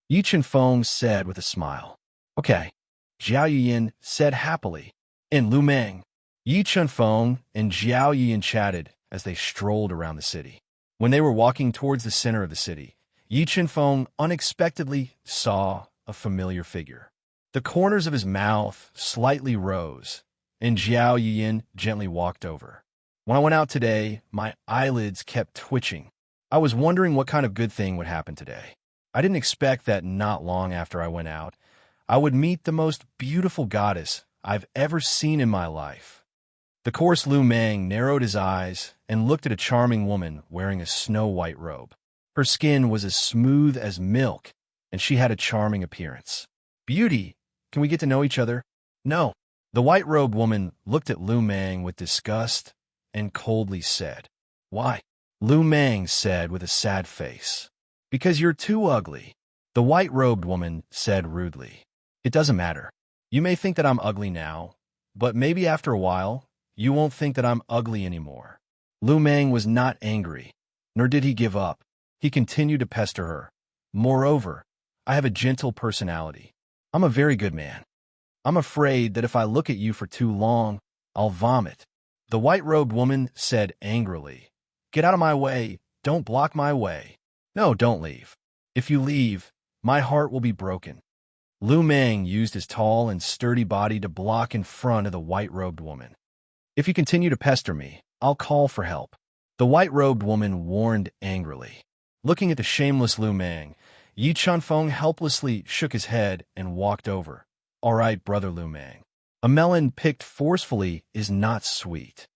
Yi Chunfeng said with a smile. "Okay," Jiao Yuyin said happily. In Lumang, Yi Chunfeng and Jiao Yuyin chatted as they strolled around the city. When they were walking towards the center of the city, Yi Chunfeng unexpectedly saw a familiar figure. The corners of his mouth slightly rose, and Jiao Yuyin gently walked over. "When I went out today, my eyelids kept twitching. I was wondering what kind of good thing would happen today. I didn't expect that not long after I went out, I would meet the most beautiful goddess I've ever seen in my life." The coarse Lu Meng narrowed his eyes and looked at a charming woman wearing a snow-white robe. Her skin was as smooth as milk, and she had a charming appearance. "Beauty, can we get to know each other?" "No." The white-robed woman looked at Lu Meng with disgust and coldly said, "Why?" Lu Meng said with a sad face. "Because you're too ugly." The white-robed woman said rudely, "It doesn't matter. You may think that I'm ugly now, but maybe after a while, you won't think that I'm ugly anymore." Lu Meng was not angry, nor did he give up. He continued to pester her. "Moreover, I have a gentle personality. I'm a very good man. I'm afraid that if I look at you for too long, I'll vomit." The white-robed woman said angrily, "Get out of my way. Don't block my way. No, don't leave. If you leave, my heart will be broken." Lu Meng used his tall and sturdy body to block in front of the white-robed woman. "If you continue to pester me, I'll call for help," the white-robed woman warned angrily. Looking at the shameless Lu Meng, Yi Chunfeng helplessly shook his head and walked over. "All right, brother Lu Meng. A melon picked forcefully is not sweet.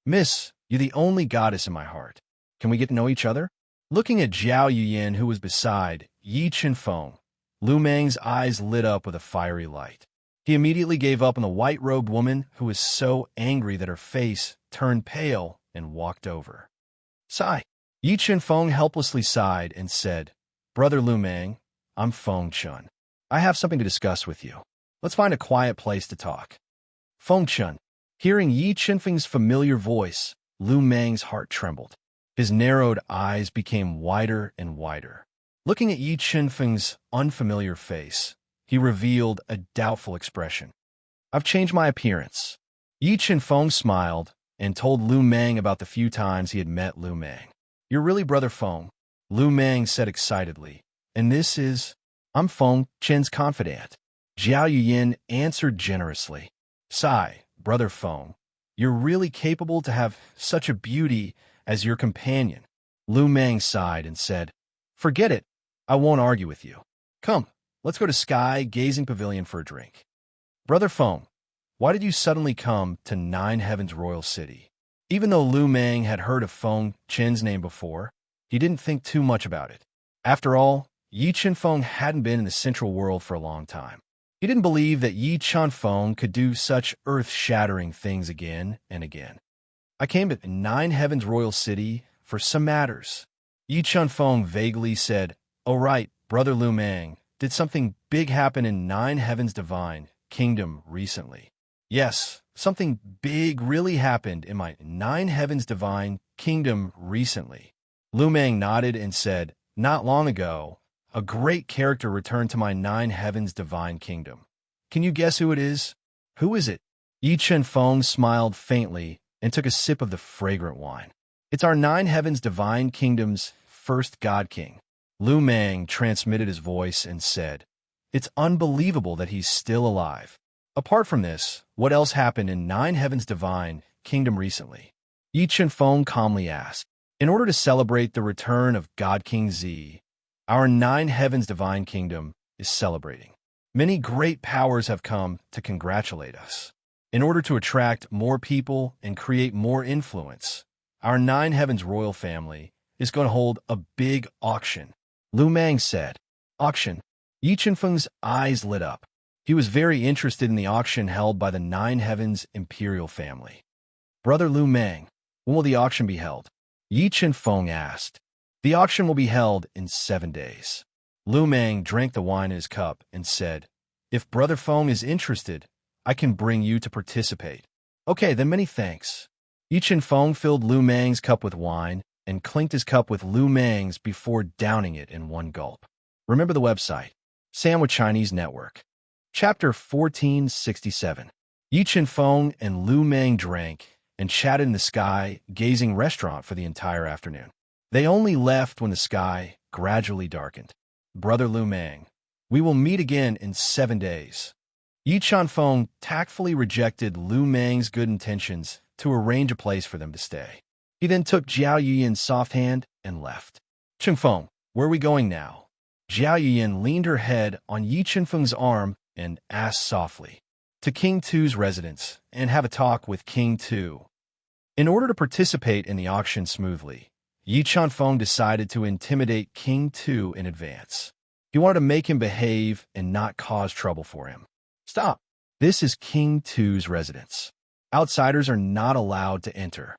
Miss, you're the only goddess in my heart. Can we get to know each other?" Looking at Jiao Yuyin, who was beside Yi Chunfeng, Lu Meng's eyes lit up with a fiery light. He immediately gave up on the white-robed woman, who was so angry that her face turned pale, and walked over. "Sigh." Yi Chunfeng helplessly sighed and said, "Brother Lu Meng, I'm Feng Chun. I have something to discuss with you. Let's find a quiet place to talk." Feng Chun. Hearing Yi Chunfeng's familiar voice, Lu Meng's heart trembled. His narrowed eyes became wider and wider. Looking at Yi Chunfeng's unfamiliar face, he revealed a doubtful expression. "I've changed my appearance." Yi Chunfeng smiled and told Lu Meng about the few times he had met Lu Meng. "You're really Brother Feng," Lu Meng said excitedly. "And this is—" "I'm Feng Chen's confidant," Jiao Yuyin answered generously. "Sigh, Brother Feng. You're really capable to have such a beauty as your companion." Lu Meng sighed and said, "Forget it. I won't argue with you. Come, let's go to Sky Gazing Pavilion for a drink." "Brother Feng, why did you suddenly come to Nine Heavens Royal City?" Even though Lu Meng had heard of Feng Chen's name before, he didn't think too much about it. After all, Yi Chunfeng hadn't been in the Central World for a long time. He didn't believe that Yi Chunfeng could do such earth-shattering things again and again. "I came to Nine Heavens Royal City for some matters." Yi Chunfeng vaguely said, "Oh right, Brother Lu Meng, did something big happen in Nine Heavens Divine Kingdom recently?" Yes, something big really happened in my Nine Heavens Divine Kingdom recently. Lu Meng nodded and said, not long ago, a great character returned to my Nine Heavens Divine Kingdom. Can you guess who it is? Who is it? Yi Chen Feng smiled faintly and took a sip of the fragrant wine. It's our Nine Heavens Divine Kingdom's first God King. Lu Meng transmitted his voice and said, it's unbelievable that he's still alive. Apart from this, what else happened in Nine Heavens Divine Kingdom recently? Yi Chen Feng calmly asked. In order to celebrate the return of God King Z, our Nine Heavens Divine Kingdom is celebrating. Many great powers have come to congratulate us. In order to attract more people and create more influence, our Nine Heavens royal family is going to hold a big auction. Lu Meng said. Auction. Yi Chen Feng's eyes lit up. He was very interested in the auction held by the Nine Heavens imperial family. Brother Lu Meng, when will the auction be held? Yi Chen Feng asked. The auction will be held in 7 days. Lu Meng drank the wine in his cup and said, if Brother Feng is interested, I can bring you to participate. Okay, then many thanks. Yi Chen Feng filled Lu Meng's cup with wine and clinked his cup with Lu Meng's before downing it in one gulp. Remember the website, Sandwich Chinese Network. Chapter 1467. Yi Chen Feng and Lu Meng drank and chatted in the sky, gazing restaurant for the entire afternoon. They only left when the sky gradually darkened. Brother Lu Meng, we will meet again in 7 days. Yi Chen Feng tactfully rejected Lu Meng's good intentions to arrange a place for them to stay. He then took Jiao Yuyan's soft hand and left. Chen Feng, where are we going now? Jiao Yuyan leaned her head on Yi Chen Feng's arm and asked softly. To King Tu's residence and have a talk with King Tu. In order to participate in the auction smoothly, Yi Chen Feng decided to intimidate King Tu in advance. He wanted to make him behave and not cause trouble for him. Stop. This is King Tu's residence. Outsiders are not allowed to enter.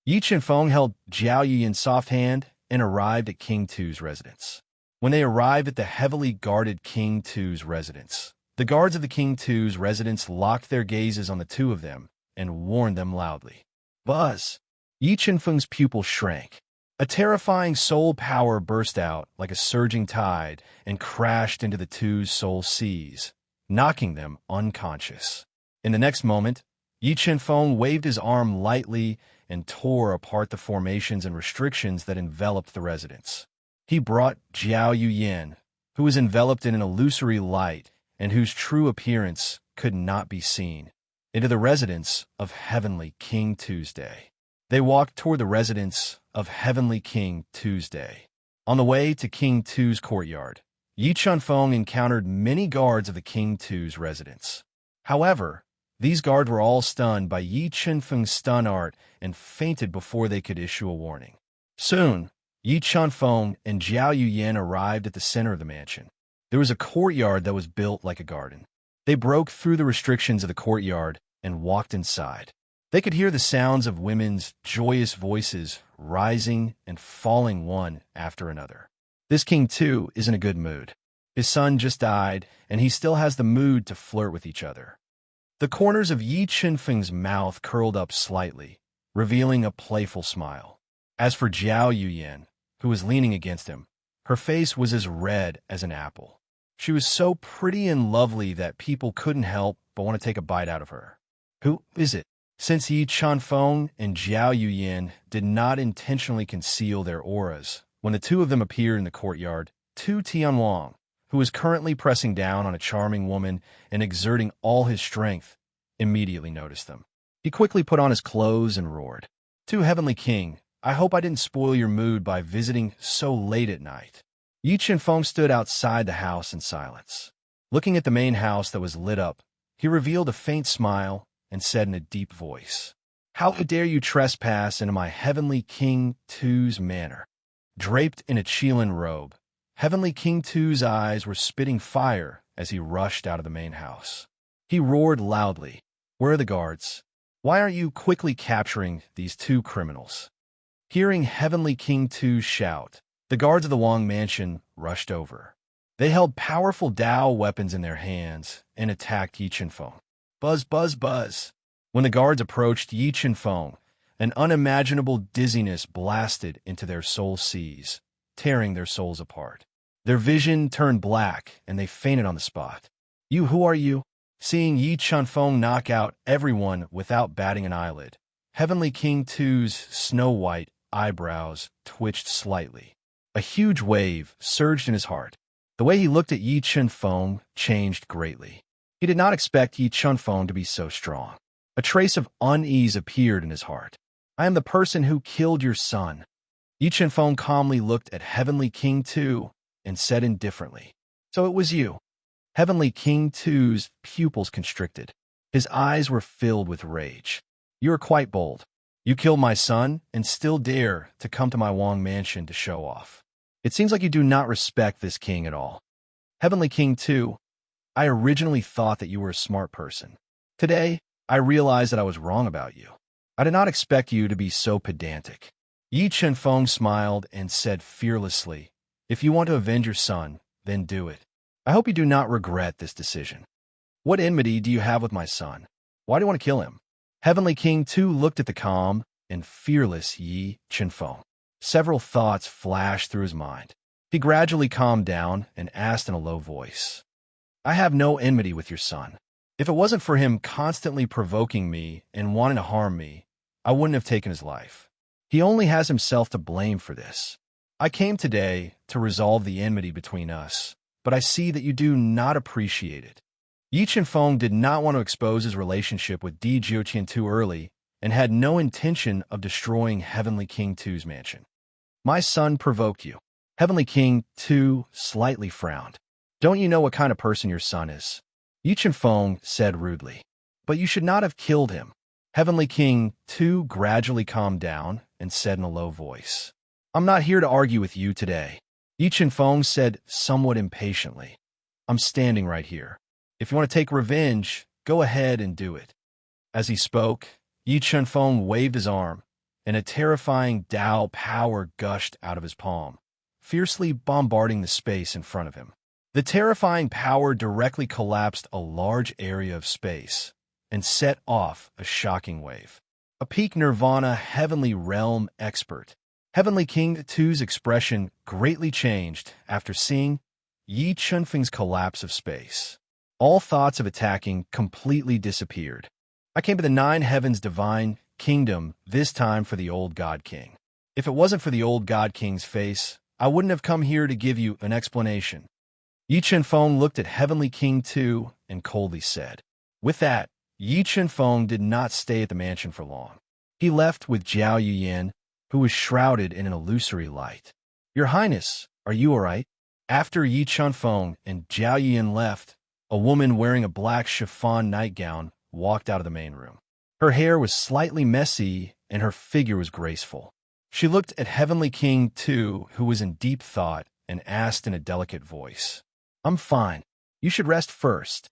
Yi Chen Feng held Jiao Yuyan's soft hand and arrived at King Tu's residence. When they arrived at the heavily guarded King Tu's residence, the guards of the King Tu's residence locked their gazes on the two of them and warned them loudly. Buzz! Yi Chen Feng's pupil shrank. A terrifying soul power burst out like a surging tide and crashed into the two's soul seas, knocking them unconscious. In the next moment, Yi Chen Feng waved his arm lightly and tore apart the formations and restrictions that enveloped the residence. He brought Jiao Yuyan, who was enveloped in an illusory light and whose true appearance could not be seen, into the residence of Heavenly King Tuesday. They walked toward the residence of Heavenly King Tuesday. On the way to King Tu's courtyard, Yi Chen Feng encountered many guards of the King Tu's residence. However, these guards were all stunned by Yi Chen Feng's stun art and fainted before they could issue a warning. Soon, Yi Chen Feng and Jiao Yuyan arrived at the center of the mansion. There was a courtyard that was built like a garden. They broke through the restrictions of the courtyard and walked inside. They could hear the sounds of women's joyous voices rising and falling one after another. This king, too, is in a good mood. His son just died, and he still has the mood to flirt with each other. The corners of Yi Chen Feng's mouth curled up slightly, revealing a playful smile. As for Jiao Yuyan, who was leaning against him, her face was as red as an apple. She was so pretty and lovely that people couldn't help but want to take a bite out of her. Who is it? Since Yi Chen Feng and Jiao Yuyan did not intentionally conceal their auras, when the two of them appeared in the courtyard, Tu Tianwang, who was currently pressing down on a charming woman and exerting all his strength, immediately noticed them. He quickly put on his clothes and roared, "Tu Heavenly King, I hope I didn't spoil your mood by visiting so late at night." Yi Chen Feng stood outside the house in silence. Looking at the main house that was lit up, he revealed a faint smile and said in a deep voice, "How dare you trespass into my Heavenly King Tu's manor?" Draped in a Qilin robe, Heavenly King Tu's eyes were spitting fire as he rushed out of the main house. He roared loudly, "Where are the guards? Why aren't you quickly capturing these two criminals?" Hearing Heavenly King Tu shout, the guards of the Wang mansion rushed over. They held powerful Dao weapons in their hands and attacked Yi Chen Feng. Buzz, buzz, buzz. When the guards approached Yi Chenfeng, an unimaginable dizziness blasted into their soul seas, tearing their souls apart. Their vision turned black, and they fainted on the spot. You, who are you? Seeing Yi Chenfeng knock out everyone without batting an eyelid, Heavenly King Tu's snow-white eyebrows twitched slightly. A huge wave surged in his heart. The way he looked at Yi Chenfeng changed greatly. He did not expect Yi Chenfeng to be so strong. A trace of unease appeared in his heart. I am the person who killed your son. Yi Chenfeng calmly looked at Heavenly King Tu and said indifferently, So it was you. Heavenly King Tu's pupils constricted. His eyes were filled with rage. You are quite bold. You killed my son and still dare to come to my Wang mansion to show off. It seems like you do not respect this king at all. Heavenly King Tu, I originally thought that you were a smart person. Today, I realized that I was wrong about you. I did not expect you to be so pedantic. Yi Chenfeng smiled and said fearlessly, If you want to avenge your son, then do it. I hope you do not regret this decision. What enmity do you have with my son? Why do you want to kill him? Heavenly King Tu looked at the calm and fearless Yi Chenfeng. Several thoughts flashed through his mind. He gradually calmed down and asked in a low voice, I have no enmity with your son. If it wasn't for him constantly provoking me and wanting to harm me, I wouldn't have taken his life. He only has himself to blame for this. I came today to resolve the enmity between us, but I see that you do not appreciate it. Yi Chenfeng did not want to expose his relationship with Di Jiuqian too early and had no intention of destroying Heavenly King Tu's mansion. My son provoked you. Heavenly King Tu slightly frowned. Don't you know what kind of person your son is? Yi Chenfeng said rudely. But you should not have killed him. Heavenly King Tu gradually calmed down and said in a low voice, I'm not here to argue with you today. Yi Chenfeng said somewhat impatiently, I'm standing right here. If you want to take revenge, go ahead and do it. As he spoke, Yi Chenfeng waved his arm, and a terrifying Dao power gushed out of his palm, fiercely bombarding the space in front of him. The terrifying power directly collapsed a large area of space and set off a shocking wave. A peak Nirvana heavenly realm expert, Heavenly King Tu's expression greatly changed after seeing Yi Chenfeng's collapse of space. All thoughts of attacking completely disappeared. I came to the Nine Heavens Divine Kingdom, this time for the old God King. If it wasn't for the old God King's face, I wouldn't have come here to give you an explanation. Yi Chenfeng looked at Heavenly King Tu and coldly said. With that, Yi Chenfeng did not stay at the mansion for long. He left with Jiao Yuyan, who was shrouded in an illusory light. Your Highness, are you all right? After Yi Chenfeng and Jiao Yuyan left, a woman wearing a black chiffon nightgown walked out of the main room. Her hair was slightly messy and her figure was graceful. She looked at Heavenly King Tu, who was in deep thought, and asked in a delicate voice, I'm fine. You should rest first.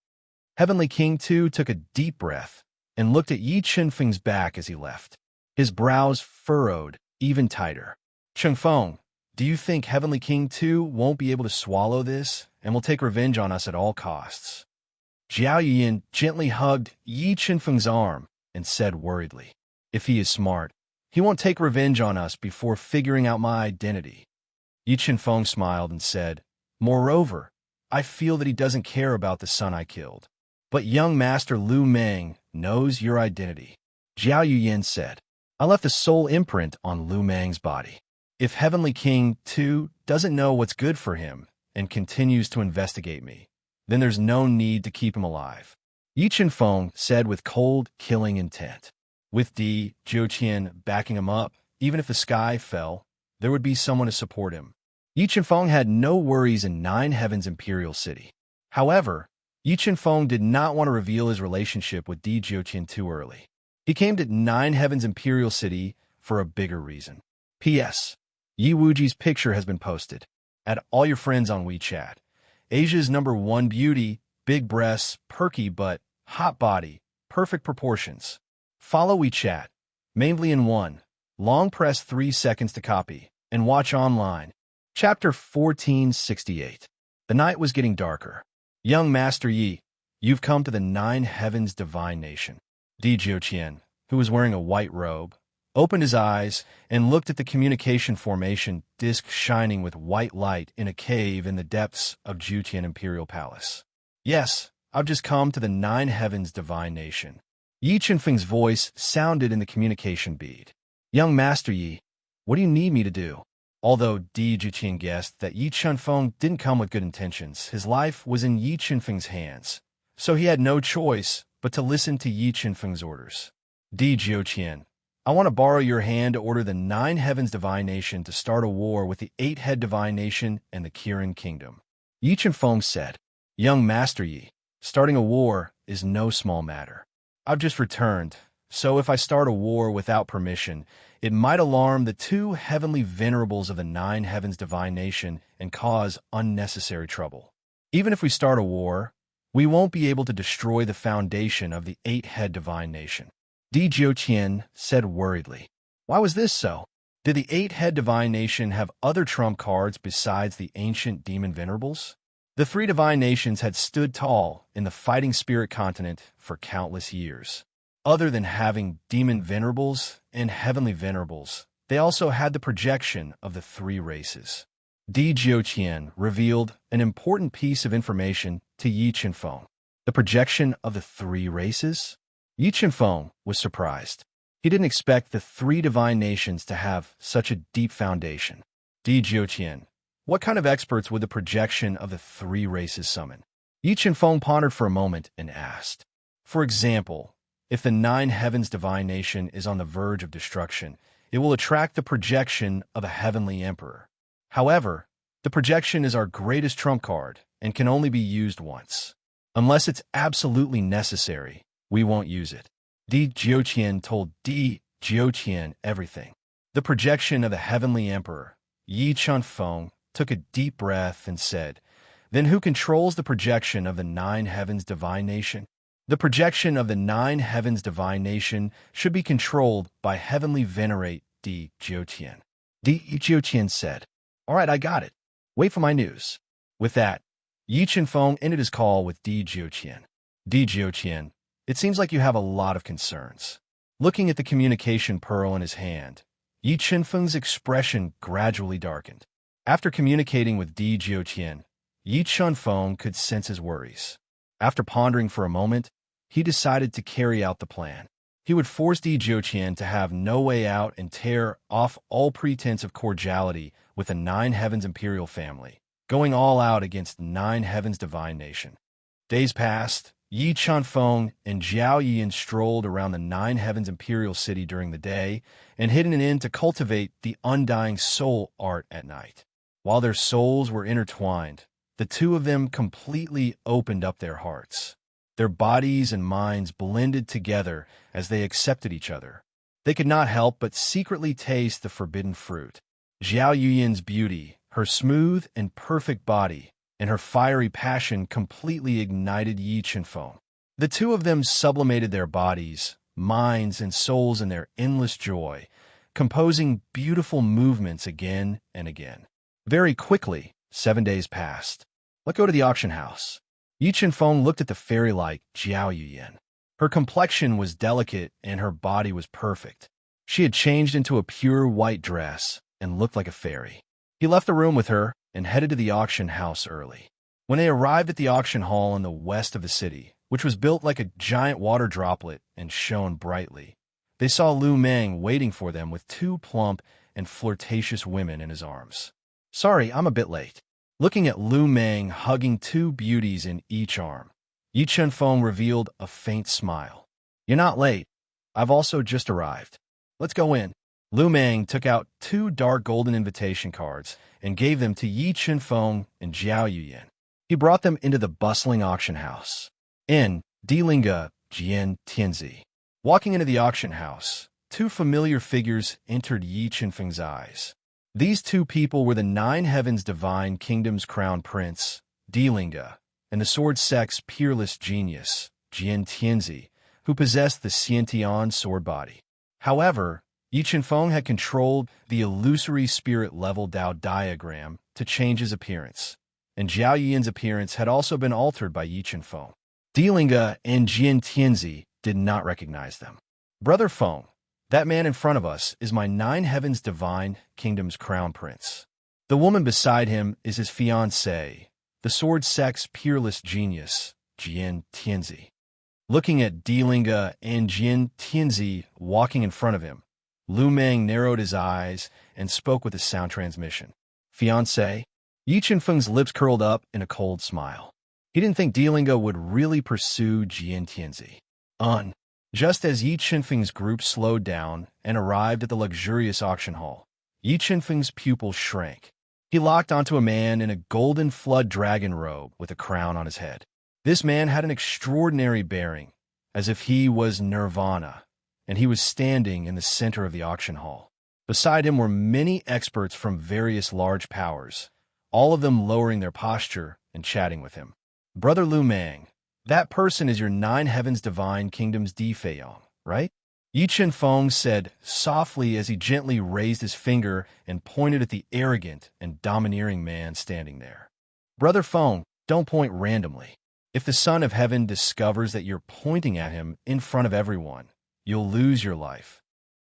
Heavenly King Tu took a deep breath and looked at Yi Chenfeng's back as he left. His brows furrowed even tighter. Chenfeng, do you think Heavenly King Tu won't be able to swallow this and will take revenge on us at all costs? Jiao Yuyan gently hugged Yi Chenfeng's arm and said worriedly, If he is smart, he won't take revenge on us before figuring out my identity. Yi Chenfeng smiled and said, Moreover, I feel that he doesn't care about the son I killed. But young Master Lu Meng knows your identity. Jiao Yuyan said, I left a soul imprint on Lu Meng's body. If Heavenly King Tu doesn't know what's good for him and continues to investigate me, then there's no need to keep him alive. Yi Chenfeng said with cold, killing intent. With Di Jiuqian backing him up, even if the sky fell, there would be someone to support him. Yi Chenfeng had no worries in Nine Heavens Imperial City. However, Yi Chenfeng did not want to reveal his relationship with Di Jiuqian too early. He came to Nine Heavens Imperial City for a bigger reason. P.S. Yi Wuji's picture has been posted. Add all your friends on WeChat. Asia's #1 beauty, big breasts, perky butt, hot body, perfect proportions. Follow WeChat. Mainly in 1. Long press 3 seconds to copy, and watch online. Chapter 1468. The night was getting darker. Young Master Yi, You've come to the nine heavens divine nation. Di Jiuqian, who was wearing a white robe, opened his eyes and looked at the communication formation disk shining with white light in a cave in the depths of Jutian Imperial Palace. Yes, I've just come to the nine heavens divine nation. Yi Qinfeng's voice sounded in the communication bead. Young Master Yi, what do you need me to do? Although Di Jiuqian guessed that Yi Qinfeng didn't come with good intentions, his life was in Yi Qinfeng's hands, so he had no choice but to listen to Yi Qinfeng's orders. Di Jiuqian, I want to borrow your hand to order the nine heavens divine nation to start a war with the eight-head divine nation and the Kirin kingdom. Yi Qinfeng said, Young Master Yi, starting a war is no small matter. I've just returned, so if I start a war without permission, it might alarm the two heavenly venerables of the nine heavens divine nation and cause unnecessary trouble. Even if we start a war, we won't be able to destroy the foundation of the eight-head divine nation. Di Jiuqian said worriedly. Why was this so? Did the eight-head divine nation have other trump cards besides the ancient demon venerables? The three divine nations had stood tall in the fighting spirit continent for countless years. Other than having demon venerables and heavenly venerables, they also had the projection of the three races. Di Jiuqian revealed an important piece of information to Yi Qinfeng. The projection of the three races? Yi Qinfeng was surprised. He didn't expect the three divine nations to have such a deep foundation. Di Jiuqian, what kind of experts would the projection of the three races summon? Yi Qinfeng pondered for a moment and asked. For example, if the nine heavens divine nation is on the verge of destruction, it will attract the projection of a heavenly emperor. However, the projection is our greatest trump card and can only be used once. Unless it's absolutely necessary, we won't use it. Di Jiuqian told Di Jiuqian everything. The projection of the heavenly emperor, Yi Qinfeng, took a deep breath and said, Then who controls the projection of the nine heavens divine nation? The projection of the nine heavens divine nation should be controlled by heavenly venerate Di Jiuqian. Di Jiuqian said, All right, I got it. Wait for my news. With that, Yi Qinfeng ended his call with Di Jiuqian. Di Jiuqian, it seems like you have a lot of concerns. Looking at the communication pearl in his hand, Yi Qinfeng's expression gradually darkened. After communicating with Di Jiuqian, Yi Qinfeng could sense his worries. After pondering for a moment, he decided to carry out the plan. He would force Di Jiuqian to have no way out and tear off all pretense of cordiality with the Nine Heavens Imperial family, going all out against Nine Heavens Divine Nation. Days passed. Yi Qinfeng and Zhao Yiyan strolled around the Nine Heavens Imperial City during the day and hid an inn to cultivate the undying soul art at night. While their souls were intertwined, the two of them completely opened up their hearts. Their bodies and minds blended together as they accepted each other. They could not help but secretly taste the forbidden fruit. Zhao Yiyan's beauty, her smooth and perfect body, and her fiery passion completely ignited Yi Qinfeng. The two of them sublimated their bodies, minds, and souls in their endless joy, composing beautiful movements again and again. Very quickly, 7 days passed. Let's go to the auction house. Yi Qinfeng looked at the fairy-like Zhao Yiyan. Her complexion was delicate and her body was perfect. She had changed into a pure white dress and looked like a fairy. He left the room with her and headed to the auction house early. When they arrived at the auction hall in the west of the city, which was built like a giant water droplet and shone brightly, they saw Lu Meng waiting for them with two plump and flirtatious women in his arms. Sorry, I'm a bit late. Looking at Lu Meng hugging two beauties in each arm, Yi Qinfeng revealed a faint smile. You're not late. I've also just arrived. Let's go in. Lu Meng took out two dark golden invitation cards and gave them to Yi Qinfeng and Zhao Yiyan. He brought them into the bustling auction house. In Dilinga Jian Tianzi. Walking into the auction house, two familiar figures entered Yi Qinfeng's eyes. These two people were the Nine Heavens Divine Kingdom's crown prince, Dilinga, and the sword sect's peerless genius, Jian Tianzi, who possessed the Xiantian sword body. However, Yi Qinfeng had controlled the illusory spirit-level Dao diagram to change his appearance, and Zhao Yiyan's appearance had also been altered by Yi Qinfeng. Delinga and Jian Tianzi did not recognize them. Brother Feng, that man in front of us is my nine heavens divine kingdom's crown prince. The woman beside him is his fiancée, the sword sex peerless genius, Jian Tianzi. Looking at Delinga and Jian Tianzi walking in front of him, Lu Meng narrowed his eyes and spoke with a sound transmission. Fiancé? Yi Chenfeng's lips curled up in a cold smile. He didn't think Delinga would really pursue Jian Tianzi. Just as Yi Chenfeng's group slowed down and arrived at the luxurious auction hall, Yi Chenfeng's pupils shrank. He locked onto a man in a golden flood dragon robe with a crown on his head. This man had an extraordinary bearing, as if he was nirvana, and he was standing in the center of the auction hall. Beside him were many experts from various large powers, all of them lowering their posture and chatting with him. Brother Lu Meng, that person is your nine heavens divine kingdom's Di Feiyong, right? Yi Chenfeng said softly as he gently raised his finger and pointed at the arrogant and domineering man standing there. Brother Feng, don't point randomly. If the Son of Heaven discovers that you're pointing at him in front of everyone, you'll lose your life.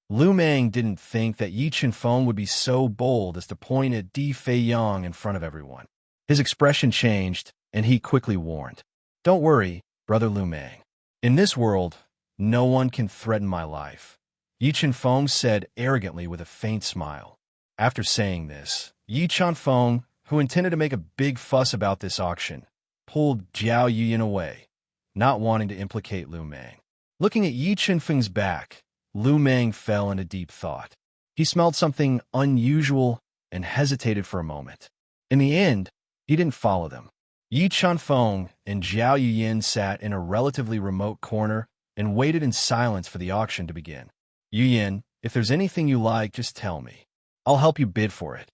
Lu Meng didn't think that Yi Chenfeng would be so bold as to point at Di Feiyong in front of everyone. His expression changed, and he quickly warned, "Don't worry, Brother Lu Meng. In this world, no one can threaten my life," Yi Chenfeng said arrogantly with a faint smile. After saying this, Yi Chenfeng, who intended to make a big fuss about this auction, pulled Jiao Yuyin away, not wanting to implicate Lu Meng. Looking at Yi Chenfeng's back, Lu Meng fell into deep thought. He smelled something unusual and hesitated for a moment. In the end, he didn't follow them. Yi Chenfeng and Jiao Yuyin sat in a relatively remote corner and waited in silence for the auction to begin. "Yuyin, if there's anything you like, just tell me. I'll help you bid for it,"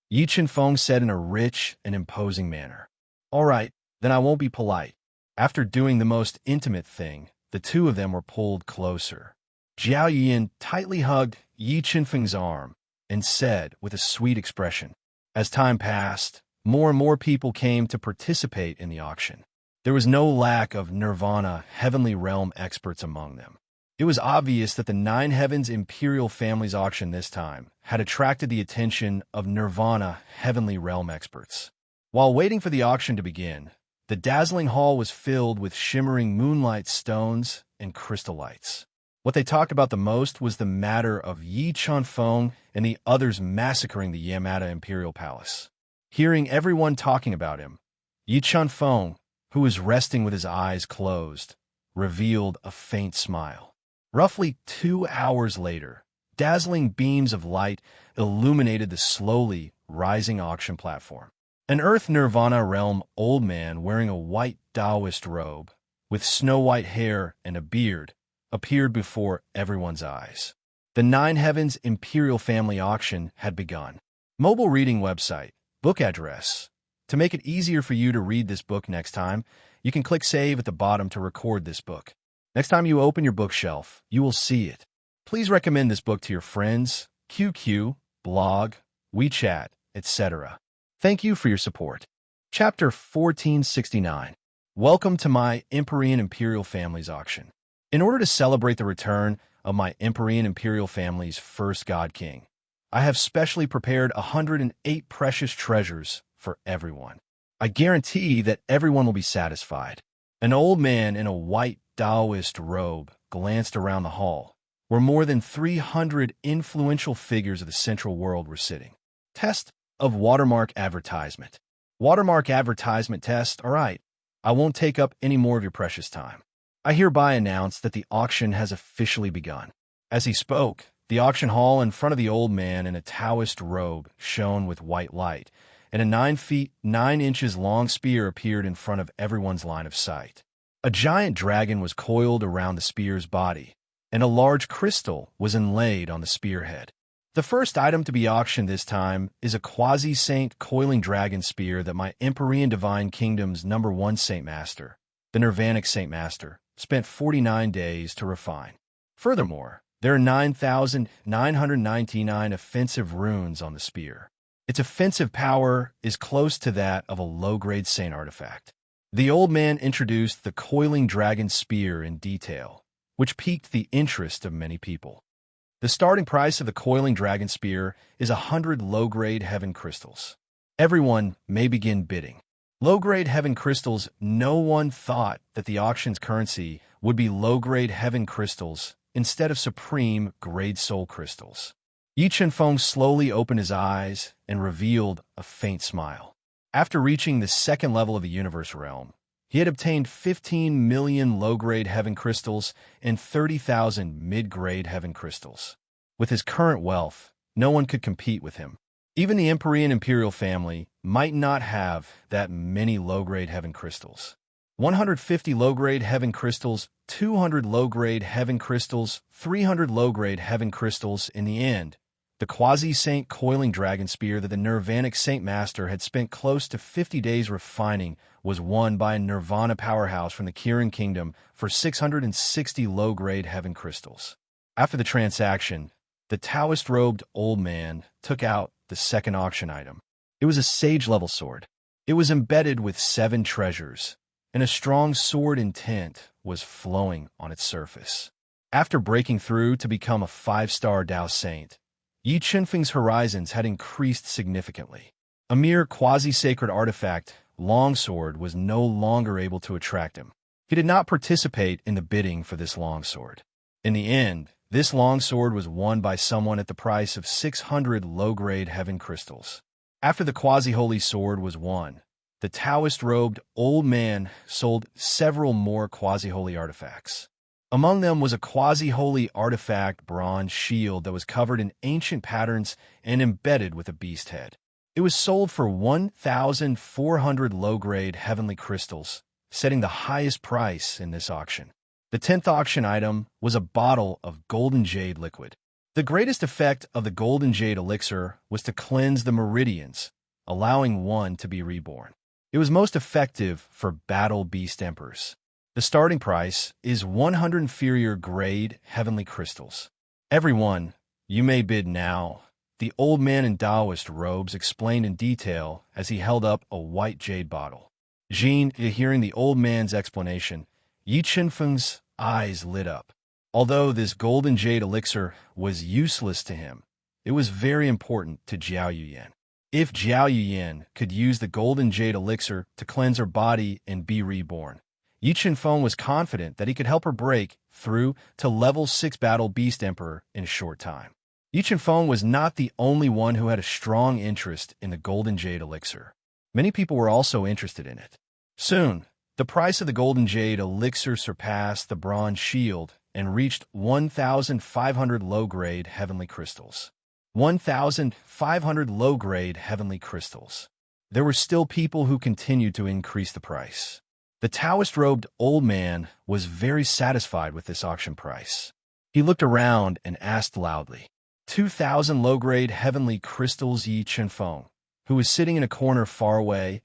Yi Chenfeng said in a rich and imposing manner. "All right, then I won't be polite." After doing the most intimate thing, the two of them were pulled closer. Jiao Yuyin tightly hugged Yi Chenfeng's arm and said with a sweet expression. As time passed, more and more people came to participate in the auction. There was no lack of Nirvana Heavenly Realm experts among them. It was obvious that the Nine Heavens Imperial Family's auction this time had attracted the attention of Nirvana Heavenly Realm experts. While waiting for the auction to begin, the dazzling hall was filled with shimmering moonlight stones and crystal lights. What they talked about the most was the matter of Yi Chenfeng and the others massacring the Yamada Imperial Palace. Hearing everyone talking about him, Yi Chenfeng, who was resting with his eyes closed, revealed a faint smile. Roughly 2 hours later, dazzling beams of light illuminated the slowly rising auction platform. An Earth Nirvana Realm old man wearing a white Taoist robe, with snow-white hair and a beard, appeared before everyone's eyes. The Nine Heavens Imperial Family Auction had begun. Mobile reading website, book address. To make it easier for you to read this book next time, you can click Save at the bottom to record this book. Next time you open your bookshelf, you will see it. Please recommend this book to your friends, QQ, blog, WeChat, etc. Thank you for your support. Chapter 1469. Welcome to my Empyrean Imperial Family's auction. In order to celebrate the return of my Empyrean Imperial Family's first God King, I have specially prepared 108 precious treasures for everyone. I guarantee that everyone will be satisfied. An old man in a white Taoist robe glanced around the hall, where more than 300 influential figures of the Central World were sitting. Test of watermark advertisement. Watermark advertisement test, all right. I won't take up any more of your precious time. I hereby announce that the auction has officially begun. As he spoke, the auction hall in front of the old man in a Taoist robe shone with white light, and a 9 feet 9 inches long spear appeared in front of everyone's line of sight. A giant dragon was coiled around the spear's body, and a large crystal was inlaid on the spearhead. The first item to be auctioned this time is a quasi-saint coiling dragon spear that my Empyrean Divine Kingdom's #1 Saint Master, the Nirvanic Saint Master, spent 49 days to refine. Furthermore, there are 9,999 offensive runes on the spear. Its offensive power is close to that of a low-grade saint artifact. The old man introduced the coiling dragon spear in detail, which piqued the interest of many people. The starting price of the coiling dragon spear is 100 low-grade heaven crystals. Everyone may begin bidding. Low-grade heaven crystals. No one thought that the auction's currency would be low-grade heaven crystals instead of supreme-grade soul crystals. Yi Chenfeng slowly opened his eyes and revealed a faint smile. After reaching the second level of the universe realm, he had obtained 15 million low-grade heaven crystals and 30,000 mid-grade heaven crystals. With his current wealth, no one could compete with him. Even the Empyrean imperial family might not have that many low-grade heaven crystals. 150 low-grade heaven crystals, 200 low-grade heaven crystals, 300 low-grade heaven crystals. In the end, the quasi-saint coiling dragon spear that the Nirvanic Saint Master had spent close to 50 days refining was won by a Nirvana powerhouse from the Kirin Kingdom for 660 low-grade heaven crystals. After the transaction, the Taoist-robed old man took out the second auction item. It was a sage-level sword. It was embedded with 7 treasures, and a strong sword intent was flowing on its surface. After breaking through to become a 5-star Dao Saint, Yi Chenfeng's horizons had increased significantly. A mere quasi-sacred artifact, longsword, was no longer able to attract him. He did not participate in the bidding for this longsword. In the end, this longsword was won by someone at the price of 600 low-grade heaven crystals. After the quasi-holy sword was won, the Taoist-robed old man sold several more quasi-holy artifacts. Among them was a quasi-holy artifact bronze shield that was covered in ancient patterns and embedded with a beast head. It was sold for 1,400 low-grade heavenly crystals, setting the highest price in this auction. The 10th auction item was a bottle of golden jade liquid. The greatest effect of the golden jade elixir was to cleanse the meridians, allowing one to be reborn. It was most effective for battle beast emperors. The starting price is 100 inferior grade heavenly crystals. Everyone, you may bid now. The old man in Taoist robes explained in detail as he held up a white jade bottle. Jean, hearing the old man's explanation, Yi Chenfeng's eyes lit up. Although this golden jade elixir was useless to him, it was very important to Jiao Yuyan. If Jiao Yuyan could use the golden jade elixir to cleanse her body and be reborn, Yi Chenfeng was confident that he could help her break through to level 6 battle beast emperor in a short time. Yi Chenfeng was not the only one who had a strong interest in the golden jade elixir. Many people were also interested in it. Soon, the price of the golden jade elixir surpassed the bronze shield and reached 1,500 low-grade heavenly crystals. 1,500 low-grade heavenly crystals. There were still people who continued to increase the price. The Taoist-robed old man was very satisfied with this auction price. He looked around and asked loudly, 2,000 low-grade heavenly crystals. Yi Chenfeng, who was sitting in a corner far away,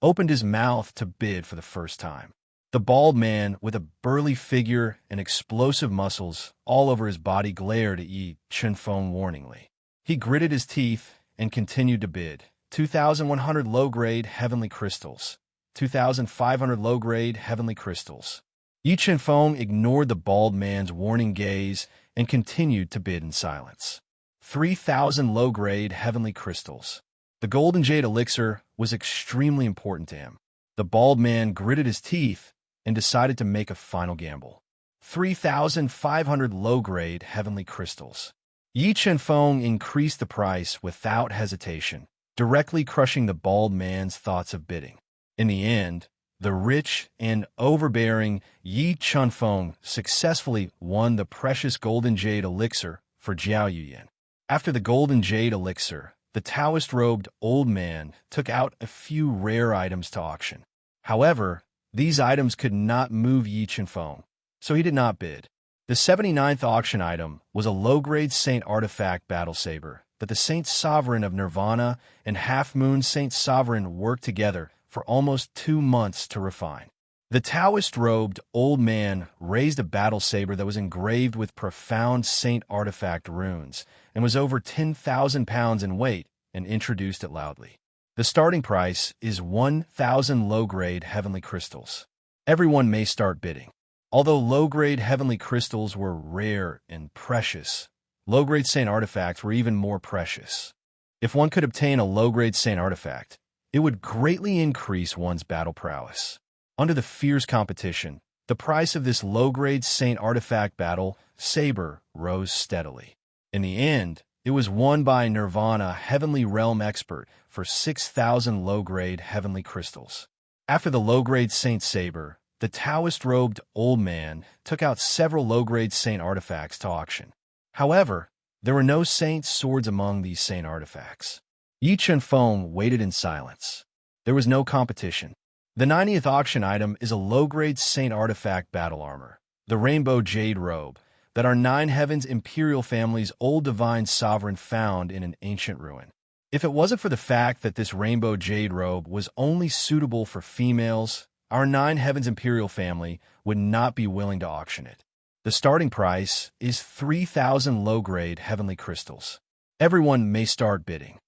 opened his mouth to bid for the first time. The bald man, with a burly figure and explosive muscles all over his body, glared at Yi Chenfeng warningly. He gritted his teeth and continued to bid. 2,100 low-grade heavenly crystals. 2,500 low-grade heavenly crystals. Yi Chenfeng ignored the bald man's warning gaze and continued to bid in silence. 3,000 low-grade heavenly crystals. The golden jade elixir was extremely important to him. The bald man gritted his teeth and decided to make a final gamble. 3,500 low-grade heavenly crystals. Yi Chenfeng increased the price without hesitation, directly crushing the bald man's thoughts of bidding. In the end, the rich and overbearing Yi Chenfeng successfully won the precious golden jade elixir for Jiao Yuyan. After the golden jade elixir, the Taoist-robed old man took out a few rare items to auction. However, these items could not move Yi Chenfeng, so he did not bid. The 79th auction item was a low-grade saint artifact battle saber that the Saint Sovereign of Nirvana and Half-Moon Saint Sovereign worked together for almost 2 months to refine. The Taoist-robed old man raised a battle saber that was engraved with profound saint artifact runes and was over 10,000 pounds in weight and introduced it loudly. The starting price is 1,000 low-grade heavenly crystals. Everyone may start bidding. Although low-grade heavenly crystals were rare and precious, low-grade saint artifacts were even more precious. If one could obtain a low-grade saint artifact, it would greatly increase one's battle prowess. Under the fierce competition, the price of this low-grade saint artifact battle saber rose steadily. In the end, it was won by Nirvana Heavenly Realm Expert for 6,000 low-grade heavenly crystals. After the low-grade saint saber, the Taoist-robed old man took out several low-grade saint artifacts to auction. However, there were no saint swords among these saint artifacts. Yi Chunfeng waited in silence. There was no competition. The 90th auction item is a low-grade saint artifact battle armor, the Rainbow Jade Robe, that our Nine Heavens Imperial family's old divine sovereign found in an ancient ruin. If it wasn't for the fact that this Rainbow Jade Robe was only suitable for females, our Nine Heavens Imperial family would not be willing to auction it. The starting price is 3,000 low-grade heavenly crystals. Everyone may start bidding.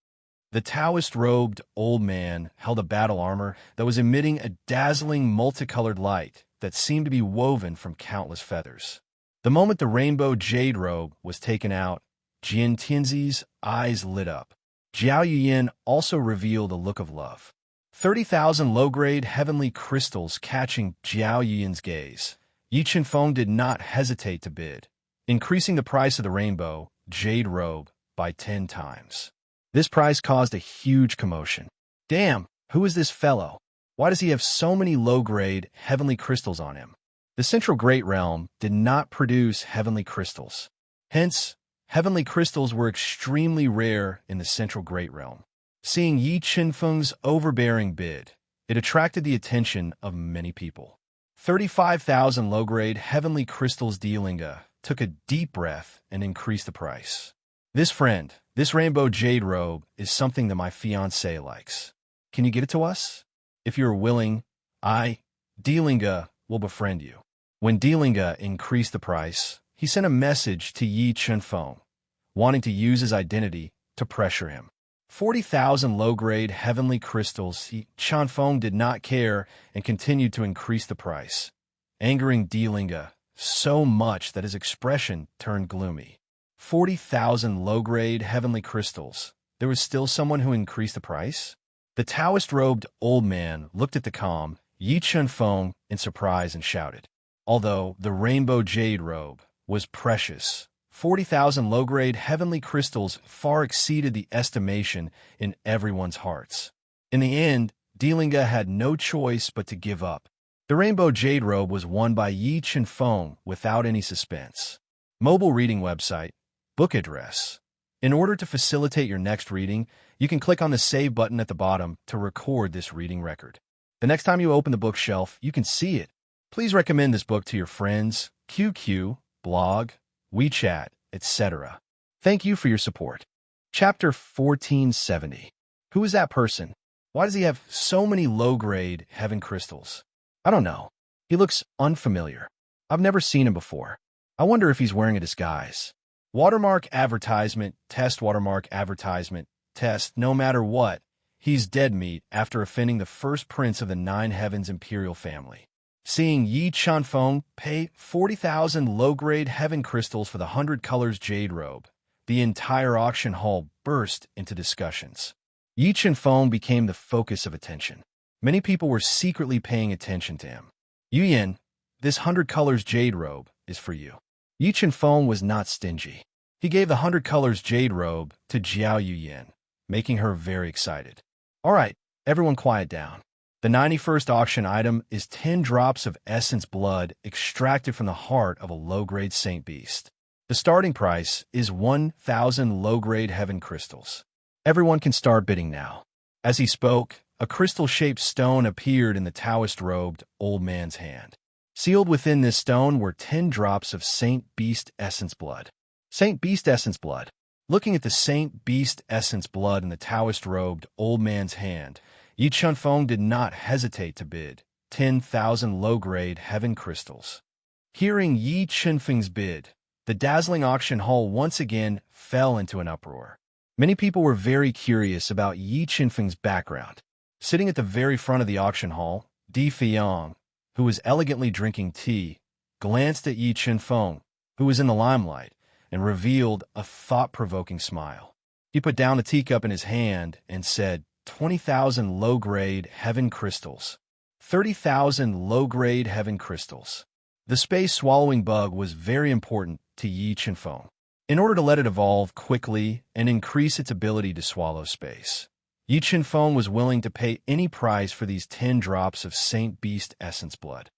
The Taoist-robed old man held a battle armor that was emitting a dazzling multicolored light that seemed to be woven from countless feathers. The moment the Rainbow Jade Robe was taken out, Jian Tianzi's eyes lit up. Jiao Yuyin also revealed a look of love. 30,000 low-grade heavenly crystals catching Jiao Yuyin's gaze. Yi Chunfeng did not hesitate to bid, increasing the price of the Rainbow Jade Robe by 10 times. This price caused a huge commotion. Damn, who is this fellow? Why does he have so many low-grade heavenly crystals on him? The Central Great Realm did not produce heavenly crystals. Hence, heavenly crystals were extremely rare in the Central Great Realm. Seeing Yi Chunfeng's overbearing bid, it attracted the attention of many people. 35,000 low-grade heavenly crystals. Dealinga took a deep breath and increased the price. This Rainbow Jade Robe is something that my fiancé likes. Can you get it to us? If you are willing, Dealinga, will befriend you. When Dealinga increased the price, he sent a message to Yi Chunfeng, wanting to use his identity to pressure him. 40,000 low-grade heavenly crystals. Yi Chunfeng did not care and continued to increase the price, angering Dealinga so much that his expression turned gloomy. 40,000 low-grade heavenly crystals. There was still someone who increased the price? The Taoist-robed old man looked at the calm Yi Chunfeng in surprise and shouted. Although the Rainbow Jade Robe was precious, 40,000 low-grade heavenly crystals far exceeded the estimation in everyone's hearts. In the end, Dealinga had no choice but to give up. The Rainbow Jade Robe was won by Yi Chunfeng without any suspense. Mobile reading website, book address. In order to facilitate your next reading, you can click on the Save button at the bottom to record this reading record. The next time you open the bookshelf, you can see it. Please recommend this book to your friends, QQ, blog, WeChat, etc. Thank you for your support. Chapter 1470. Who is that person? Why does he have so many low-grade heaven crystals? I don't know. He looks unfamiliar. I've never seen him before. I wonder if he's wearing a disguise. Watermark advertisement, test watermark advertisement, test, no matter what. He's dead meat after offending the first prince of the Nine Heavens Imperial family. Seeing Yi Chunfeng pay 40,000 low-grade heaven crystals for the 100 colors jade robe, the entire auction hall burst into discussions. Yi Chunfeng became the focus of attention. Many people were secretly paying attention to him. Yuyin, this 100 colors jade robe is for you. Yi Chunfeng was not stingy. He gave the 100 colors jade robe to Jiao Yuyin, making her very excited. All right, everyone quiet down. The 91st auction item is 10 drops of essence blood extracted from the heart of a low-grade saint beast. The starting price is 1,000 low-grade heaven crystals. Everyone can start bidding now. As he spoke, a crystal-shaped stone appeared in the Taoist-robed old man's hand. Sealed within this stone were 10 drops of Saint Beast Essence Blood. Saint Beast Essence Blood. Looking at the Saint Beast Essence Blood in the Taoist-robed old man's hand, Yi Chunfeng did not hesitate to bid 10,000 low-grade heaven crystals. Hearing Yi Chunfeng's bid, the dazzling auction hall once again fell into an uproar. Many people were very curious about Yi Qinfeng's background. Sitting at the very front of the auction hall, Di Feiyang, who was elegantly drinking tea, glanced at Yi Qinfeng, who was in the limelight, and revealed a thought-provoking smile. He put down the teacup in his hand and said, 20,000 low-grade heaven crystals. 30,000 low-grade heaven crystals. The space-swallowing bug was very important to Yi Qinfeng. In order to let it evolve quickly and increase its ability to swallow space, Yi Qinfeng was willing to pay any price for these 10 drops of Saint Beast Essence blood.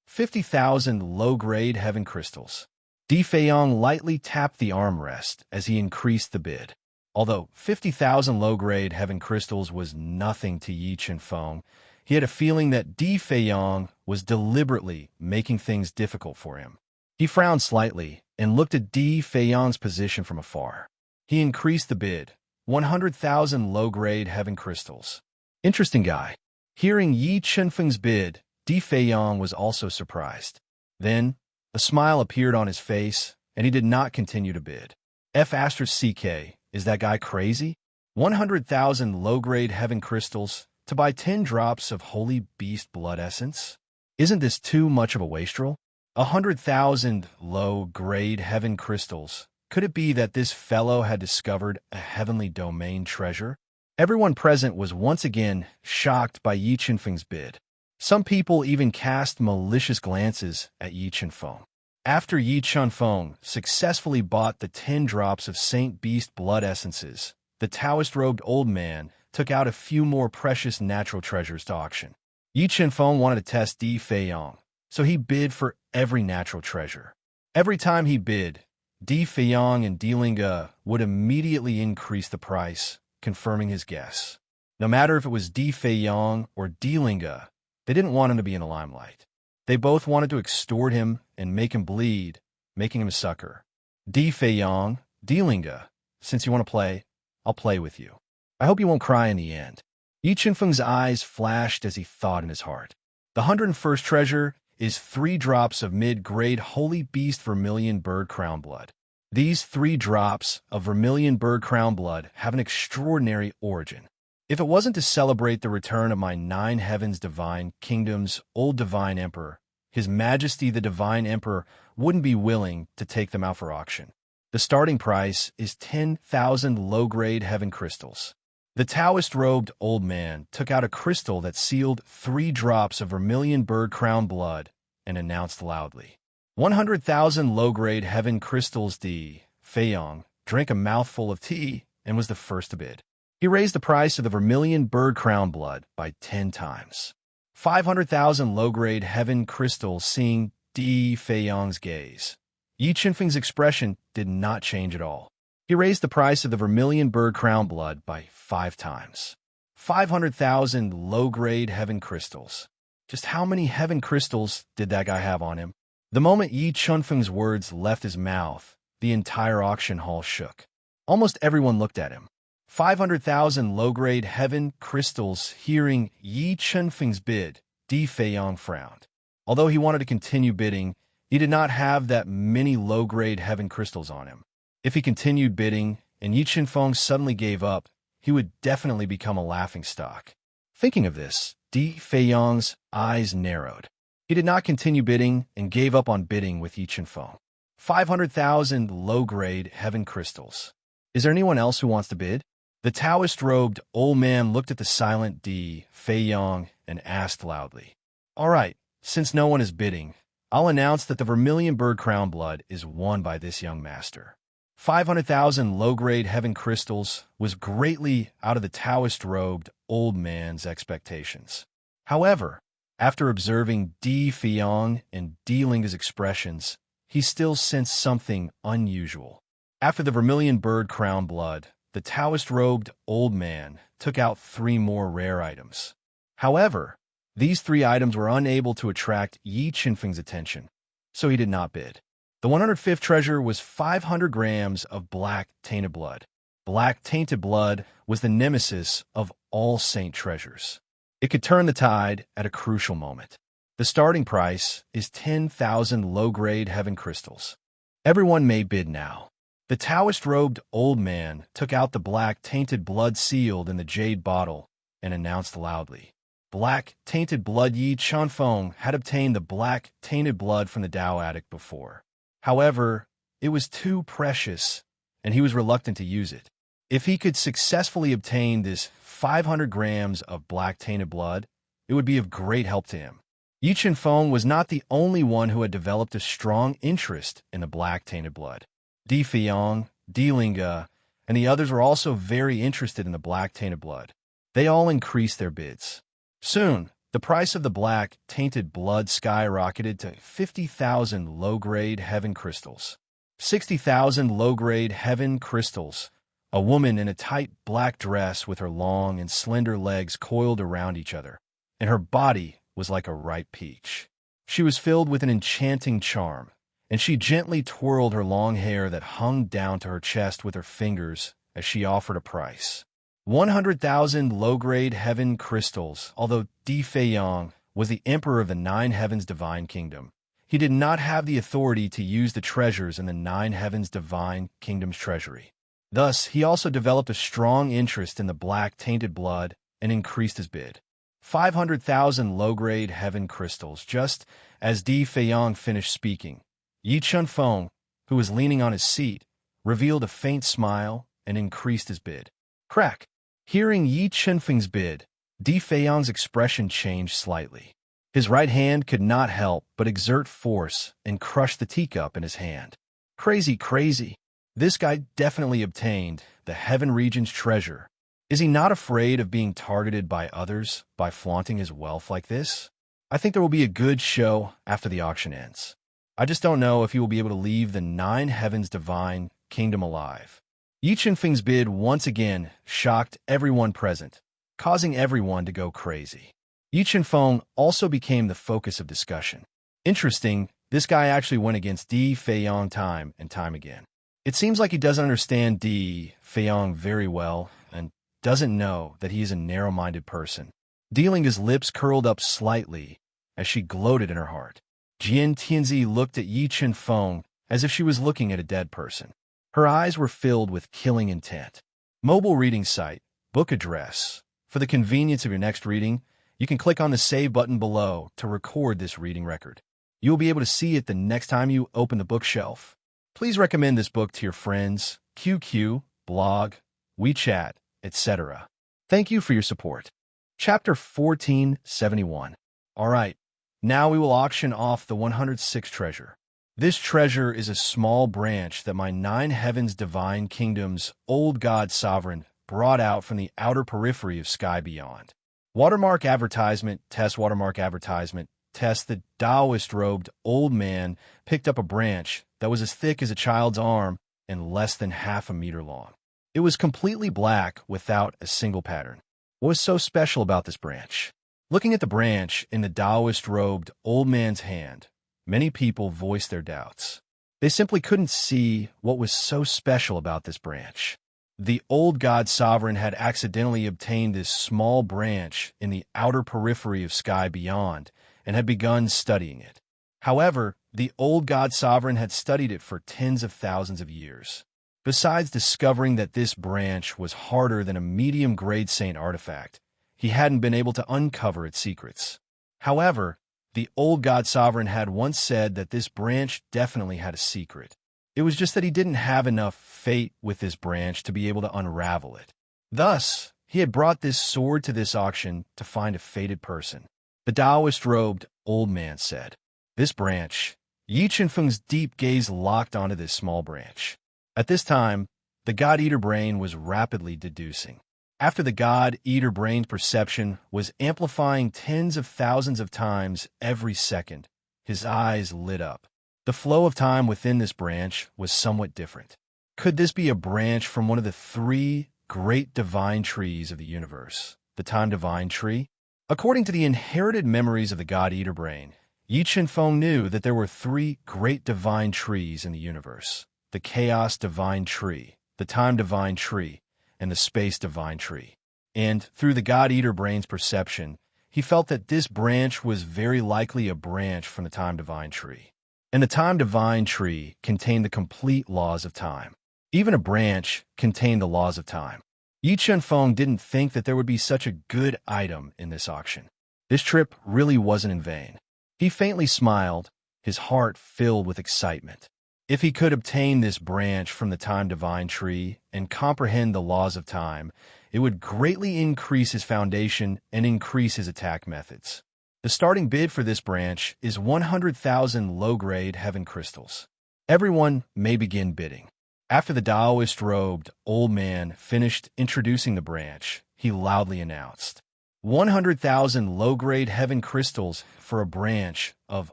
50,000 low-grade heaven crystals. Di Feiyang lightly tapped the armrest as he increased the bid. Although 50,000 low-grade heaven crystals was nothing to Yi Qinfeng, he had a feeling that Di Feiyang was deliberately making things difficult for him. He frowned slightly and looked at Di Feiyang's position from afar. He increased the bid, 100,000 low-grade heaven crystals. Interesting guy. Hearing Yi Qinfeng's bid, Di Feiyang was also surprised. Then, a smile appeared on his face, and he did not continue to bid. F***CK, is that guy crazy? 100,000 low-grade heaven crystals to buy 10 drops of holy beast blood essence? Isn't this too much of a wastrel? 100,000 low-grade heaven crystals. Could it be that this fellow had discovered a heavenly domain treasure? Everyone present was once again shocked by Yi Qinfeng's bid. Some people even cast malicious glances at Yi Qinfeng. After Yi Qinfeng successfully bought the 10 drops of Saint Beast blood essences, the Taoist-robed old man took out a few more precious natural treasures to auction. Yi Qinfeng wanted to test Di Feiyang, so he bid for every natural treasure. Every time he bid, Di Feiyang and Dilinga would immediately increase the price, confirming his guess. No matter if it was Di Feiyang or Dilinga, they didn't want him to be in the limelight. They both wanted to extort him and make him bleed, making him a sucker. Di Feiyang, Dilinga, since you want to play, I'll play with you. I hope you won't cry in the end. Yi Qinfeng's eyes flashed as he thought in his heart. The 101st treasure is 3 drops of mid-grade holy beast vermilion bird crown blood. These 3 drops of vermilion bird crown blood have an extraordinary origin. If it wasn't to celebrate the return of my 9 heavens divine kingdom's old divine emperor, His Majesty the Divine Emperor wouldn't be willing to take them out for auction. The starting price is 10,000 low-grade heaven crystals. The Taoist-robed old man took out a crystal that sealed 3 drops of vermilion bird crown blood and announced loudly, 100,000 low-grade heaven crystals. Di Feiyang drank a mouthful of tea and was the first to bid. He raised the price of the vermilion bird crown blood by 10 times. 500,000 low-grade heaven crystals. Seeing Di Feiyang's gaze, Yi Qinfeng's expression did not change at all. He raised the price of the vermilion bird crown blood by 5 times. 500,000 low-grade heaven crystals. Just how many heaven crystals did that guy have on him? The moment Yi Qinfeng's words left his mouth, the entire auction hall shook. Almost everyone looked at him. 500,000 low-grade heaven crystals. Hearing Yi Qinfeng's bid, Di Feiyang frowned. Although he wanted to continue bidding, he did not have that many low-grade heaven crystals on him. If he continued bidding and Yi Qinfeng suddenly gave up, he would definitely become a laughingstock. Thinking of this, Di Feiyang's eyes narrowed. He did not continue bidding and gave up on bidding with Yi Qinfeng. 500,000 low-grade heaven crystals. Is there anyone else who wants to bid? The Taoist-robed old man looked at the silent Di Feiyang and asked loudly, "All right, since no one is bidding, I'll announce that the vermilion bird crown blood is won by this young master." 500,000 low-grade heaven crystals was greatly out of the Taoist-robed old man's expectations. However, after observing Di Feiyang and Dilinga's expressions, he still sensed something unusual. After the vermilion bird crown blood, the Taoist-robed old man took out 3 more rare items. However, these 3 items were unable to attract Yi Qinfeng's attention, so he did not bid. The 105th treasure was 500 grams of black tainted blood. Black tainted blood was the nemesis of all saint treasures. It could turn the tide at a crucial moment. The starting price is 10,000 low-grade heaven crystals. Everyone may bid now. The Taoist-robed old man took out the black tainted blood sealed in the jade bottle and announced loudly. Black tainted blood. Yi Chunfeng had obtained the black tainted blood from the Tao addict before. However, it was too precious, and he was reluctant to use it. If he could successfully obtain this 500 grams of black tainted blood, it would be of great help to him. Yi Chunfeng was not the only one who had developed a strong interest in the black tainted blood. Di Feiyong, Di Linga, and the others were also very interested in the black tainted blood. They all increased their bids. Soon, the price of the black tainted blood skyrocketed to 50,000 low-grade heaven crystals. 60,000 low-grade heaven crystals. A woman in a tight black dress with her long and slender legs coiled around each other, and her body was like a ripe peach. She was filled with an enchanting charm, and she gently twirled her long hair that hung down to her chest with her fingers as she offered a price. 100,000 low-grade heaven crystals. Although Di Feiyong was the emperor of the Nine Heavens Divine Kingdom, he did not have the authority to use the treasures in the Nine Heavens Divine Kingdom's treasury. Thus, he also developed a strong interest in the black tainted blood and increased his bid. 500,000 low-grade heaven crystals. Just as Di Feiyong finished speaking, Yi Chunfeng, who was leaning on his seat, revealed a faint smile and increased his bid. Crack! Hearing Yi Chunfeng's bid, Di Feiyong's expression changed slightly. His right hand could not help but exert force and crush the teacup in his hand. Crazy, crazy. This guy definitely obtained the Heaven Region's treasure. Is he not afraid of being targeted by others by flaunting his wealth like this? I think there will be a good show after the auction ends. I just don't know if he will be able to leave the Nine Heavens Divine Kingdom alive. Yi Chunfeng's bid once again shocked everyone present, causing everyone to go crazy. Yi Chunfeng also became the focus of discussion. Interesting, this guy actually went against Di Feiyong time and time again. It seems like he doesn't understand Di Feiyong very well and doesn't know that he is a narrow-minded person. Dealing's lips curled up slightly as she gloated in her heart. Jian Tianzi looked at Yi Chunfeng as if she was looking at a dead person. Her eyes were filled with killing intent. Mobile reading site, book address. For the convenience of your next reading, you can click on the save button below to record this reading record. You will be able to see it the next time you open the bookshelf. Please recommend this book to your friends, QQ, blog, WeChat, etc. Thank you for your support. Chapter 1471. Alright, now we will auction off the 106th treasure. This treasure is a small branch that my Nine Heavens Divine Kingdom's old god sovereign brought out from the outer periphery of sky beyond. Watermark advertisement, test watermark advertisement, test. The Taoist-robed old man picked up a branch that was as thick as a child's arm and less than half a meter long. It was completely black without a single pattern. What was so special about this branch? Looking at the branch in the Taoist-robed old man's hand, many people voiced their doubts. They simply couldn't see what was so special about this branch. The old god sovereign had accidentally obtained this small branch in the outer periphery of sky beyond and had begun studying it. However, the old god sovereign had studied it for tens of thousands of years. Besides discovering that this branch was harder than a medium-grade saint artifact, he hadn't been able to uncover its secrets. However, the old god sovereign had once said that this branch definitely had a secret. It was just that he didn't have enough fate with this branch to be able to unravel it. Thus, he had brought this sword to this auction to find a fated person. The Taoist-robed old man said, "This branch." Yi Chunfeng's deep gaze locked onto this small branch. At this time, the God-Eater brain was rapidly deducing. After the God-Eater brain's perception was amplifying tens of thousands of times every second, his eyes lit up. The flow of time within this branch was somewhat different. Could this be a branch from one of the three great divine trees of the universe, the Time Divine Tree? According to the inherited memories of the God-Eater brain, Yi Chunfeng knew that there were three great divine trees in the universe: the Chaos Divine Tree, the Time Divine Tree, and the Space Divine Tree. And through the God-Eater brain's perception, he felt that this branch was very likely a branch from the Time Divine Tree. And the Time Divine Tree contained the complete laws of time. Even a branch contained the laws of time. Yi Chunfeng didn't think that there would be such a good item in this auction. This trip really wasn't in vain. He faintly smiled, his heart filled with excitement. If he could obtain this branch from the Time Divine Tree and comprehend the laws of time, it would greatly increase his foundation and increase his attack methods. The starting bid for this branch is 100,000 low-grade heaven crystals. Everyone may begin bidding. After the Taoist-robed old man finished introducing the branch, he loudly announced, 100,000 low-grade heaven crystals for a branch of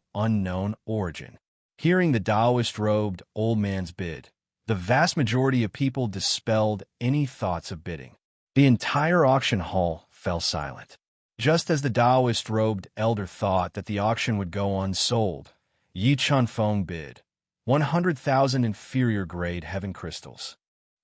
unknown origin. Hearing the Taoist-robed old man's bid, the vast majority of people dispelled any thoughts of bidding. The entire auction hall fell silent. Just as the Taoist-robed elder thought that the auction would go unsold, Yi Chunfeng bid 100,000 inferior-grade heaven crystals.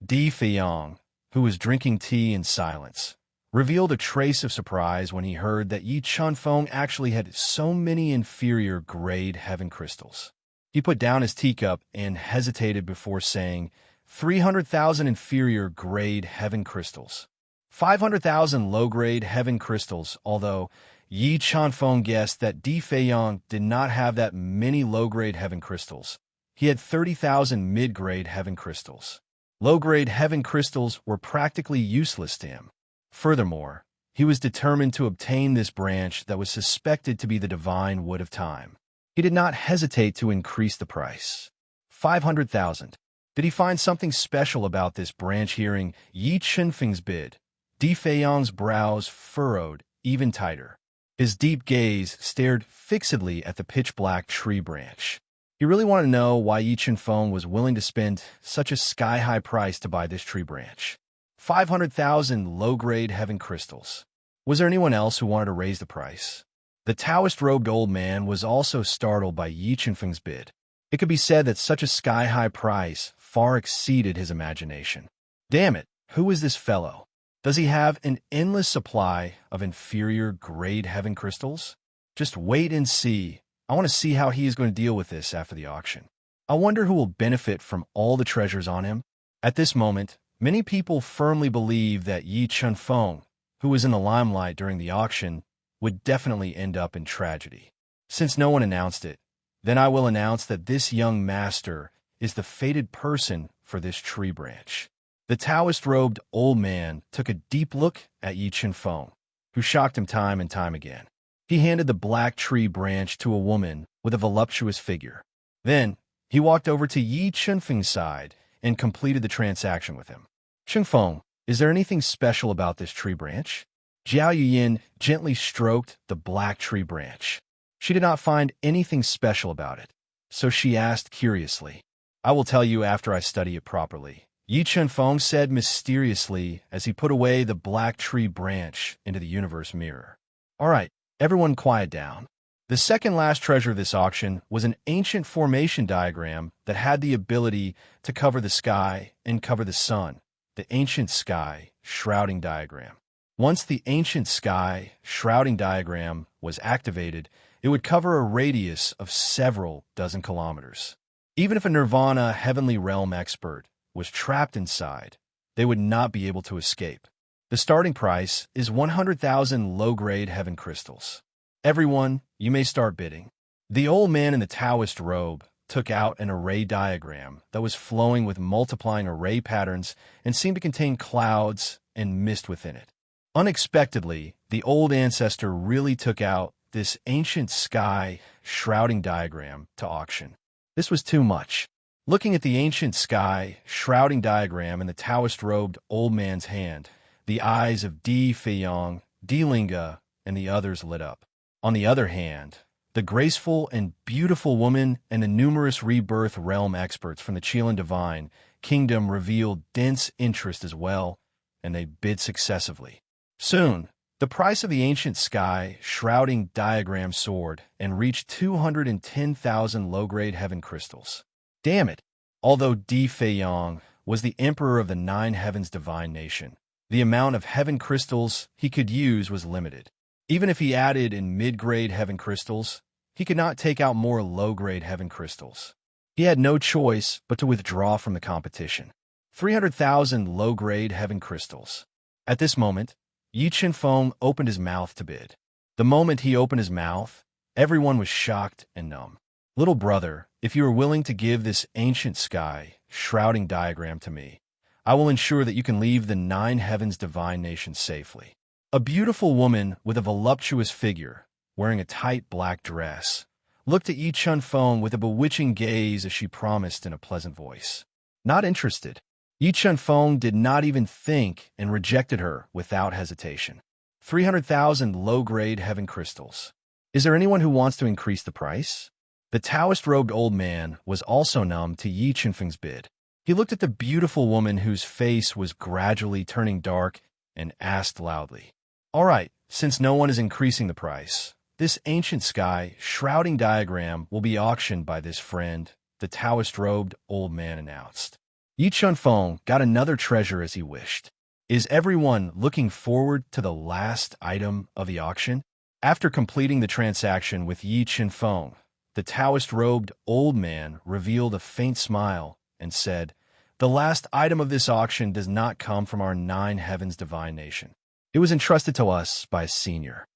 Di Feiyang, who was drinking tea in silence, revealed a trace of surprise when he heard that Yi Chunfeng actually had so many inferior-grade heaven crystals. He put down his teacup and hesitated before saying, 300,000 inferior-grade heaven crystals. 500,000 low-grade heaven crystals, although Yi Chunfeng guessed that Di Feiyang did not have that many low-grade heaven crystals. He had 30,000 mid-grade heaven crystals. Low-grade heaven crystals were practically useless to him. Furthermore, he was determined to obtain this branch that was suspected to be the divine wood of time. He did not hesitate to increase the price. 500,000. Did he find something special about this branch? Hearing Yi Chunfeng's bid, Di Feiyang's brows furrowed even tighter. His deep gaze stared fixedly at the pitch-black tree branch. He really wanted to know why Yi Chunfeng was willing to spend such a sky-high price to buy this tree branch. 500,000 low-grade heaven crystals. Was there anyone else who wanted to raise the price? The Taoist-robed old man was also startled by Yi Chunfeng's bid. It could be said that such a sky-high price far exceeded his imagination. Damn it, who is this fellow? Does he have an endless supply of inferior-grade heaven crystals? Just wait and see. I want to see how he is going to deal with this after the auction. I wonder who will benefit from all the treasures on him. At this moment, many people firmly believe that Yi Chunfeng, who was in the limelight during the auction, would definitely end up in tragedy. Since no one announced it, then I will announce that this young master is the fated person for this tree branch. The Taoist-robed old man took a deep look at Yi Chunfeng, who shocked him time and time again. He handed the black tree branch to a woman with a voluptuous figure. Then, he walked over to Yi Chunfeng's side and completed the transaction with him. Chunfeng, is there anything special about this tree branch? Jiao Yuyin gently stroked the black tree branch. She did not find anything special about it, so she asked curiously. I will tell you after I study it properly, Yi Chunfeng said mysteriously as he put away the black tree branch into the universe mirror. All right. Everyone quiet down. The second last treasure of this auction was an ancient formation diagram that had the ability to cover the sky and cover the sun, the ancient sky shrouding diagram. Once the ancient sky shrouding diagram was activated, it would cover a radius of several dozen kilometers. Even if a Nirvana heavenly realm expert was trapped inside, they would not be able to escape. The starting price is 100,000 low-grade heaven crystals. Everyone, you may start bidding. The old man in the Taoist robe took out an array diagram that was flowing with multiplying array patterns and seemed to contain clouds and mist within it. Unexpectedly, the old ancestor really took out this ancient sky shrouding diagram to auction. This was too much. Looking at the ancient sky shrouding diagram in the Taoist-robed old man's hand, the eyes of Di Feiyang, Di Linga, and the others lit up. On the other hand, the graceful and beautiful woman and the numerous rebirth realm experts from the Qilin Divine Kingdom revealed dense interest as well, and they bid successively. Soon, the price of the ancient sky shrouding diagram soared and reached 210,000 low-grade heaven crystals. Damn it! Although Di Feiyang was the emperor of the Nine Heavens divine nation, the amount of heaven crystals he could use was limited. Even if he added in mid-grade heaven crystals, he could not take out more low-grade heaven crystals. He had no choice but to withdraw from the competition. 300,000 low-grade heaven crystals. At this moment, Yi Chenfeng opened his mouth to bid. The moment he opened his mouth, everyone was shocked and numb. Little brother, if you are willing to give this ancient sky, shrouding diagram to me, I will ensure that you can leave the 9 heavens divine nation safely. A beautiful woman with a voluptuous figure, wearing a tight black dress, looked at Yi Chenfeng with a bewitching gaze as she promised in a pleasant voice. Not interested. Yi Chenfeng did not even think and rejected her without hesitation. 300,000 low-grade heaven crystals. Is there anyone who wants to increase the price? The Taoist-robed old man was also numb to Yi Chenfeng's bid. He looked at the beautiful woman whose face was gradually turning dark and asked loudly, "All right, since no one is increasing the price, this ancient sky shrouding diagram will be auctioned by this friend," the Taoist-robed old man announced. Yi Chenfeng got another treasure as he wished. Is everyone looking forward to the last item of the auction? After completing the transaction with Yi Chenfeng, the Taoist-robed old man revealed a faint smile and said, "The last item of this auction does not come from our 9 heavens divine nation. It was entrusted to us by a senior.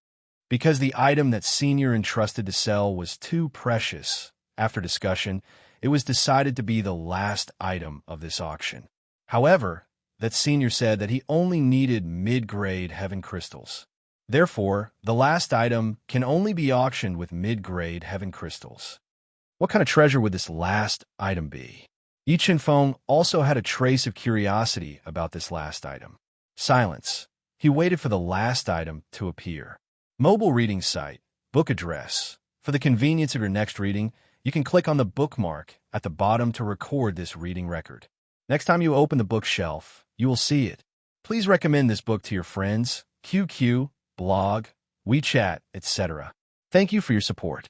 Because the item that senior entrusted to sell was too precious, after discussion, it was decided to be the last item of this auction. However, that senior said that he only needed mid-grade heaven crystals. Therefore, the last item can only be auctioned with mid-grade heaven crystals. What kind of treasure would this last item be?" Yi Chenfeng also had a trace of curiosity about this last item. Silence. He waited for the last item to appear. Mobile reading site, book address. For the convenience of your next reading, you can click on the bookmark at the bottom to record this reading record. Next time you open the bookshelf, you will see it. Please recommend this book to your friends, QQ, blog, WeChat, etc. Thank you for your support.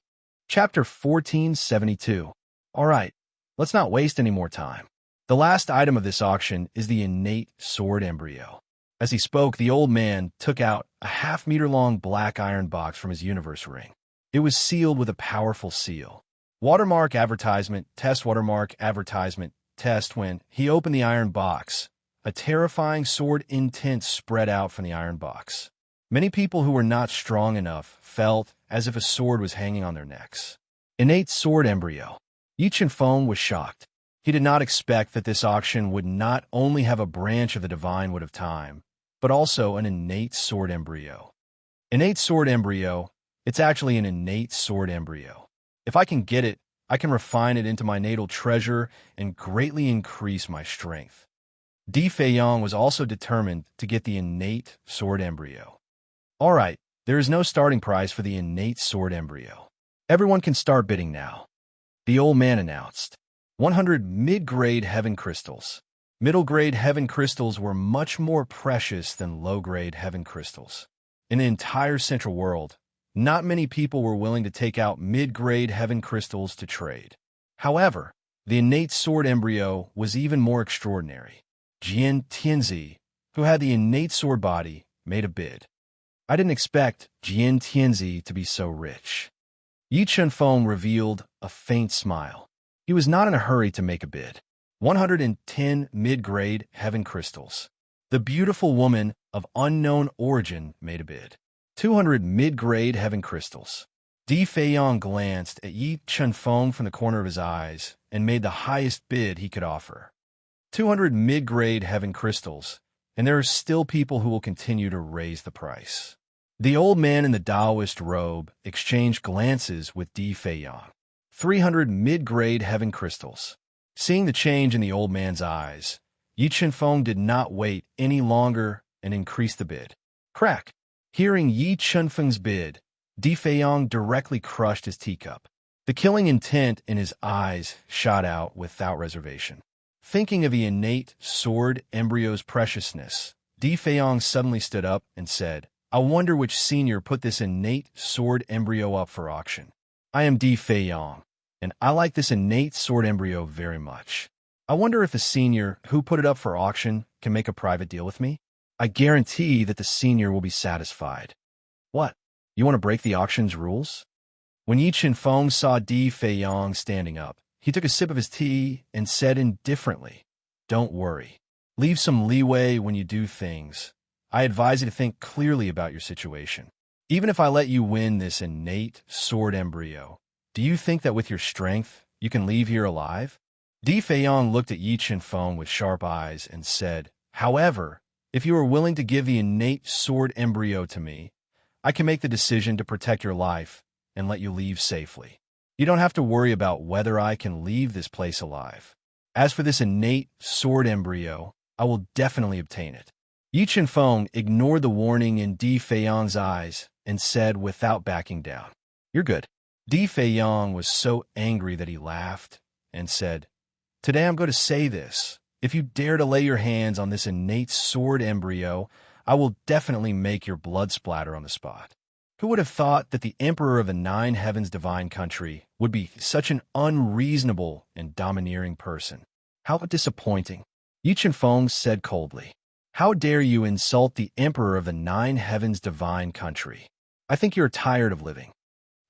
Chapter 1472. All right, let's not waste any more time. The last item of this auction is the innate sword embryo. As he spoke, the old man took out a half-meter-long black iron box from his universe ring. It was sealed with a powerful seal. Watermark advertisement, test watermark advertisement, test. When he opened the iron box, a terrifying sword intent spread out from the iron box. Many people who were not strong enough felt as if a sword was hanging on their necks. Innate sword embryo. Yi Chenfeng was shocked. He did not expect that this auction would not only have a branch of the divine wood of time, but also an innate sword embryo. Innate sword embryo, it's actually an innate sword embryo. If I can get it, I can refine it into my natal treasure and greatly increase my strength. Di Feiyang was also determined to get the innate sword embryo. All right, there is no starting price for the innate sword embryo. Everyone can start bidding now. The old man announced. 100 mid-grade heaven crystals. Middle-grade heaven crystals were much more precious than low-grade heaven crystals. In the entire central world, not many people were willing to take out mid-grade heaven crystals to trade. However, the innate sword embryo was even more extraordinary. Jian Tianzi, who had the innate sword body, made a bid. I didn't expect Jian Tianzi to be so rich. Yi Chenfeng revealed a faint smile. He was not in a hurry to make a bid. 110 mid-grade heaven crystals. The beautiful woman of unknown origin made a bid. 200 mid-grade heaven crystals. Di Feiyang glanced at Yi Chenfeng from the corner of his eyes and made the highest bid he could offer. 200 mid-grade heaven crystals, and there are still people who will continue to raise the price. The old man in the Taoist robe exchanged glances with Di Feiyang. 300 mid-grade heaven crystals. Seeing the change in the old man's eyes, Yi Chenfeng did not wait any longer and increased the bid. Crack! Hearing Yi Chenfeng's bid, Di Feiyang directly crushed his teacup. The killing intent in his eyes shot out without reservation. Thinking of the innate sword embryo's preciousness, Di Feiyang suddenly stood up and said, "I wonder which senior put this innate sword embryo up for auction. I am Di Feiyang, and I like this innate sword embryo very much. I wonder if the senior who put it up for auction can make a private deal with me? I guarantee that the senior will be satisfied." What? You want to break the auction's rules? When Yi Chenfeng saw Di Feiyang standing up, he took a sip of his tea and said indifferently, Don't worry. Leave some leeway when you do things. I advise you to think clearly about your situation. Even if I let you win this innate sword embryo, do you think that with your strength, you can leave here alive? Di Feiyong looked at Yi Qinfeng with sharp eyes and said, however, if you are willing to give the innate sword embryo to me, I can make the decision to protect your life and let you leave safely. You don't have to worry about whether I can leave this place alive. As for this innate sword embryo, I will definitely obtain it. Yi Qinfeng ignored the warning in Di Feiyong's eyes and said without backing down, "You're good." Di Feiyong was so angry that he laughed and said, "Today I'm going to say this. If you dare to lay your hands on this innate sword embryo, I will definitely make your blood splatter on the spot." Who would have thought that the Emperor of the Nine Heavens divine country would be such an unreasonable and domineering person? How disappointing. Yi Qinfeng said coldly, "How dare you insult the Emperor of the Nine Heavens divine country? I think you're tired of living."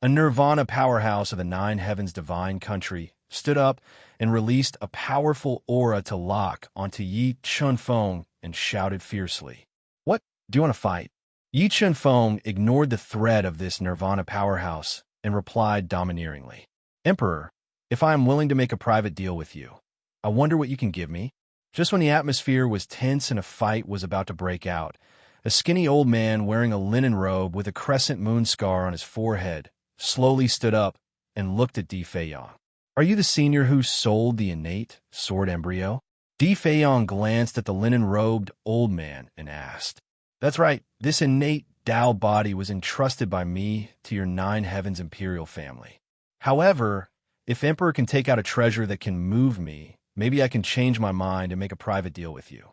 A nirvana powerhouse of the Nine Heavens divine country stood up and released a powerful aura to lock onto Yi Qinfeng and shouted fiercely, "What? Do you want to fight?" Yi Qinfeng ignored the threat of this nirvana powerhouse and replied domineeringly, "Emperor, if I am willing to make a private deal with you, I wonder what you can give me?" Just when the atmosphere was tense and a fight was about to break out, a skinny old man wearing a linen robe with a crescent moon scar on his forehead slowly stood up and looked at Di Feiyong. "Are you the senior who sold the innate sword embryo?" Di Feiyong glanced at the linen-robed old man and asked, "That's right. This innate Dao body was entrusted by me to your Nine Heavens imperial family. However, if Emperor can take out a treasure that can move me, maybe I can change my mind and make a private deal with you."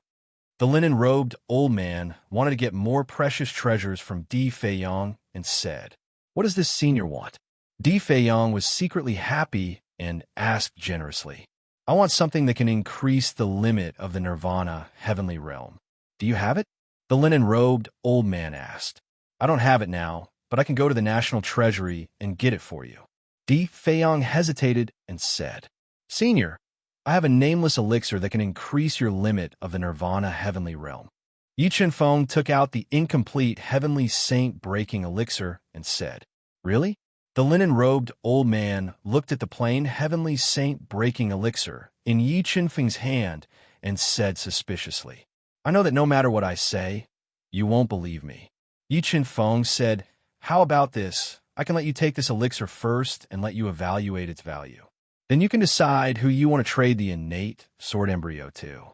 The linen-robed old man wanted to get more precious treasures from Di Feiyong and said, "What does this senior want?" Di Feiyong was secretly happy and asked generously, "I want something that can increase the limit of the Nirvana heavenly realm. Do you have it?" The linen-robed old man asked. "I don't have it now, but I can go to the National Treasury and get it for you." Di Feiyong hesitated and said, "Senior, I have a nameless elixir that can increase your limit of the Nirvana heavenly realm." Yi Qinfeng took out the incomplete heavenly saint-breaking elixir and said, "Really?" The linen-robed old man looked at the plain heavenly saint-breaking elixir in Yi Qinfeng's hand and said suspiciously, "I know that no matter what I say, you won't believe me." Yi Qinfeng said, "How about this? I can let you take this elixir first and let you evaluate its value. Then you can decide who you want to trade the innate sword embryo to."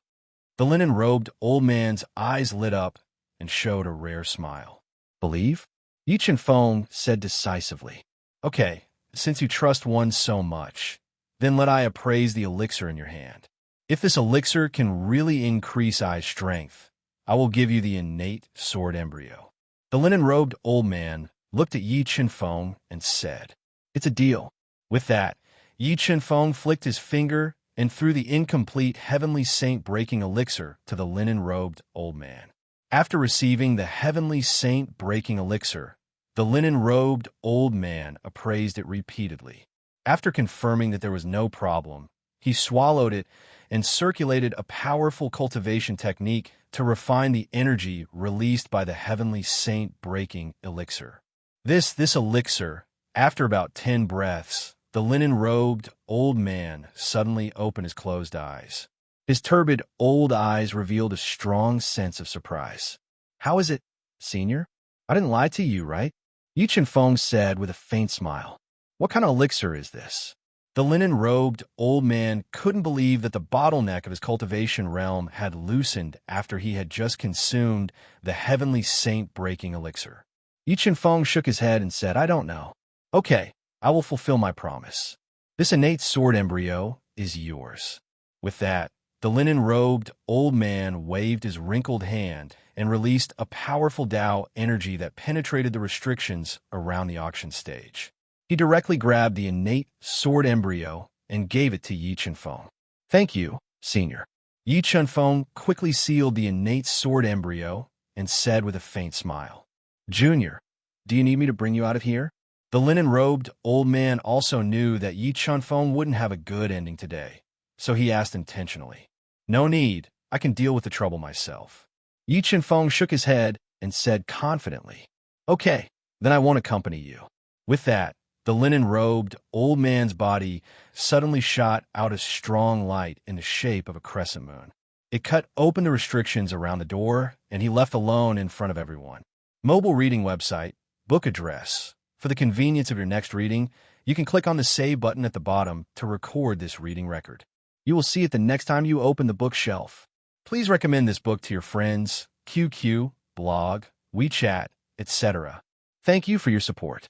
The linen-robed old man's eyes lit up and showed a rare smile. "Believe?" Yi Qinfeng said decisively. "Okay, since you trust one so much, then let I appraise the elixir in your hand. If this elixir can really increase I's strength, I will give you the innate sword embryo." The linen-robed old man looked at Yi Qinfeng and said, "It's a deal." With that, Yi Qinfeng flicked his finger and threw the incomplete heavenly saint-breaking elixir to the linen-robed old man. After receiving the heavenly saint-breaking elixir, the linen-robed old man appraised it repeatedly. After confirming that there was no problem, he swallowed it and circulated a powerful cultivation technique to refine the energy released by the heavenly saint-breaking elixir. This elixir, after about 10 breaths, the linen-robed old man suddenly opened his closed eyes. His turbid old eyes revealed a strong sense of surprise. "How is it, senior? I didn't lie to you, right?" Yi Qinfeng said with a faint smile. "What kind of elixir is this?" The linen-robed old man couldn't believe that the bottleneck of his cultivation realm had loosened after he had just consumed the heavenly saint-breaking elixir. Yi Qinfeng shook his head and said, "I don't know." "Okay, I will fulfill my promise. This innate sword embryo is yours." With that, the linen-robed old man waved his wrinkled hand and released a powerful Dao energy that penetrated the restrictions around the auction stage. He directly grabbed the innate sword embryo and gave it to Yi Qinfeng. "Thank you, senior." Yi Qinfeng quickly sealed the innate sword embryo and said with a faint smile, "Junior, do you need me to bring you out of here?" The linen-robed old man also knew that Yi Qinfeng wouldn't have a good ending today, so he asked intentionally, No need. I can deal with the trouble myself. Yi Chenfeng shook his head and said confidently, Okay, then I won't accompany you. With that, the linen-robed old man's body suddenly shot out a strong light in the shape of a crescent moon. It cut open the restrictions around the door, and he left alone in front of everyone. Mobile reading website, book address. For the convenience of your next reading, you can click on the Save button at the bottom to record this reading record. You will see it the next time you open the bookshelf. Please recommend this book to your friends, QQ, blog, WeChat, etc. Thank you for your support.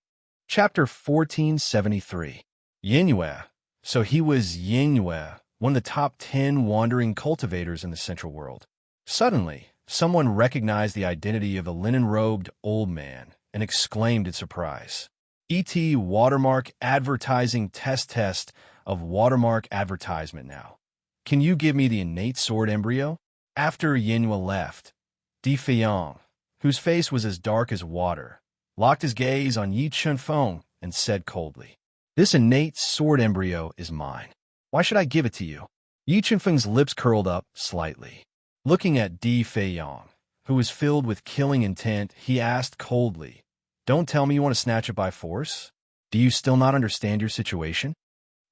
Chapter 1473. Yinyue. So he was Yinyue, one of the top 10 wandering cultivators in the Central World. Suddenly, someone recognized the identity of the linen-robed old man and exclaimed in surprise. ET watermark advertising test of watermark advertisement now. Can you give me the innate sword embryo? After Yinyue left, Di Feiyang, whose face was as dark as water, locked his gaze on Yi Chenfeng and said coldly, This innate sword embryo is mine. Why should I give it to you? Yi Chenfeng's lips curled up slightly. Looking at Di Feiyang, who was filled with killing intent, he asked coldly, Don't tell me you want to snatch it by force? Do you still not understand your situation?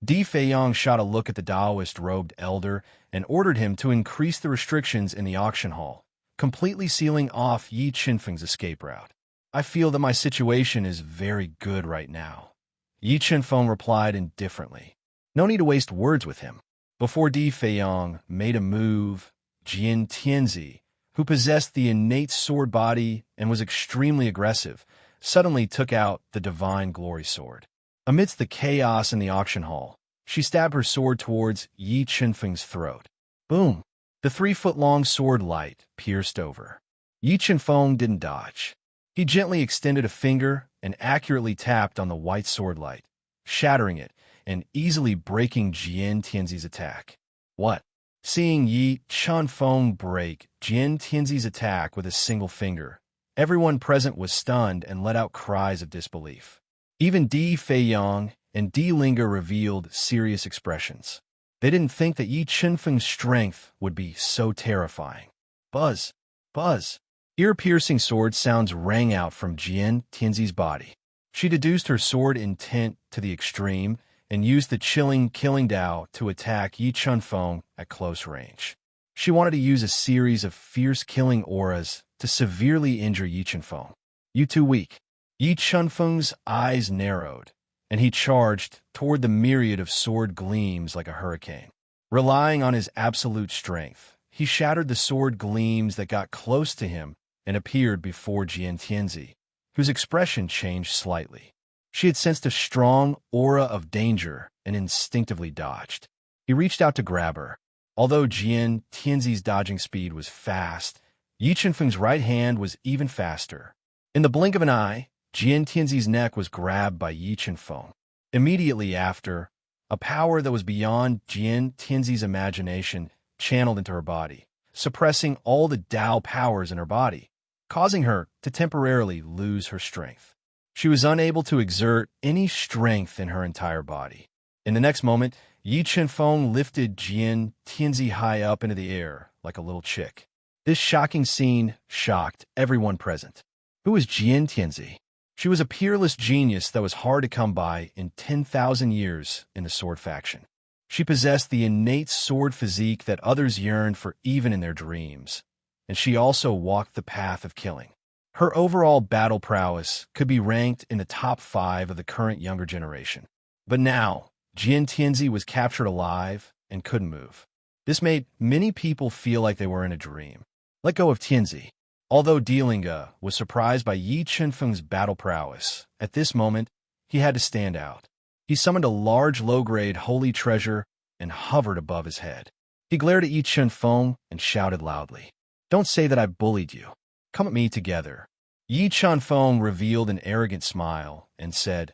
Di Feiyang shot a look at the Taoist-robed elder and ordered him to increase the restrictions in the auction hall, completely sealing off Yi Chenfeng's escape route. I feel that my situation is very good right now. Yi Chenfeng replied indifferently. No need to waste words with him. Before Di Feiyang made a move, Jian Tianzi, who possessed the innate sword body and was extremely aggressive, suddenly took out the divine glory sword. Amidst the chaos in the auction hall, she stabbed her sword towards Yi Chenfeng's throat. Boom! The 3-foot-long sword light pierced over. Yi Chenfeng didn't dodge. He gently extended a finger and accurately tapped on the white sword light, shattering it and easily breaking Jian Tianzi's attack. What? Seeing Yi Chenfeng break Jian Tianzi's attack with a single finger, everyone present was stunned and let out cries of disbelief. Even Di Feiyang and Di Linga revealed serious expressions. They didn't think that Yi Chenfeng's strength would be so terrifying. Buzz! Buzz! Ear-piercing sword sounds rang out from Jian Tianzi's body. She deduced her sword intent to the extreme and used the chilling killing Dao to attack Yi Chenfeng at close range. She wanted to use a series of fierce killing auras to severely injure Yi Chenfeng. You too weak. Yi Chenfeng's eyes narrowed, and he charged toward the myriad of sword gleams like a hurricane. Relying on his absolute strength, he shattered the sword gleams that got close to him and appeared before Jian Tianzi, whose expression changed slightly. She had sensed a strong aura of danger and instinctively dodged. He reached out to grab her. Although Jian Tianzi's dodging speed was fast, Yi Chenfeng's right hand was even faster. In the blink of an eye, Jian Tianzi's neck was grabbed by Yi Chenfeng. Immediately after, a power that was beyond Jian Tianzi's imagination channeled into her body, suppressing all the Dao powers in her body, causing her to temporarily lose her strength. She was unable to exert any strength in her entire body. In the next moment, Yi Chenfeng lifted Jian Tianzi high up into the air like a little chick. This shocking scene shocked everyone present. Who was Jian Tianzi? She was a peerless genius that was hard to come by in 10,000 years in the sword faction. She possessed the innate sword physique that others yearned for even in their dreams, and she also walked the path of killing. Her overall battle prowess could be ranked in the top 5 of the current younger generation. But now, Jian Tianzi was captured alive and couldn't move. This made many people feel like they were in a dream. Let go of Tianzi. Although Di Linga was surprised by Yi Chenfeng's battle prowess, at this moment, he had to stand out. He summoned a large low-grade holy treasure and hovered above his head. He glared at Yi Chenfeng and shouted loudly, Don't say that I bullied you. Come at me together. Yi Chenfeng revealed an arrogant smile and said,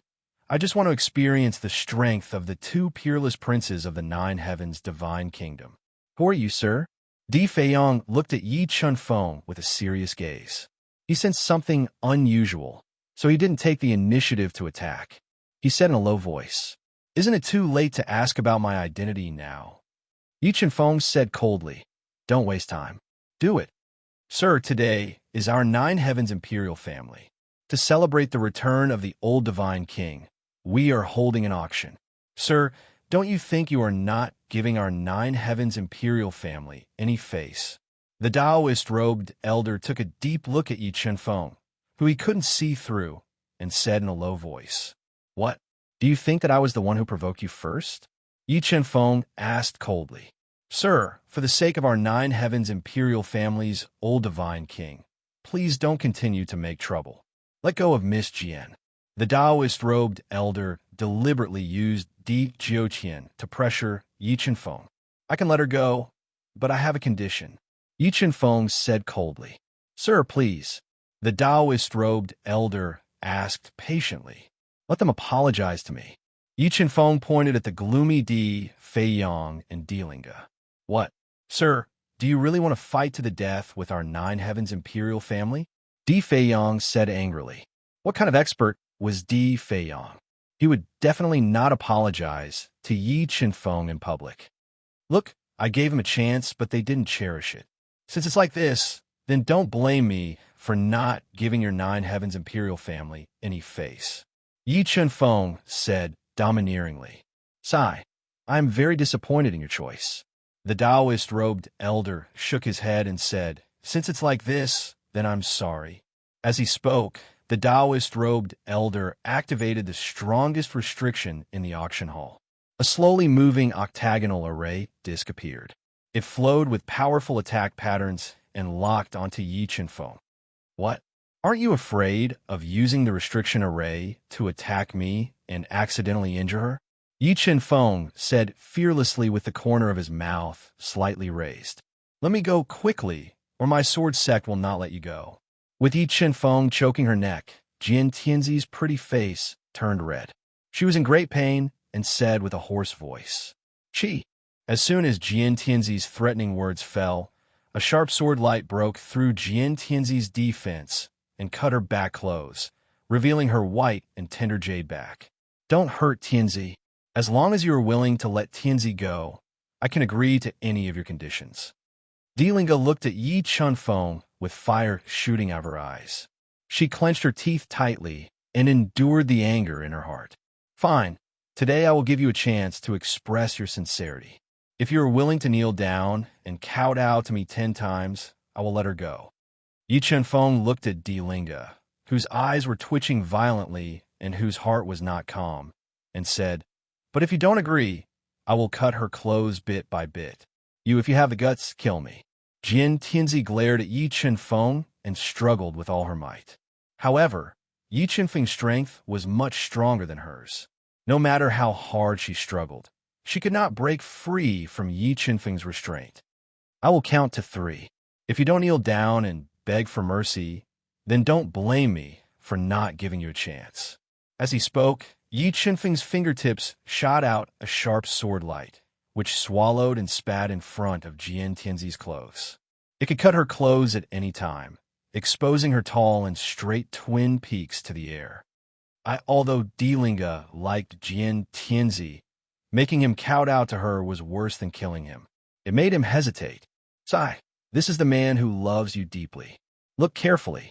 I just want to experience the strength of the 2 peerless princes of the 9 heavens' divine kingdom. Who are you, sir? Di Feiyang looked at Yi Chenfeng with a serious gaze. He sensed something unusual, so he didn't take the initiative to attack. He said in a low voice, Isn't it too late to ask about my identity now? Yi Feng said coldly. Don't waste time. Do it. Sir, today is our Nine Heavens Imperial family. To celebrate the return of the old divine king, we are holding an auction. Sir, don't you think you are not giving our Nine Heavens Imperial family any face? The Taoist-robed elder took a deep look at Yi Feng, who he couldn't see through, and said in a low voice, What? Do you think that I was the one who provoked you first? Yi Feng asked coldly. Sir, for the sake of our Nine Heavens Imperial family's old divine king, please don't continue to make trouble. Let go of Miss Jian. The Taoist-robed elder deliberately used Di Jiuqian to pressure Yi Feng. I can let her go, but I have a condition. Yi Feng said coldly. Sir, please. The Taoist-robed elder asked patiently. Let them apologize to me. Yi Feng pointed at the gloomy Di Feiyang and Delinga. What? Sir, do you really want to fight to the death with our Nine Heavens Imperial family? Di Feiyang said angrily. What kind of expert was Di Feiyang? He would definitely not apologize to Yi Feng in public. Look, I gave him a chance, but they didn't cherish it. Since it's like this, then don't blame me for not giving your Nine Heavens Imperial family any face. Yi Feng said domineeringly. Sigh, I am very disappointed in your choice. The Taoist-robed elder shook his head and said, Since it's like this, then I'm sorry. As he spoke, the Taoist-robed elder activated the strongest restriction in the auction hall. A slowly moving octagonal array disc appeared. It flowed with powerful attack patterns and locked onto Yi Feng. What? Aren't you afraid of using the restriction array to attack me and accidentally injure her? Yi Feng said fearlessly with the corner of his mouth slightly raised. Let me go quickly, or my sword sect will not let you go. With Yi Feng choking her neck, Jian Tianzi's pretty face turned red. She was in great pain and said with a hoarse voice, Chi. As soon as Jian Tianzi's threatening words fell, a sharp sword light broke through Jian Tianzi's defense and cut her back clothes, revealing her white and tender jade back. Don't hurt Tianzi. As long as you are willing to let Tianzi go, I can agree to any of your conditions. Delinga looked at Yi Feng with fire shooting out of her eyes. She clenched her teeth tightly and endured the anger in her heart. Fine. Today I will give you a chance to express your sincerity. If you are willing to kneel down and kowtow to me 10 times, I will let her go. Yi Feng looked at Delinga, whose eyes were twitching violently and whose heart was not calm, and said, But if you don't agree, I will cut her clothes bit by bit. You, if you have the guts, kill me. Jian Tianzi glared at Yi Feng and struggled with all her might. However, Yi Feng's strength was much stronger than hers. No matter how hard she struggled, she could not break free from Yi Feng's restraint. I will count to 3. If you don't kneel down and beg for mercy, then don't blame me for not giving you a chance. As he spoke, Yi Feng's fingertips shot out a sharp sword light, which swallowed and spat in front of Jian Tianzi's clothes. It could cut her clothes at any time, exposing her tall and straight twin peaks to the air. Although Delinga liked Jian Tianzi, making him kowtow to her was worse than killing him. It made him hesitate. Sigh, this is the man who loves you deeply. Look carefully.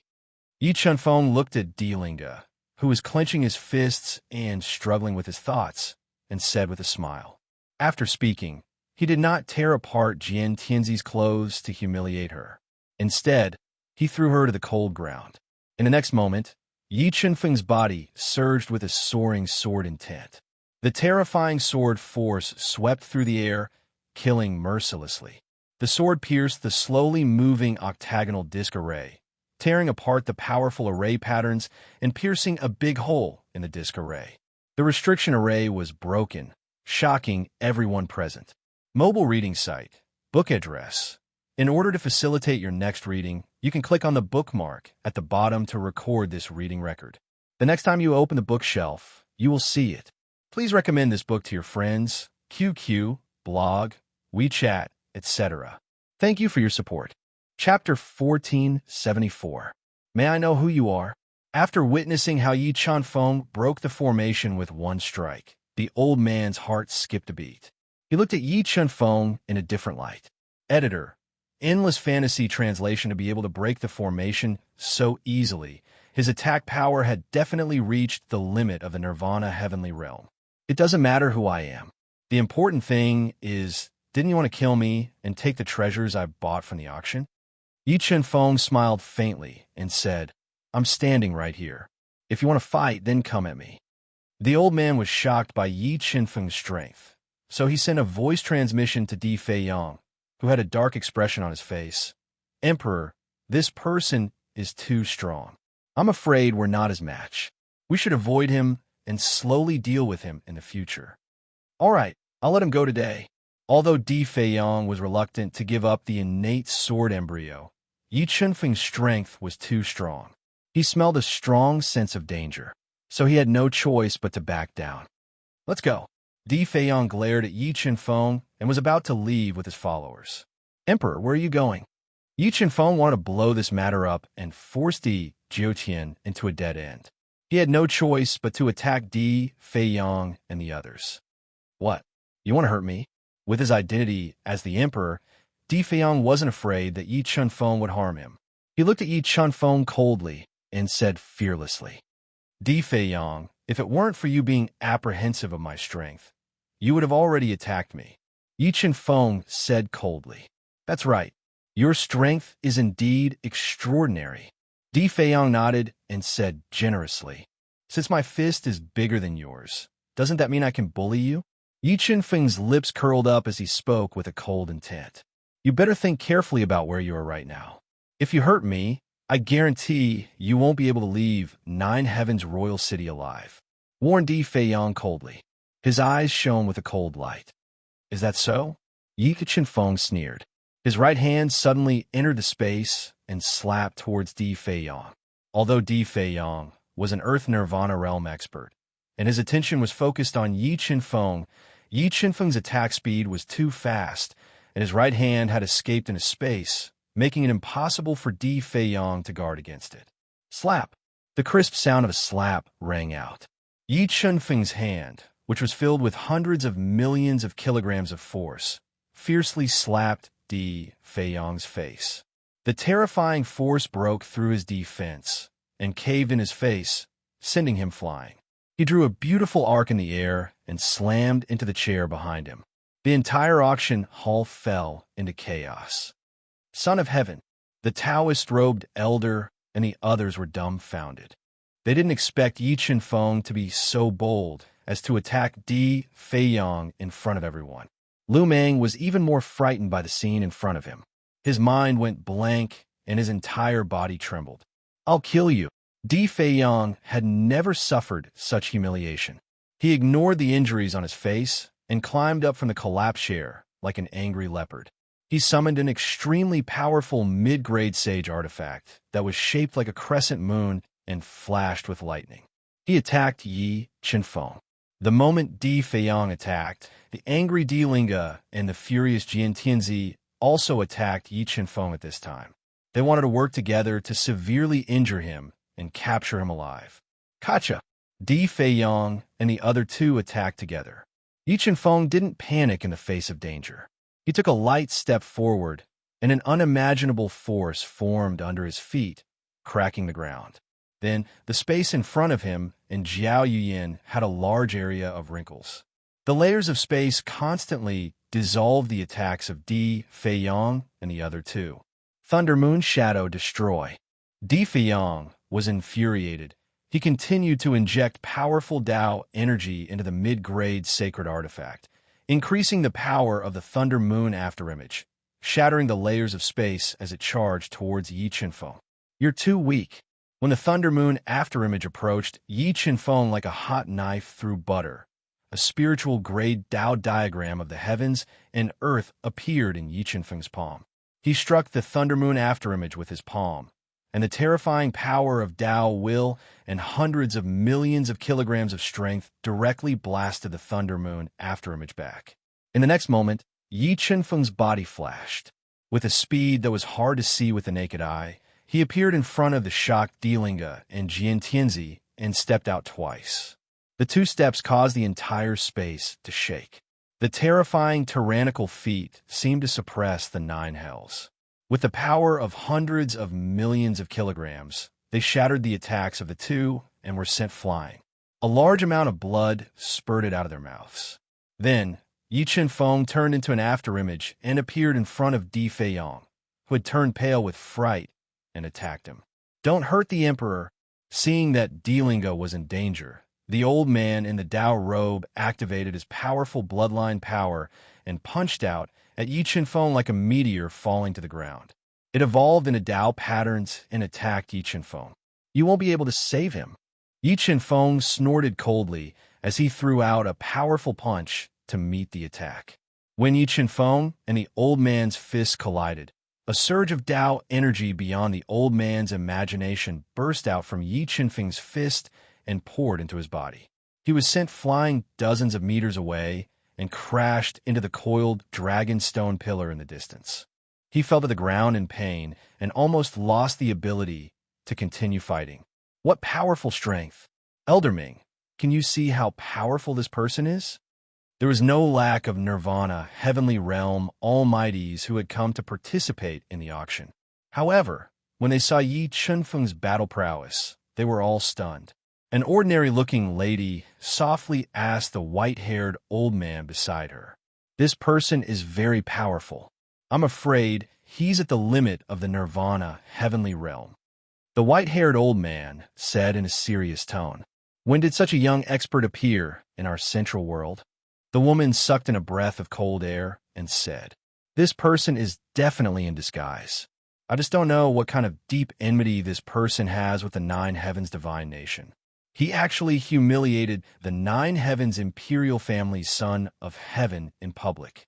Yi Feng looked at Delinga, who was clenching his fists and struggling with his thoughts, and said with a smile. After speaking, he did not tear apart Jian Tianzi's clothes to humiliate her. Instead, he threw her to the cold ground. In the next moment, Yi Feng's body surged with a soaring sword intent. The terrifying sword force swept through the air, killing mercilessly. The sword pierced the slowly moving octagonal disc array, tearing apart the powerful array patterns and piercing a big hole in the disc array. The restriction array was broken, shocking everyone present. Mobile reading site, book address. In order to facilitate your next reading, you can click on the bookmark at the bottom to record this reading record. The next time you open the bookshelf, you will see it. Please recommend this book to your friends, QQ, blog, WeChat, etc. Thank you for your support. Chapter 1474. May I know who you are? After witnessing how Yi Feng broke the formation with one strike, the old man's heart skipped a beat. He looked at Yi Chun-feng in a different light. Editor, endless fantasy translation. To be able to break the formation so easily, his attack power had definitely reached the limit of the Nirvana heavenly realm. It doesn't matter who I am. The important thing is, didn't you want to kill me and take the treasures I bought from the auction? Yi Chun-feng smiled faintly and said, I'm standing right here. If you want to fight, then come at me. The old man was shocked by Yi Chun-feng's strength, so he sent a voice transmission to Di Fei-yong, who had a dark expression on his face. Emperor, this person is too strong. I'm afraid we're not his match. We should avoid him and slowly deal with him in the future. All right, I'll let him go today. Although Di Fei-yong was reluctant to give up the innate sword embryo, Yi Chun-feng's strength was too strong. He smelled a strong sense of danger, so he had no choice but to back down. Let's go. Di Fei-yong glared at Yi Chun-feng and was about to leave with his followers. Emperor, where are you going? Yi Chun-feng wanted to blow this matter up and force Di Jiutian into a dead end. He had no choice but to attack Di Fei-yong and the others. What? You want to hurt me? With his identity as the emperor, Di Fei-yong wasn't afraid that Yi Chun-feng would harm him. He looked at Yi Chun-feng coldly and said fearlessly, Di Fei-yong, if it weren't for you being apprehensive of my strength, you would have already attacked me. Yi Chun-feng said coldly, That's right. Your strength is indeed extraordinary. Di Fei-yong nodded and said generously, Since my fist is bigger than yours, doesn't that mean I can bully you? Yi Chun-feng's lips curled up as he spoke with a cold intent. You better think carefully about where you are right now. If you hurt me, I guarantee you won't be able to leave Nine Heaven's royal city alive, warned Di Fei-yong coldly. His eyes shone with a cold light. Is that so? Yi Chun-feng sneered. His right hand suddenly entered the space and slapped towards Di Fei-yong. Although Di Fei-yong was an Earth Nirvana realm expert, and his attention was focused on Yi Chun-feng's attack speed was too fast, and his right hand had escaped into space, making it impossible for Di Fei-yong to guard against it. Slap! The crisp sound of a slap rang out. Yi Chun-feng's hand, which was filled with hundreds of millions of kilograms of force, fiercely slapped Di Fei-yong's face. The terrifying force broke through his defense and caved in his face, sending him flying. He drew a beautiful arc in the air and slammed into the chair behind him. The entire auction hall fell into chaos. Son of Heaven, the Taoist-robed elder, and the others were dumbfounded. They didn't expect Yi Chun-feng to be so bold as to attack Di Fei-yong in front of everyone. Lu Meng was even more frightened by the scene in front of him. His mind went blank and his entire body trembled. I'll kill you. Di Fei-yong had never suffered such humiliation. He ignored the injuries on his face and climbed up from the collapsed chair like an angry leopard. He summoned an extremely powerful mid-grade sage artifact that was shaped like a crescent moon and flashed with lightning. He attacked Yi Chun-feng. The moment Di Fei-yong attacked, the angry Di Linga and the furious Jian Tianzi also attacked Yi Chun-feng at this time. They wanted to work together to severely injure him and capture him alive. Kacha! Di Fei-yong and the other two attacked together. Yi Chun-feng didn't panic in the face of danger. He took a light step forward, and an unimaginable force formed under his feet, cracking the ground. Then, the space in front of him and Jiao Yuyin had a large area of wrinkles. The layers of space constantly dissolved the attacks of Di Fei-yong and the other two. Thunder Moon Shadow Destroy. Di Fei-yong was infuriated. He continued to inject powerful Tao energy into the mid-grade sacred artifact, increasing the power of the Thunder Moon afterimage, shattering the layers of space as it charged towards Yi Chun-feng. You're too weak. When the Thunder Moon afterimage approached, Yi Chun-feng like a hot knife through butter. A spiritual grade Tao diagram of the heavens and earth appeared in Yi Chun-feng's palm. He struck the Thunder Moon afterimage with his palm, and the terrifying power of Tao will and hundreds of millions of kilograms of strength directly blasted the Thunder Moon afterimage back. In the next moment, Yi Chun-feng's body flashed. With a speed that was hard to see with the naked eye, he appeared in front of the shocked Dilinga and Jian Tianzi and stepped out twice. The two steps caused the entire space to shake. The terrifying tyrannical feat seemed to suppress the nine hells. With the power of hundreds of millions of kilograms, they shattered the attacks of the two and were sent flying. A large amount of blood spurted out of their mouths. Then, Yi Chen Feng turned into an afterimage and appeared in front of Di Feiyong, who had turned pale with fright and attacked him. "Don't hurt the emperor." Seeing that Dilinga was in danger, the old man in the Dao robe activated his powerful bloodline power and punched out at Yi Chen Feng like a meteor falling to the ground. It evolved into Dao patterns and attacked Yi Chen Feng. "You won't be able to save him." Yi Chen Feng snorted coldly as he threw out a powerful punch to meet the attack. When Yi Chen Feng and the old man's fists collided, a surge of Dao energy beyond the old man's imagination burst out from Yi Chen Feng's fist and poured into his body. He was sent flying dozens of meters away and crashed into the coiled dragon stone pillar in the distance. He fell to the ground in pain and almost lost the ability to continue fighting. What powerful strength! Elder Ming, can you see how powerful this person is? There was no lack of Nirvana, Heavenly Realm, Almighties who had come to participate in the auction. However, when they saw Yi Chen Feng's battle prowess, they were all stunned. An ordinary-looking lady softly asked the white-haired old man beside her, "This person is very powerful. I'm afraid he's at the limit of the Nirvana, Heavenly Realm." The white-haired old man said in a serious tone, "When did such a young expert appear in our central world?" The woman sucked in a breath of cold air and said, "This person is definitely in disguise. I just don't know what kind of deep enmity this person has with the Nine Heavens divine nation. He actually humiliated the Nine Heavens imperial family's son of heaven in public."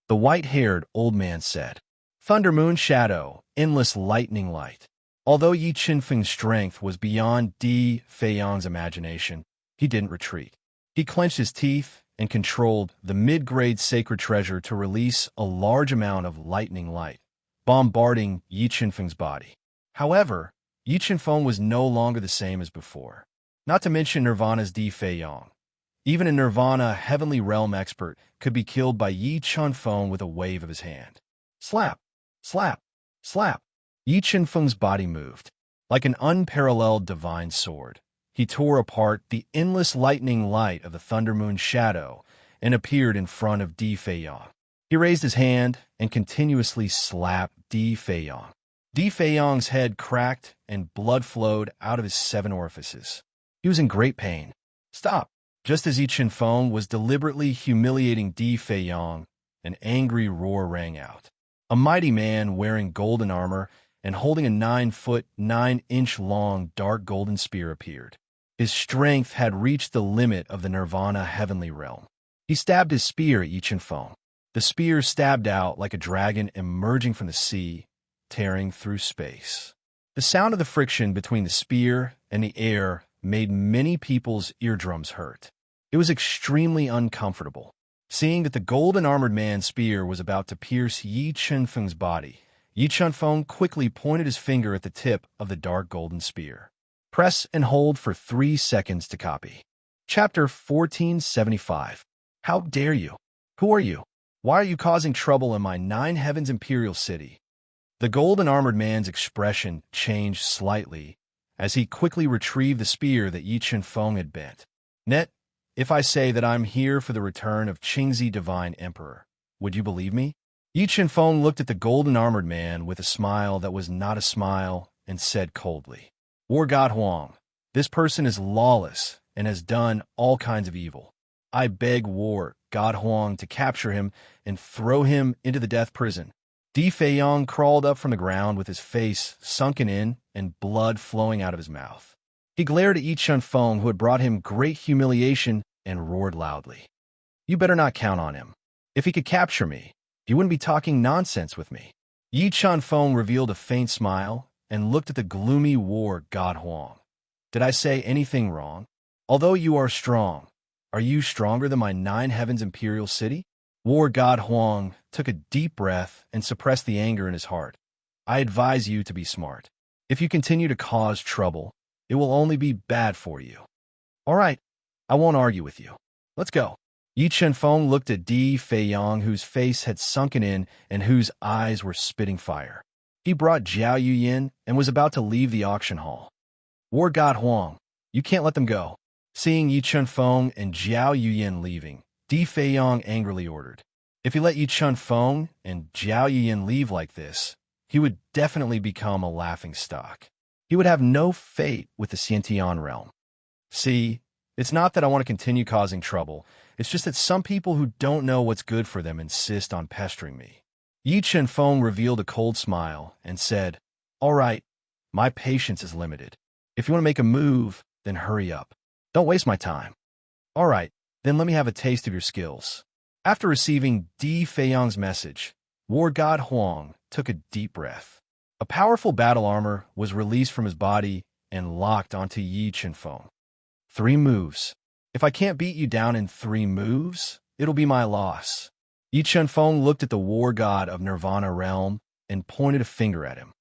The white-haired old man said, "Thunder Moon Shadow, endless lightning light." Although Yi Chen Feng's strength was beyond Di Feiyong's imagination, he didn't retreat. He clenched his teeth and controlled the mid-grade sacred treasure to release a large amount of lightning light, bombarding Yi Chen Feng's body. However, Yi Chen Feng was no longer the same as before. Not to mention Nirvana's Di Feiyong. Even a Nirvana Heavenly Realm expert could be killed by Yi Chen Feng with a wave of his hand. Slap! Slap! Slap! Yi Chen Feng's body moved. Like an unparalleled divine sword, he tore apart the endless lightning light of the Thunder Moon Shadow and appeared in front of Di Feiyong. He raised his hand and continuously slapped Di Feiyong. Di Feiyong's head cracked and blood flowed out of his 7 orifices. He was in great pain. "Stop!" Just as Yi Chen Feng was deliberately humiliating Di Feiyong, an angry roar rang out. A mighty man wearing golden armor and holding a 9-foot, 9-inch long dark golden spear appeared. His strength had reached the limit of the Nirvana Heavenly Realm. He stabbed his spear at Yi Chen Feng. The spear stabbed out like a dragon emerging from the sea, tearing through space. The sound of the friction between the spear and the air made many people's eardrums hurt. It was extremely uncomfortable. Seeing that the golden-armored man's spear was about to pierce Yi Chen Feng's body, Yi Chen Feng quickly pointed his finger at the tip of the dark golden spear. Press and hold for 3 seconds to copy. Chapter 1475. How dare you? Who are you? Why are you causing trouble in my Nine Heavens Imperial City? The golden-armored man's expression changed slightly as he quickly retrieved the spear that Yi Chen Feng had bent. "Net, if I say that I'm here for the return of Qingzi Divine Emperor, would you believe me?" Yi Chen Feng looked at the golden-armored man with a smile that was not a smile and said coldly, "War God Huang, this person is lawless and has done all kinds of evil. I beg War God Huang to capture him and throw him into the death prison." Di Feiyong crawled up from the ground with his face sunken in and blood flowing out of his mouth. He glared at Yi Chen Feng, who had brought him great humiliation, and roared loudly, "You better not count on him. If he could capture me, he wouldn't be talking nonsense with me." Yi Chen Feng revealed a faint smile and looked at the gloomy War God Huang. "Did I say anything wrong? Although you are strong, are you stronger than my Nine Heavens Imperial City?" War God Huang took a deep breath and suppressed the anger in his heart. "I advise you to be smart. If you continue to cause trouble, it will only be bad for you." "All right, I won't argue with you. Let's go." Yi Chenfeng looked at Di Feiyang, whose face had sunken in and whose eyes were spitting fire. He brought Jiao Yuyin and was about to leave the auction hall. War God Huang, you can't let them go. Seeing Yi Chenfeng and Jiao Yuyin leaving, Di Feiyang angrily ordered. If he let Yi Chenfeng and Jiao Yuyin leave like this, he would definitely become a laughingstock. He would have no fate with the Xiantian realm. See, it's not that I want to continue causing trouble. It's just that some people who don't know what's good for them insist on pestering me. Yi Chenfeng revealed a cold smile and said, All right, my patience is limited. If you want to make a move, then hurry up. Don't waste my time. All right, then let me have a taste of your skills. After receiving Di Feiyang's message, War God Huang took a deep breath. A powerful battle armor was released from his body and locked onto Yi Chenfeng. 3 moves. If I can't beat you down in 3 moves, it'll be my loss. Yi Chenfeng looked at the war god of Nirvana realm and pointed a finger at him.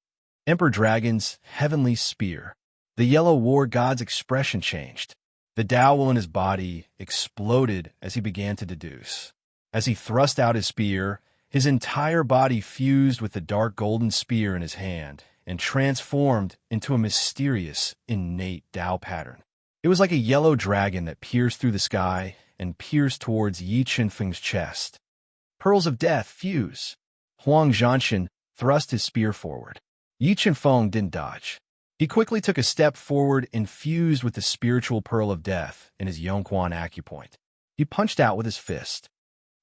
Emperor Dragon's heavenly spear. The yellow war god's expression changed. The dowel in his body exploded as he began to deduce. As he thrust out his spear, his entire body fused with the dark golden spear in his hand and transformed into a mysterious, innate Tao pattern. It was like a yellow dragon that pierced through the sky and pierced towards Yi Chenfeng's chest. Pearls of death fuse. Huang Zhanshan thrust his spear forward. Yi Chenfeng didn't dodge. He quickly took a step forward and fused with the spiritual pearl of death in his Yongquan acupoint. He punched out with his fist.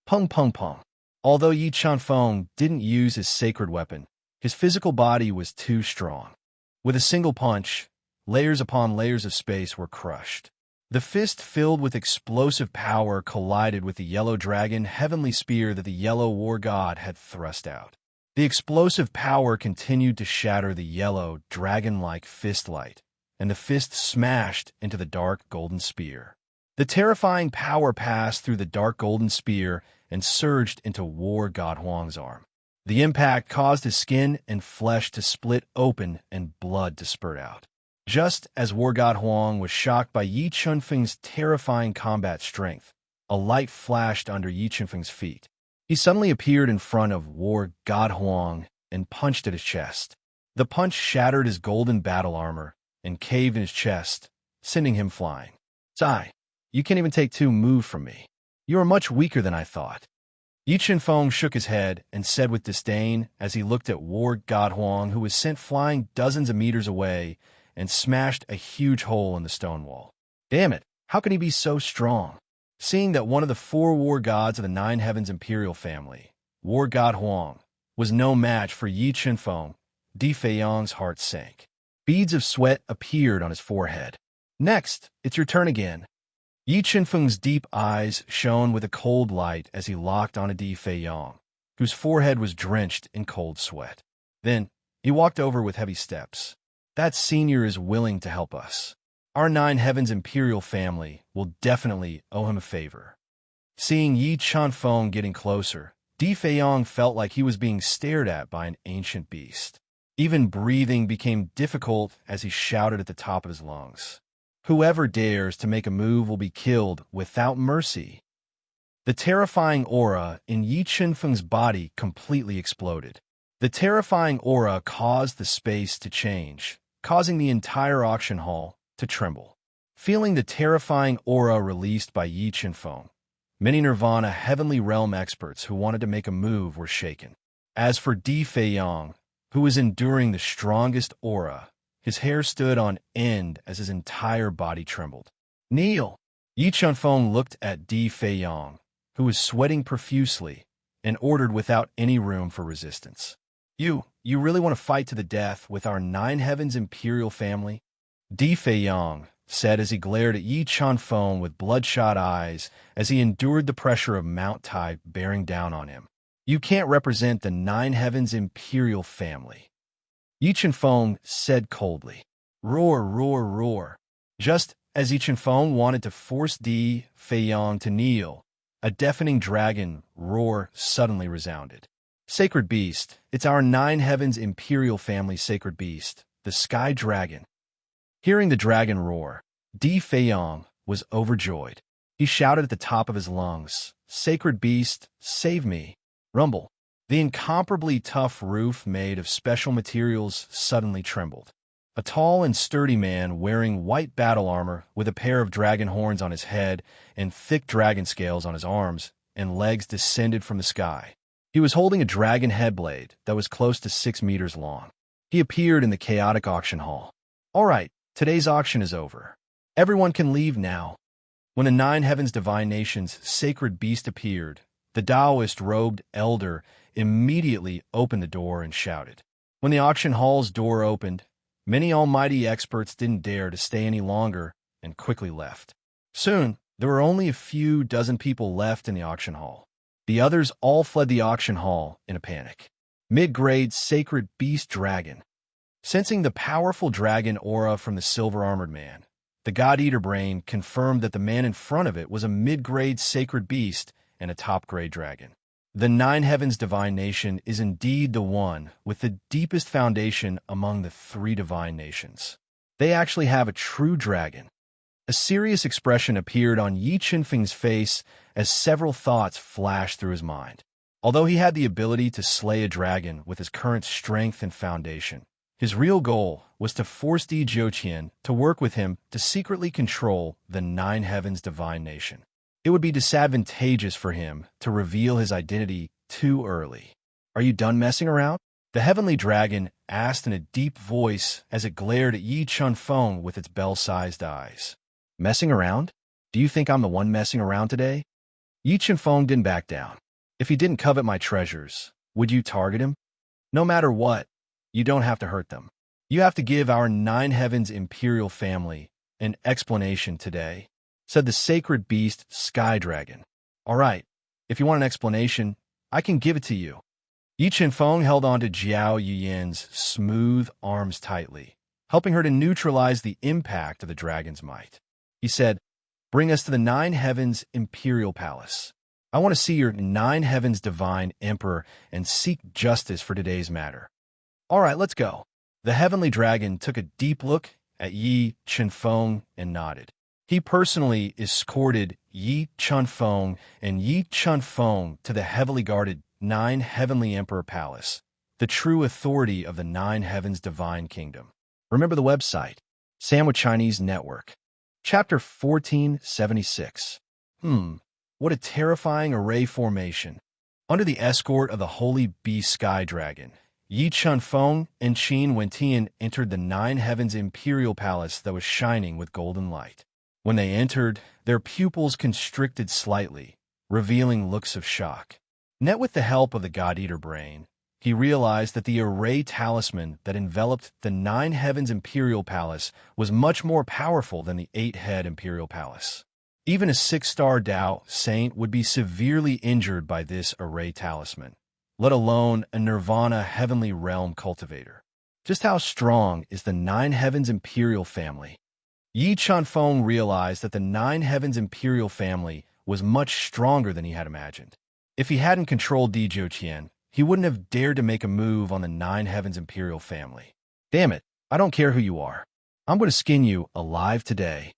Pung pung pung. Although Yi Chenfeng didn't use his sacred weapon, his physical body was too strong. With a single punch, layers upon layers of space were crushed. The fist filled with explosive power collided with the yellow dragon heavenly spear that the yellow war god had thrust out. The explosive power continued to shatter the yellow, dragon-like fist light, and the fist smashed into the dark golden spear. The terrifying power passed through the dark golden spear and surged into war god Huang's arm. The impact caused his skin and flesh to split open and blood to spurt out. Just as War God Huang was shocked by Yi Chenfeng's terrifying combat strength, a light flashed under Yi Chenfeng's feet. He suddenly appeared in front of War God Huang and punched at his chest. The punch shattered his golden battle armor and caved in his chest, sending him flying. Sai, you can't even take 2 moves from me. You are much weaker than I thought. Yi Chenfeng shook his head and said with disdain as he looked at War God Huang, who was sent flying dozens of meters away and smashed a huge hole in the stone wall. Damn it, how can he be so strong? Seeing that one of the 4 war gods of the 9 Heavens imperial family, War God Huang, was no match for Yi Chenfeng, Di Feiyang's heart sank. Beads of sweat appeared on his forehead. Next, it's your turn again. Yi Chenfeng's deep eyes shone with a cold light as he locked onto Di Feiyang, whose forehead was drenched in cold sweat. Then, he walked over with heavy steps. That senior is willing to help us. Our 9 Heavens imperial family will definitely owe him a favor. Seeing Yi Chenfeng getting closer, Di Feiyang felt like he was being stared at by an ancient beast. Even breathing became difficult as he shouted at the top of his lungs. Whoever dares to make a move will be killed without mercy. The terrifying aura in Yi Chenfeng's body completely exploded. The terrifying aura caused the space to change, causing the entire auction hall to tremble. Feeling the terrifying aura released by Yi Chenfeng, many Nirvana Heavenly Realm experts who wanted to make a move were shaken. As for Di Feiyang, who was enduring the strongest aura, his hair stood on end as his entire body trembled. Kneel! Yi Chenfeng looked at Di Feiyang, who was sweating profusely, and ordered without any room for resistance. You really want to fight to the death with our 9 Heavens imperial family? Di Feiyang said as he glared at Yi Chenfeng with bloodshot eyes as he endured the pressure of Mount Tai bearing down on him. You can't represent the 9 Heavens imperial family. Yi Chenfeng said coldly. Roar, roar, roar. Just as Yi Chenfeng wanted to force Di Feiyang to kneel, a deafening dragon roar suddenly resounded. Sacred beast, it's our 9 Heavens imperial family sacred beast, the Sky Dragon. Hearing the dragon roar, Di Feiyang was overjoyed. He shouted at the top of his lungs, "Sacred beast, save me!" Rumble. The incomparably tough roof made of special materials suddenly trembled. A tall and sturdy man wearing white battle armor with a pair of dragon horns on his head and thick dragon scales on his arms and legs descended from the sky. He was holding a dragon headblade that was close to 6 meters long. He appeared in the chaotic auction hall. "All right, today's auction is over. Everyone can leave now." When the Nine Heavens Divine Nation's sacred beast appeared, the Taoist-robed elder immediately opened the door and shouted. When the auction hall's door opened, many almighty experts didn't dare to stay any longer and quickly left. Soon, there were only a few dozen people left in the auction hall. The others all fled the auction hall in a panic. Mid-grade sacred beast dragon. Sensing the powerful dragon aura from the silver-armored man, the God-Eater brain confirmed that the man in front of it was a mid-grade sacred beast and a top-grade dragon. The Nine Heavens Divine Nation is indeed the one with the deepest foundation among the 3 divine nations. They actually have a true dragon. A serious expression appeared on Yi Qinfeng's face as several thoughts flashed through his mind. Although he had the ability to slay a dragon with his current strength and foundation, his real goal was to force Di Jiuqian to work with him to secretly control the Nine Heavens Divine Nation. It would be disadvantageous for him to reveal his identity too early. "Are you done messing around?" The heavenly dragon asked in a deep voice as it glared at Yi Qinfeng with its bell-sized eyes. "Messing around? Do you think I'm the one messing around today?" Yi Qinfeng didn't back down. "If he didn't covet my treasures, would you target him? No matter what, you don't have to hurt them. You have to give our Nine Heavens imperial family an explanation today," said the sacred beast Sky Dragon. "All right, if you want an explanation, I can give it to you." Yi Qinfeng held on to Jiao Yuyan's smooth arms tightly, helping her to neutralize the impact of the dragon's might. He said, "Bring us to the Nine Heavens Imperial Palace. I want to see your Nine Heavens Divine Emperor and seek justice for today's matter." "All right, let's go." The heavenly dragon took a deep look at Yi Qinfeng and nodded. He personally escorted Yi Qinfeng and Yi Qinfeng to the heavily guarded Nine Heavenly Emperor Palace, the true authority of the Nine Heavens Divine Kingdom. Remember the website, Sandwich Chinese Network. Chapter 1476. What a terrifying array formation. Under the escort of the holy beast Sky Dragon, Yi Qinfeng and Qin Wentian entered the Nine Heavens Imperial Palace that was shining with golden light. When they entered, their pupils constricted slightly, revealing looks of shock. Net with the help of the God-Eater brain, he realized that the array talisman that enveloped the Nine Heavens Imperial Palace was much more powerful than the 8-head Imperial Palace. Even a 6-star Dao saint would be severely injured by this array talisman, let alone a Nirvana heavenly realm cultivator. Just how strong is the Nine Heavens Imperial family? Yi Qinfeng realized that the Nine Heavens Imperial family was much stronger than he had imagined. If he hadn't controlled Di Jiuqian, he wouldn't have dared to make a move on the Nine Heavens Imperial family. "Damn it, I don't care who you are. I'm going to skin you alive today."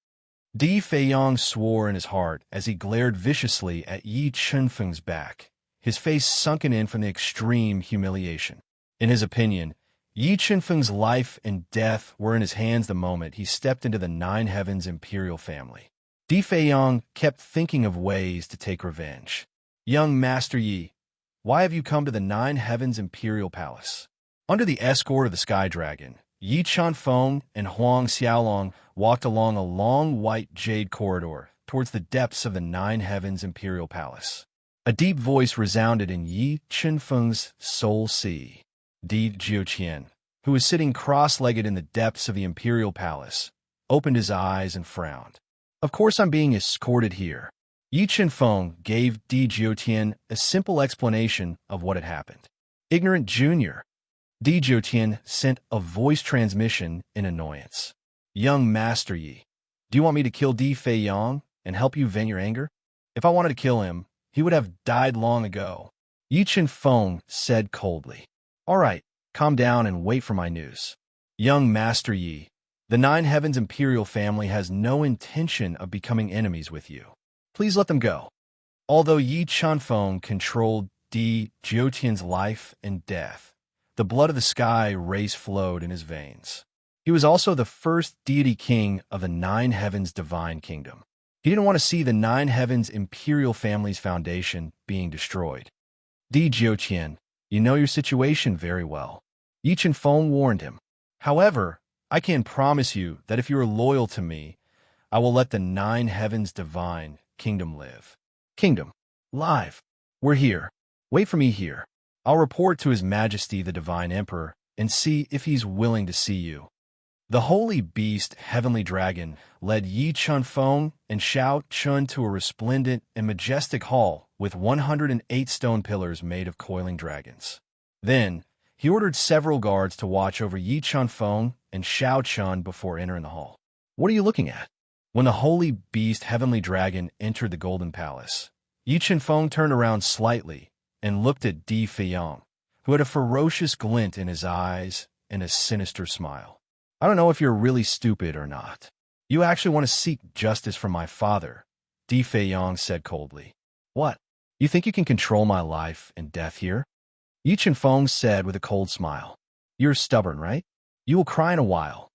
Di Feiyang swore in his heart as he glared viciously at Yi Qinfeng's back, his face sunken in from the extreme humiliation. In his opinion, Yi Qinfeng's life and death were in his hands the moment he stepped into the Nine Heavens Imperial family. Di Feiyang kept thinking of ways to take revenge. "Young Master Yi, why have you come to the Nine Heavens Imperial Palace?" Under the escort of the Sky Dragon, Yi Qinfeng and Huang Xiaolong walked along a long white jade corridor towards the depths of the Nine Heavens Imperial Palace. A deep voice resounded in Yi Qinfeng's soul sea. Di Jiuqian, who was sitting cross-legged in the depths of the Imperial Palace, opened his eyes and frowned. "Of course I'm being escorted here." Yi Qinfeng gave Di Jiuqian a simple explanation of what had happened. "Ignorant junior." Di Jiuqian sent a voice transmission in annoyance. "Young Master Yi, do you want me to kill Di Feiyang and help you vent your anger? If I wanted to kill him, he would have died long ago." Yi Qinfeng said coldly. "All right, calm down and wait for my news. Young Master Yi, the Nine Heavens Imperial family has no intention of becoming enemies with you. Please let them go. Although Yi Chunfeng controlled Di Jiutian's life and death, the blood of the sky race flowed in his veins. He was also the first deity king of the Nine Heavens divine kingdom. He didn't want to see the Nine Heavens imperial family's foundation being destroyed. Di Jiutian, you know your situation very well. Yi Chunfeng warned him. However, I can promise you that if you are loyal to me, I will let the Nine Heavens divine kingdom live. Kingdom. Live. We're here. Wait for me here. I'll report to His Majesty the Divine Emperor and see if he's willing to see you. The holy beast, Heavenly Dragon, led Yi Chunfeng and Xiao Chun to a resplendent and majestic hall with 108 stone pillars made of coiling dragons. Then, he ordered several guards to watch over Yi Chunfeng and Xiao Chun before entering the hall. What are you looking at? When the holy beast, Heavenly Dragon, entered the Golden Palace, Yi Chunfeng turned around slightly and looked at Di Feiyang, who had a ferocious glint in his eyes and a sinister smile. I don't know if you're really stupid or not. You actually want to seek justice from my father, Di Feiyang said coldly. What? You think you can control my life and death here? Yi Chunfeng said with a cold smile. You're stubborn, right? You will cry in a while.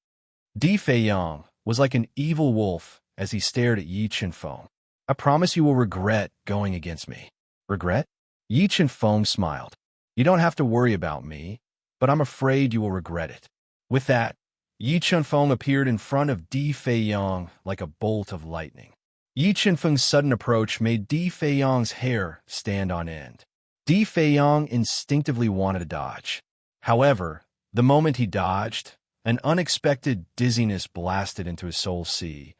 Di Feiyang was like an evil wolf as he stared at Yi Chunfeng. I promise you will regret going against me. Regret? Yi Chunfeng smiled. You don't have to worry about me, but I'm afraid you will regret it. With that, Yi Chunfeng appeared in front of Di Feiyang like a bolt of lightning. Yi Chunfeng's sudden approach made Di Feiyang's hair stand on end. Di Feiyang instinctively wanted to dodge. However, the moment he dodged, an unexpected dizziness blasted into his soul sea,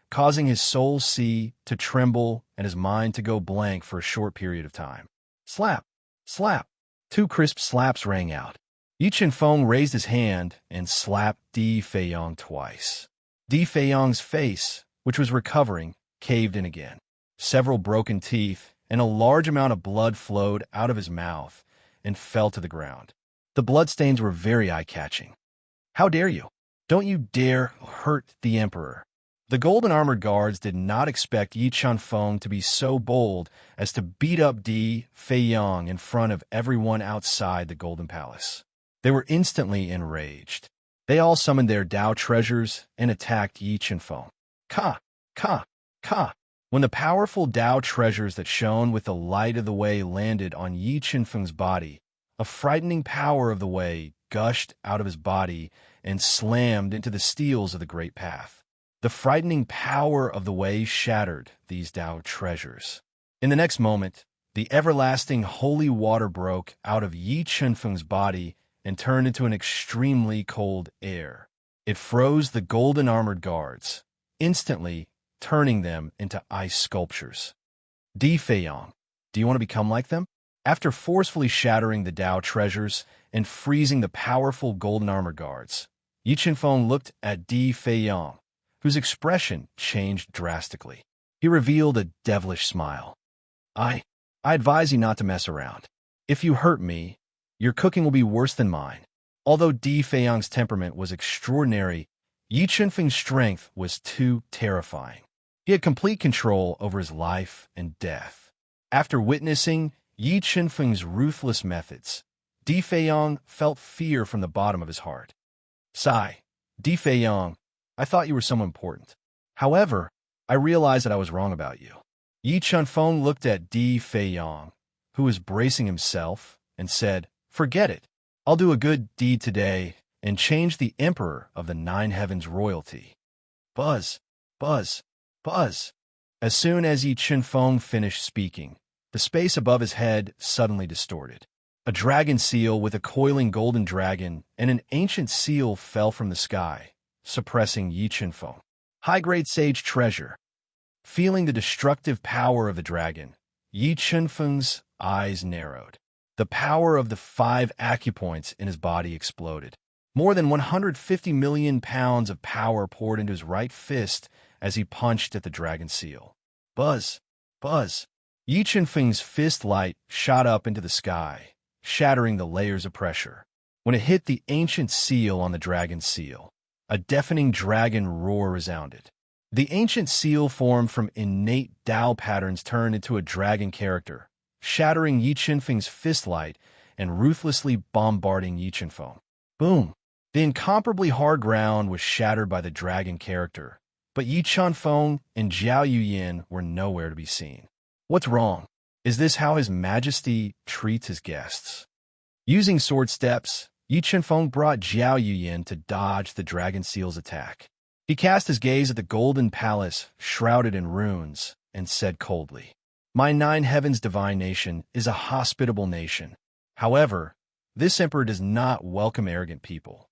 causing his soul sea to tremble and his mind to go blank for a short period of time. Slap! Slap! 2 crisp slaps rang out. Yi Chunfeng raised his hand and slapped Di Feiyang twice. Di Feiyang's face, which was recovering, caved in again. Several broken teeth and a large amount of blood flowed out of his mouth and fell to the ground. The bloodstains were very eye-catching. How dare you? Don't you dare hurt the emperor. The golden armored guards did not expect Yi Chunfeng to be so bold as to beat up Di Feiyang in front of everyone outside the Golden Palace. They were instantly enraged. They all summoned their Dao treasures and attacked Yi Chunfeng. Ka! Ka! Ka! When the powerful Dao treasures that shone with the light of the way landed on Yi Chunfeng's body, a frightening power of the way gushed out of his body and slammed into the steels of the great path. The frightening power of the way shattered these Dao treasures. In the next moment, the everlasting holy water broke out of Yi Chunfeng's body and turned into an extremely cold air. It froze the golden armored guards, instantly turning them into ice sculptures. Di Feiyang, do you want to become like them? After forcefully shattering the Dao treasures and freezing the powerful golden armor guards, Yi Chunfeng looked at Di Feiyang, whose expression changed drastically. He revealed a devilish smile. I advise you not to mess around. If you hurt me, your cooking will be worse than mine. Although Di Feiyang's temperament was extraordinary, Yi Chunfeng's strength was too terrifying. He had complete control over his life and death. After witnessing Yi Chunfeng's ruthless methods, Di Feiyang felt fear from the bottom of his heart. Sigh, Di Feiyang, I thought you were someone important. However, I realized that I was wrong about you. Yi Chunfeng looked at Di Feiyang, who was bracing himself, and said, Forget it. I'll do a good deed today and change the emperor of the Nine Heavens royalty. Buzz, buzz, buzz. As soon as Yi Chunfeng finished speaking, the space above his head suddenly distorted. A dragon seal with a coiling golden dragon and an ancient seal fell from the sky, suppressing Yi Chunfeng. High-grade sage treasure. Feeling the destructive power of the dragon, Yi Chunfeng's eyes narrowed. The power of the 5 acupoints in his body exploded. More than 150 million pounds of power poured into his right fist as he punched at the dragon seal. Buzz, buzz. Yi Chunfeng's fist light shot up into the sky, shattering the layers of pressure. When it hit the ancient seal on the dragon seal, a deafening dragon roar resounded. The ancient seal formed from innate Tao patterns turned into a dragon character, shattering Yi Qinfeng's fist light and ruthlessly bombarding Yi Qinfeng. Boom! The incomparably hard ground was shattered by the dragon character, but Yi Qinfeng and Zhao Yuyin were nowhere to be seen. What's wrong? Is this how His Majesty treats his guests? Using sword steps, Yi Qinfeng brought Zhao Yuyin to dodge the dragon seal's attack. He cast his gaze at the golden palace, shrouded in ruins, and said coldly, "My nine heavens divine nation is a hospitable nation. However, this emperor does not welcome arrogant people."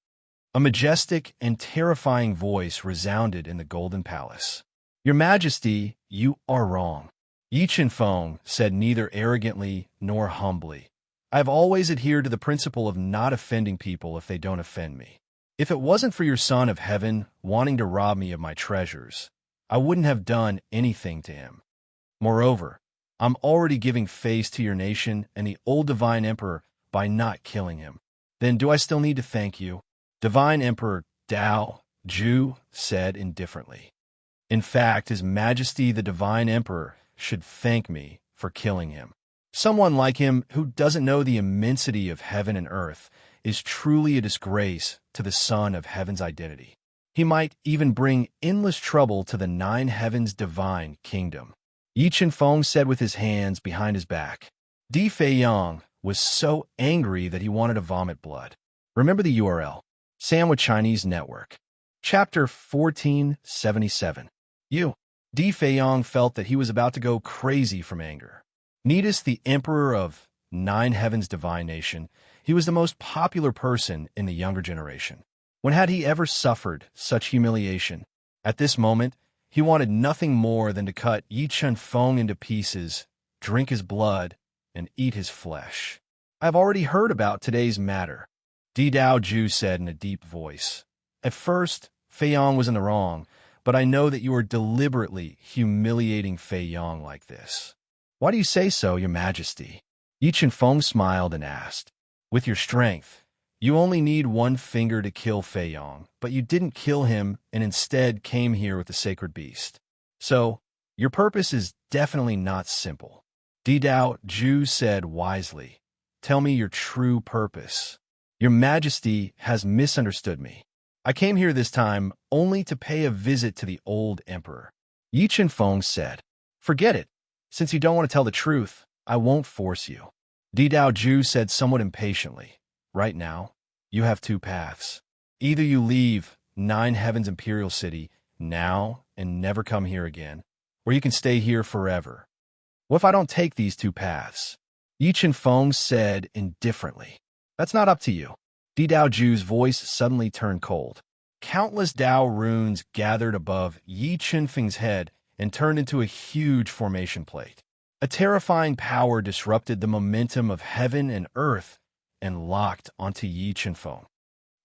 A majestic and terrifying voice resounded in the golden palace. "Your Majesty, you are wrong." Yi Qinfeng said neither arrogantly nor humbly, "I have always adhered to the principle of not offending people if they don't offend me. If it wasn't for your Son of Heaven wanting to rob me of my treasures, I wouldn't have done anything to him. Moreover, I'm already giving face to your nation and the old Divine Emperor by not killing him. Then do I still need to thank you?" Divine Emperor Dao Zhu said indifferently. "In fact, His Majesty the Divine Emperor should thank me for killing him. Someone like him who doesn't know the immensity of heaven and earth is truly a disgrace to the Son of Heaven's identity. He might even bring endless trouble to the nine heavens' divine kingdom." Yi Qinfeng said with his hands behind his back. Di Feiyang was so angry that he wanted to vomit blood. Remember the URL. Sandwich Chinese Network. Chapter 1477. Di Feiyang felt that he was about to go crazy from anger. Nidus, the emperor of nine heavens' divine nation, he was the most popular person in the younger generation. When had he ever suffered such humiliation? At this moment, he wanted nothing more than to cut Yi Qinfeng into pieces, drink his blood, and eat his flesh. "I have already heard about today's matter," Di Dao Zhu said in a deep voice. "At first, Feiyang was in the wrong, but I know that you are deliberately humiliating Feiyang like this." "Why do you say so, Your Majesty?" Yi Qinfeng smiled and asked. "With your strength, you only need one finger to kill Feiyang, but you didn't kill him and instead came here with the sacred beast. So, your purpose is definitely not simple." Di Dao Zhu said wisely, "Tell me your true purpose." "Your Majesty has misunderstood me. I came here this time only to pay a visit to the old emperor." Yi Qinfeng said, "Forget it. Since you don't want to tell the truth, I won't force you." Di Dao Zhu said somewhat impatiently, "Right now, you have two paths. Either you leave Nine Heavens Imperial City now and never come here again, or you can stay here forever. What if I don't take these two paths?" Yi Qinfeng said indifferently. "That's not up to you." Di Dao Zhu's voice suddenly turned cold. Countless Dao runes gathered above Yi Qinfeng's head and turned into a huge formation plate. A terrifying power disrupted the momentum of heaven and earth and locked onto Yi Qinfeng.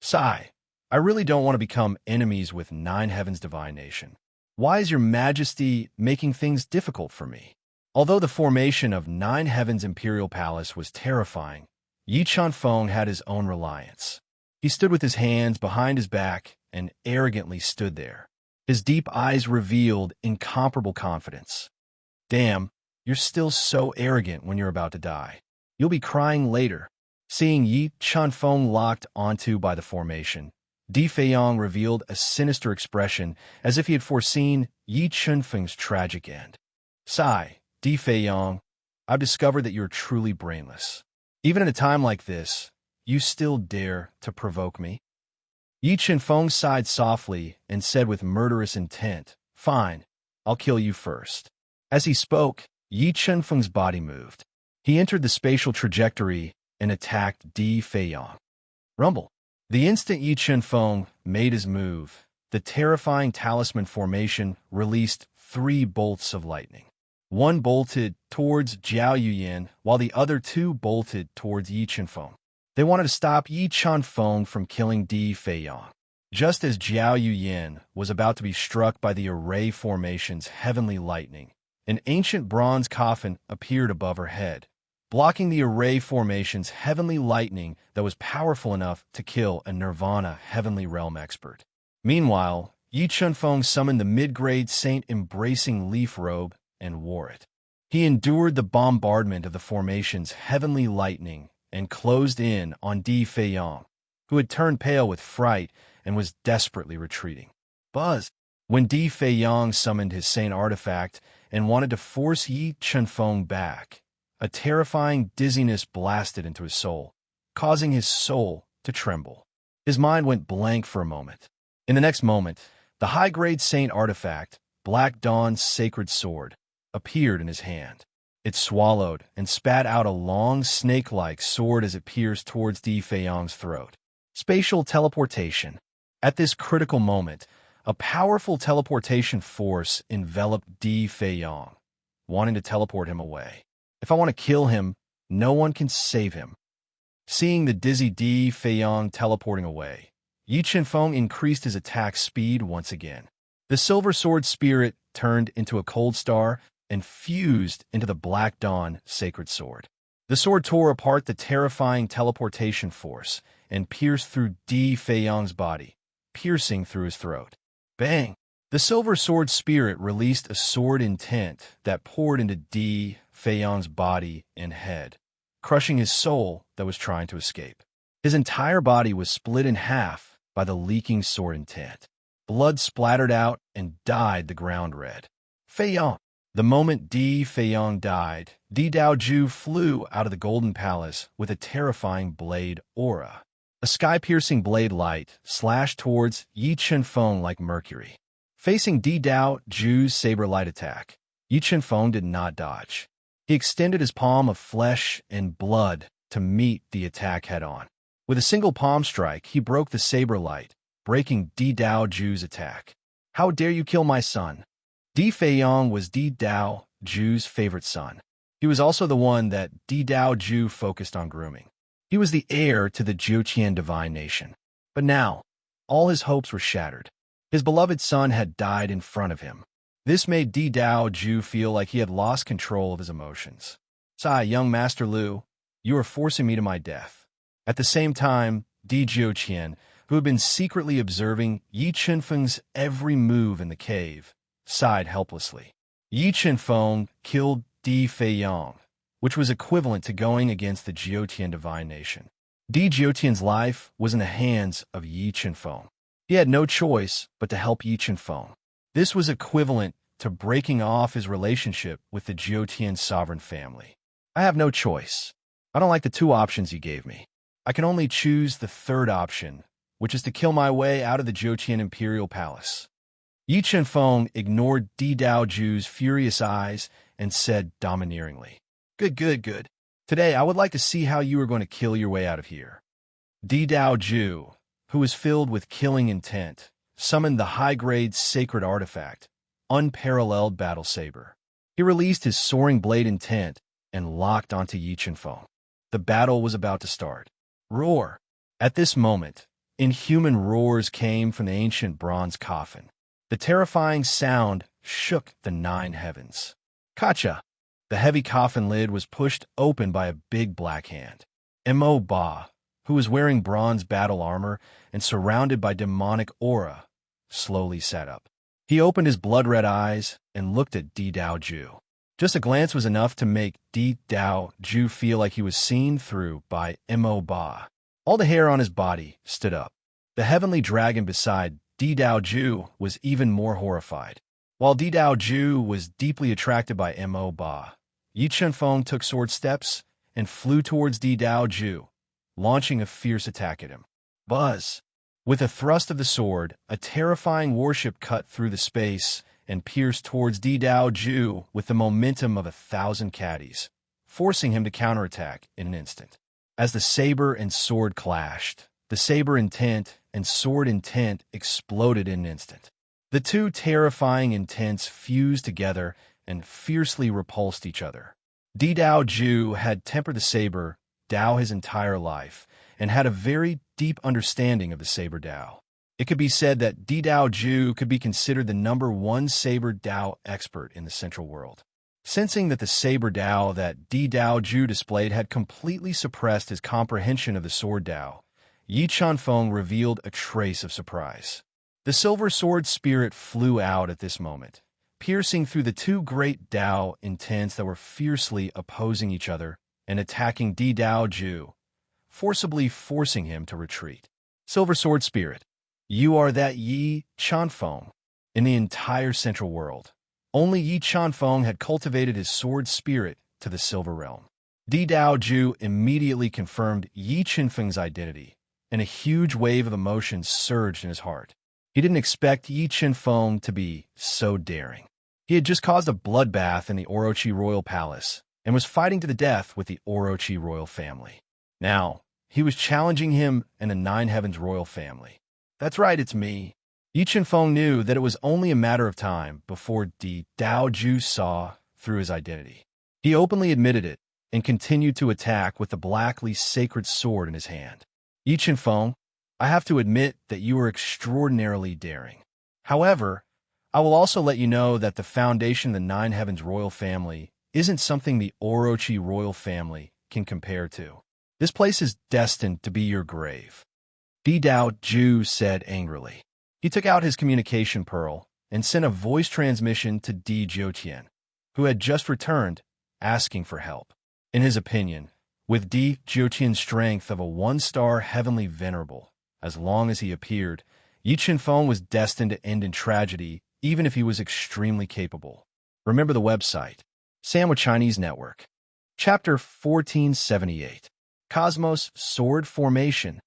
"Sigh, I really don't want to become enemies with Nine Heavens Divine Nation. Why is Your Majesty making things difficult for me?" Although the formation of Nine Heavens Imperial Palace was terrifying, Yi Qinfeng had his own reliance. He stood with his hands behind his back and arrogantly stood there. His deep eyes revealed incomparable confidence. "Damn, you're still so arrogant when you're about to die. You'll be crying later." Seeing Yi Qinfeng locked onto by the formation, Di Feiyang revealed a sinister expression as if he had foreseen Yi Qinfeng's tragic end. "Sigh, Di Feiyang, I've discovered that you're truly brainless. Even at a time like this, you still dare to provoke me?" Yi Qinfeng sighed softly and said with murderous intent, "Fine, I'll kill you first." As he spoke, Yi Qinfeng's body moved. He entered the spatial trajectory and attacked Di Feiyang. Rumble. The instant Yi Qinfeng made his move, the terrifying talisman formation released 3 bolts of lightning. One bolted towards Zhao Yuyin, while the other 2 bolted towards Yi Qinfeng. They wanted to stop Yi Qinfeng from killing Di Feiyang. Just as Zhao Yuyin was about to be struck by the array formation's heavenly lightning, an ancient bronze coffin appeared above her head, blocking the array formation's heavenly lightning that was powerful enough to kill a Nirvana heavenly realm expert. Meanwhile, Yi Chunfeng summoned the mid-grade saint-embracing leaf robe and wore it. He endured the bombardment of the formation's heavenly lightning and closed in on Di Feiyang, who had turned pale with fright and was desperately retreating. Buzz! When Di Feiyang summoned his saint artifact and wanted to force Yi Chunfeng back, a terrifying dizziness blasted into his soul, causing his soul to tremble. His mind went blank for a moment. In the next moment, the high-grade saint artifact, Black Dawn's sacred sword, appeared in his hand. It swallowed and spat out a long snake-like sword as it pierced towards Di Feiyang's throat. Spatial teleportation. At this critical moment, a powerful teleportation force enveloped Di Feiyang, wanting to teleport him away. If I want to kill him, no one can save him. Seeing the dizzy Di Feiyang teleporting away, Yi Chunfeng increased his attack speed once again. The silver sword spirit turned into a cold star and fused into the Black Dawn sacred sword. The sword tore apart the terrifying teleportation force and pierced through Di Feiyang's body, piercing through his throat. Bang! The silver sword spirit released a sword intent that poured into Di Feiyang's body and head, crushing his soul that was trying to escape. His entire body was split in half by the leaking sword intent. Blood splattered out and dyed the ground red. Feiyang! The moment Di Feiyang died, Di Daoju flew out of the Golden Palace with a terrifying blade aura. A sky-piercing blade light slashed towards Yi Chunfeng like mercury. Facing Di Daoju's saber light attack, Yi Chunfeng did not dodge. He extended his palm of flesh and blood to meet the attack head-on. With a single palm strike, he broke the saber light, breaking Di Daoju's attack. How dare you kill my son? Di Feiyang was Di Daoju's favorite son. He was also the one that Di Daoju focused on grooming. He was the heir to the Jiuqian divine nation. But now, all his hopes were shattered. His beloved son had died in front of him. This made Di Daoju feel like he had lost control of his emotions. "Sigh, young Master Lu, you are forcing me to my death." At the same time, Di Jiuqian, who had been secretly observing Yi Chunfeng's every move in the cave, sighed helplessly. Yi Chunfeng killed Di Feiyang, which was equivalent to going against the Jiuqian divine nation. Di Jiuqian's life was in the hands of Yi Chunfeng. He had no choice but to help Yi Chunfeng. This was equivalent to breaking off his relationship with the Jiuqian sovereign family. I have no choice. I don't like the two options you gave me. I can only choose the third option, which is to kill my way out of the Jiuqian imperial palace. Yi Chunfeng ignored Di Daoju's furious eyes and said domineeringly, Good. Today I would like to see how you are going to kill your way out of here." Di Daoju, who was filled with killing intent, summoned the high-grade sacred artifact, Unparalleled Battle Saber. He released his soaring blade intent and locked onto Yi Chunfeng. The battle was about to start. Roar! At this moment, inhuman roars came from the ancient bronze coffin. The terrifying sound shook the 9 heavens. Kacha! The heavy coffin lid was pushed open by a big black hand. Mo Ba, who was wearing bronze battle armor and surrounded by demonic aura, slowly sat up. He opened his blood-red eyes and looked at Di Daoju. Just a glance was enough to make Di Daoju feel like he was seen through by Mo Ba. All the hair on his body stood up. The heavenly dragon beside Di Daoju was even more horrified. While Di Daoju was deeply attracted by Mo Ba, Yi Chunfeng took sword steps and flew towards Di Daoju, launching a fierce attack at him. Buzz! With a thrust of the sword, a terrifying warship cut through the space and pierced towards Di Daoju with the momentum of 1,000 caddies, forcing him to counterattack in an instant. As the saber and sword clashed, the saber intent and sword intent exploded in an instant. The two terrifying intents fused together and fiercely repulsed each other. Di Daoju had tempered the saber Dao his entire life and had a very deep understanding of the saber Dao. It could be said that Di Daoju could be considered the #1 saber Dao expert in the Central World. Sensing that the saber Dao that Di Daoju displayed had completely suppressed his comprehension of the sword Dao, Yi Chunfeng revealed a trace of surprise. The silver sword spirit flew out at this moment, piercing through the two great Dao intents that were fiercely opposing each other and attacking Di Dao Ju, forcibly forcing him to retreat. Silver sword spirit, you are that Yi Chanfeng in the entire central world. Only Yi Chanfeng had cultivated his sword spirit to the silver realm. Di Dao Ju immediately confirmed Yi Chanfeng's identity, and a huge wave of emotion surged in his heart. He didn't expect Yi Chanfeng to be so daring. He had just caused a bloodbath in the Orochi royal palace and was fighting to the death with the Orochi royal family. Now, he was challenging him and the Nine Heavens royal family. That's right, it's me. Yi Chanfeng knew that it was only a matter of time before Di Dao Ju saw through his identity. He openly admitted it and continued to attack with the blackly sacred sword in his hand. Yi Chanfeng, I have to admit that you are extraordinarily daring. However, I will also let you know that the foundation of the Nine Heavens royal family isn't something the Orochi royal family can compare to. This place is destined to be your grave. Di Dao Ju said angrily. He took out his communication pearl and sent a voice transmission to Di Jiutian, who had just returned, asking for help. In his opinion, with Di Jiutian's strength of a one-star heavenly venerable, as long as he appeared, Yi Chanfeng was destined to end in tragedy, even if he was extremely capable. Remember the website, Sandwich Chinese Network. Chapter 1478. Cosmos Sword Formation.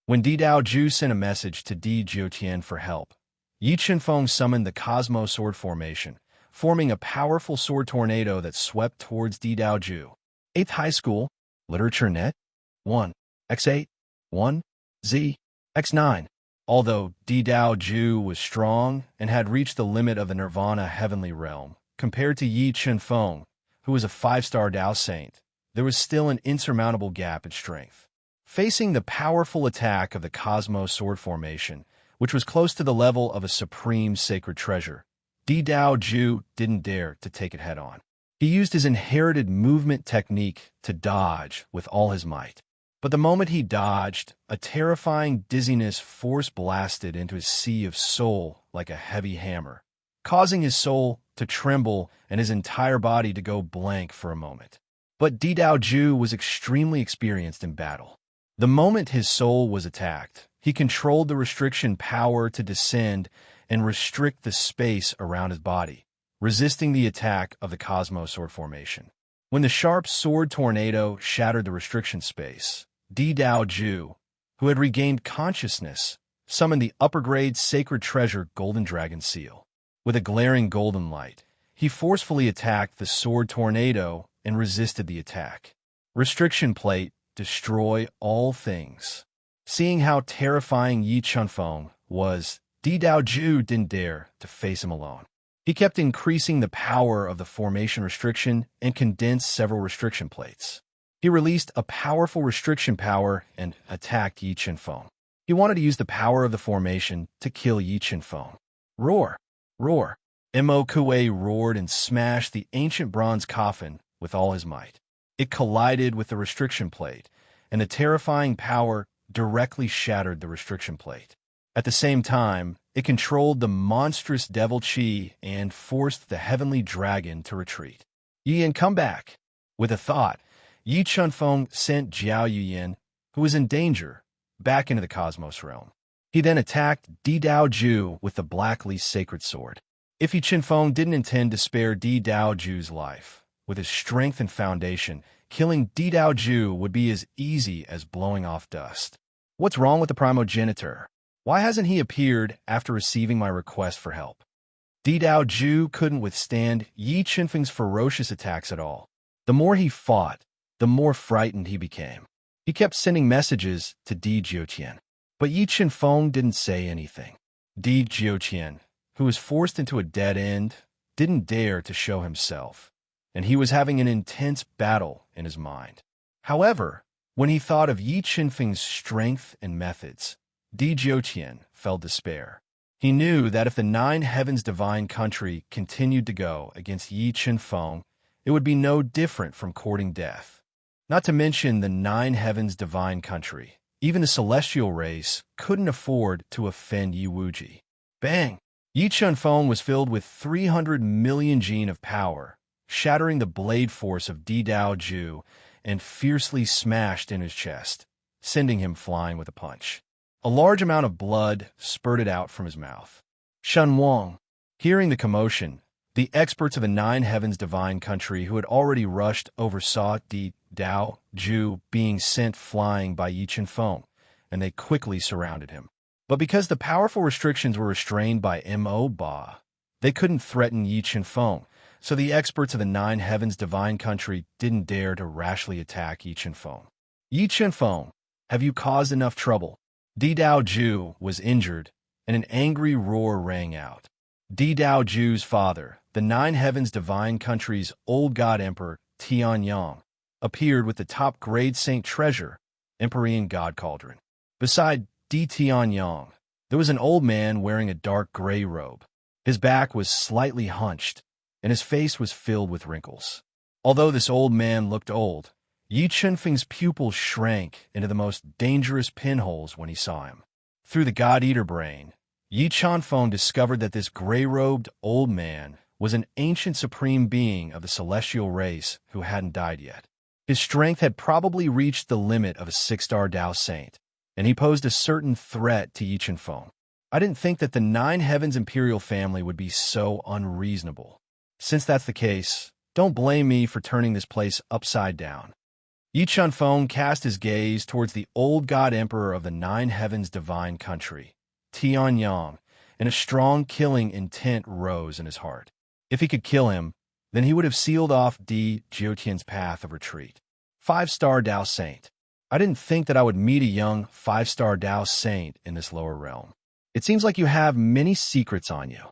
When Di Dao Ju sent a message to Di Jiutian for help, Yi Chanfeng summoned the Cosmos Sword Formation, forming a powerful sword tornado that swept towards Di Dao Ju. 8th High School, Literature Net, 1, X8, 1, Z, X9. Although Di Dao Ju was strong and had reached the limit of the Nirvana heavenly realm, compared to Yi Chanfeng, who was a 5-star Dao Saint, there was still an insurmountable gap in strength. Facing the powerful attack of the Cosmos Sword Formation, which was close to the level of a supreme sacred treasure, Di Dao Ju didn't dare to take it head-on. He used his inherited movement technique to dodge with all his might. But the moment he dodged, a terrifying dizziness force-blasted into his sea of soul like a heavy hammer, causing his soul to tremble and his entire body to go blank for a moment. But Di Dao Ju was extremely experienced in battle. The moment his soul was attacked, he controlled the restriction power to descend and restrict the space around his body, resisting the attack of the Cosmos Sword Formation. When the sharp sword tornado shattered the restriction space, Di Dao Ju, who had regained consciousness, summoned the upper-grade sacred treasure Golden Dragon Seal. With a glaring golden light, he forcefully attacked the sword tornado and resisted the attack. Restriction plate, destroy all things. Seeing how terrifying Yi Chanfeng was, Di Dao Ju didn't dare to face him alone. He kept increasing the power of the formation restriction and condensed several restriction plates. He released a powerful restriction power and attacked Yi Chanfeng. He wanted to use the power of the formation to kill Yi Chanfeng. Roar! Roar! Mo Kuei roared and smashed the ancient bronze coffin with all his might. It collided with the restriction plate, and the terrifying power directly shattered the restriction plate. At the same time, it controlled the monstrous devil Qi and forced the heavenly dragon to retreat. Yin, come back! With a thought, Yi Chanfeng sent Jiao Yuyin, who was in danger, back into the cosmos realm. He then attacked Di Dao Ju with the Blackly Sacred Sword. If Yi Chanfeng didn't intend to spare Di Dao Ju's life, with his strength and foundation, killing Di Dao Ju would be as easy as blowing off dust. What's wrong with the primogenitor? Why hasn't he appeared after receiving my request for help? Di Dao Ju couldn't withstand Yi Chanfeng's ferocious attacks at all. The more he fought, the more frightened he became. He kept sending messages to Di Jiutian, but Yi Chanfeng didn't say anything. Di Jiutian, who was forced into a dead end, didn't dare to show himself, and he was having an intense battle in his mind. However, when he thought of Yi Chanfeng's strength and methods, Di Jiutian felt despair. He knew that if the Nine Heavens divine country continued to go against Yi Chanfeng, it would be no different from courting death. Not to mention the Nine Heavens divine country, even the celestial race couldn't afford to offend Yi Wuji. Bang! Yi Chunfeng was filled with 300 million gene of power, shattering the blade force of Di Dao Ju and fiercely smashed in his chest, sending him flying with a punch. A large amount of blood spurted out from his mouth. Shen Wang, hearing the commotion, the experts of the Nine Heavens Divine Country who had already rushed oversaw Di Dao Ju being sent flying by Yi Chunfeng, and they quickly surrounded him. But because the powerful restrictions were restrained by Mo Ba, they couldn't threaten Yi Chunfeng, so the experts of the Nine Heavens Divine Country didn't dare to rashly attack Yi Chunfeng. Yi Chunfeng, have you caused enough trouble? Di Dao Ju was injured, and an angry roar rang out. Di Dao Ju's father, the Nine Heavens Divine Country's old god emperor, Tianyang, appeared with the top-grade saint treasure, Empyrean God Cauldron. Beside Di Tianyang, there was an old man wearing a dark gray robe. His back was slightly hunched, and his face was filled with wrinkles. Although this old man looked old, Yi Chunfeng's pupils shrank into the most dangerous pinholes when he saw him. Through the God-Eater brain, Yi Chunfeng discovered that this gray-robed old man was an ancient supreme being of the celestial race who hadn't died yet. His strength had probably reached the limit of a 6-star Dao Saint, and he posed a certain threat to Yi Chunfeng. I didn't think that the Nine Heavens Imperial family would be so unreasonable. Since that's the case, don't blame me for turning this place upside down. Yi Chunfeng cast his gaze towards the old god emperor of the Nine Heavens Divine Country, Tianyang, and a strong killing intent rose in his heart. If he could kill him, then he would have sealed off Di Jiotian's path of retreat. 5-star Dao Saint. I didn't think that I would meet a young 5-star Dao Saint in this lower realm. It seems like you have many secrets on you.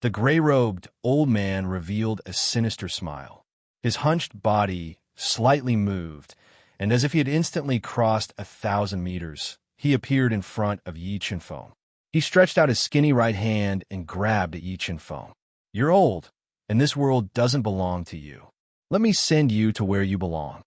The gray-robed old man revealed a sinister smile. His hunched body slightly moved, and as if he had instantly crossed 1,000 meters, he appeared in front of Yi Chunfeng. He stretched out his skinny right hand and grabbed at Yi Chunfeng. You're old, and this world doesn't belong to you. Let me send you to where you belong.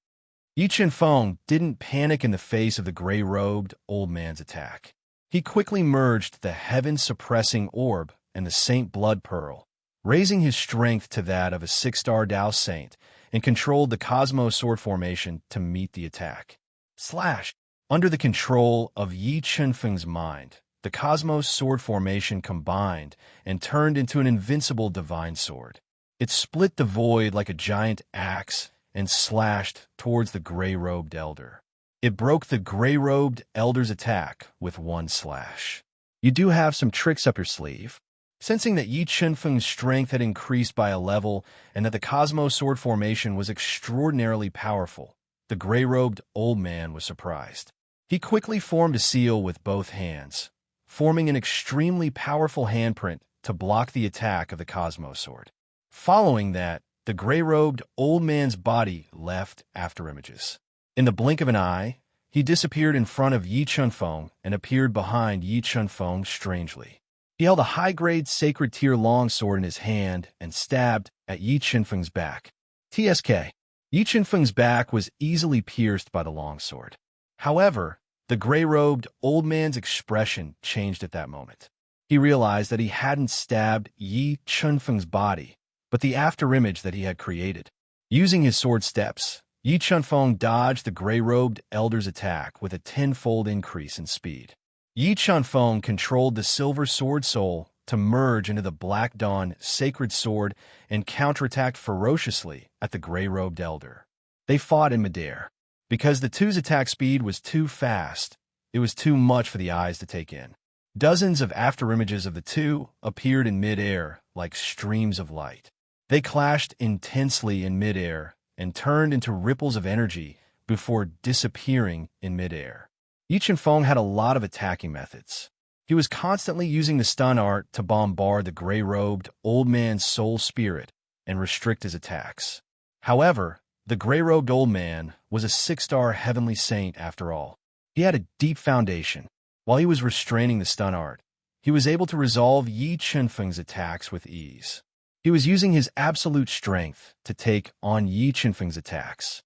Yi Chunfeng didn't panic in the face of the gray-robed old man's attack. He quickly merged the heaven-suppressing orb and the Saint Blood Pearl, raising his strength to that of a 6-star Dao Saint, and controlled the Cosmos Sword formation to meet the attack. Slash! Under the control of Yi Chunfeng's mind, the Cosmos Sword formation combined and turned into an invincible divine sword. It split the void like a giant axe and slashed towards the gray-robed elder. It broke the gray-robed elder's attack with one slash. You do have some tricks up your sleeve. Sensing that Yi Chunfeng's strength had increased by a level and that the Cosmos Sword formation was extraordinarily powerful, the gray-robed old man was surprised. He quickly formed a seal with both hands, forming an extremely powerful handprint to block the attack of the Cosmos Sword. Following that, the gray-robed old man's body left afterimages. In the blink of an eye, he disappeared in front of Yi Chunfeng and appeared behind Yi Chunfeng strangely. He held a high-grade sacred tier longsword in his hand and stabbed at Yi Chunfeng's back. TSK. Yi Chunfeng's back was easily pierced by the longsword. However, the gray-robed old man's expression changed at that moment. He realized that he hadn't stabbed Yi Chunfeng's body, but the afterimage that he had created. Using his sword steps, Yi Chunfeng dodged the gray-robed elder's attack with a 10-fold increase in speed. Yi Chunfeng controlled the Silver Sword Soul to merge into the Black Dawn Sacred Sword and counterattacked ferociously at the gray-robed elder. They fought in midair. Because the two's attack speed was too fast, it was too much for the eyes to take in. Dozens of afterimages of the two appeared in midair like streams of light. They clashed intensely in midair and turned into ripples of energy before disappearing in midair. Yi Chunfeng had a lot of attacking methods. He was constantly using the stun art to bombard the gray-robed old man's soul spirit and restrict his attacks. However, the gray-robed old man was a 6-star heavenly saint after all. He had a deep foundation. While he was restraining the stun art, he was able to resolve Yi Chunfeng's attacks with ease. He was using his absolute strength to take on Yi Chunfeng's attacks.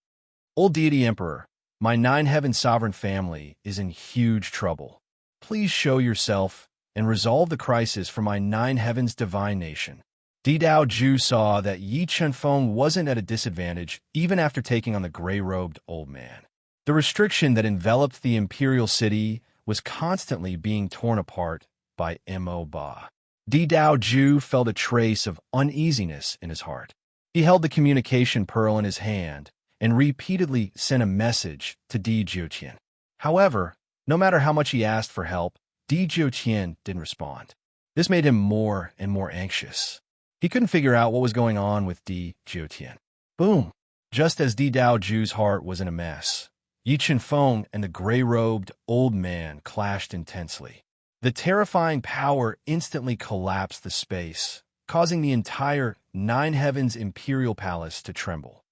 Old Deity Emperor, my 9 Heaven Sovereign family is in huge trouble. Please show yourself and resolve the crisis for my nine heavens divine nation. Di Dao Ju saw that Yi Chunfeng wasn't at a disadvantage even after taking on the gray-robed old man. The restriction that enveloped the imperial city was constantly being torn apart by Mo Ba. Di Dao Ju felt a trace of uneasiness in his heart. He held the communication pearl in his hand and repeatedly sent a message to Di Jiuqian. However, no matter how much he asked for help, Di Jiuqian didn't respond. This made him more and more anxious. He couldn't figure out what was going on with Di Jiuqian. Boom! Just as Di Dao Ju's heart was in a mess, Yi Chunfeng and the gray-robed old man clashed intensely. The terrifying power instantly collapsed the space, causing the entire Nine Heavens Imperial Palace to tremble.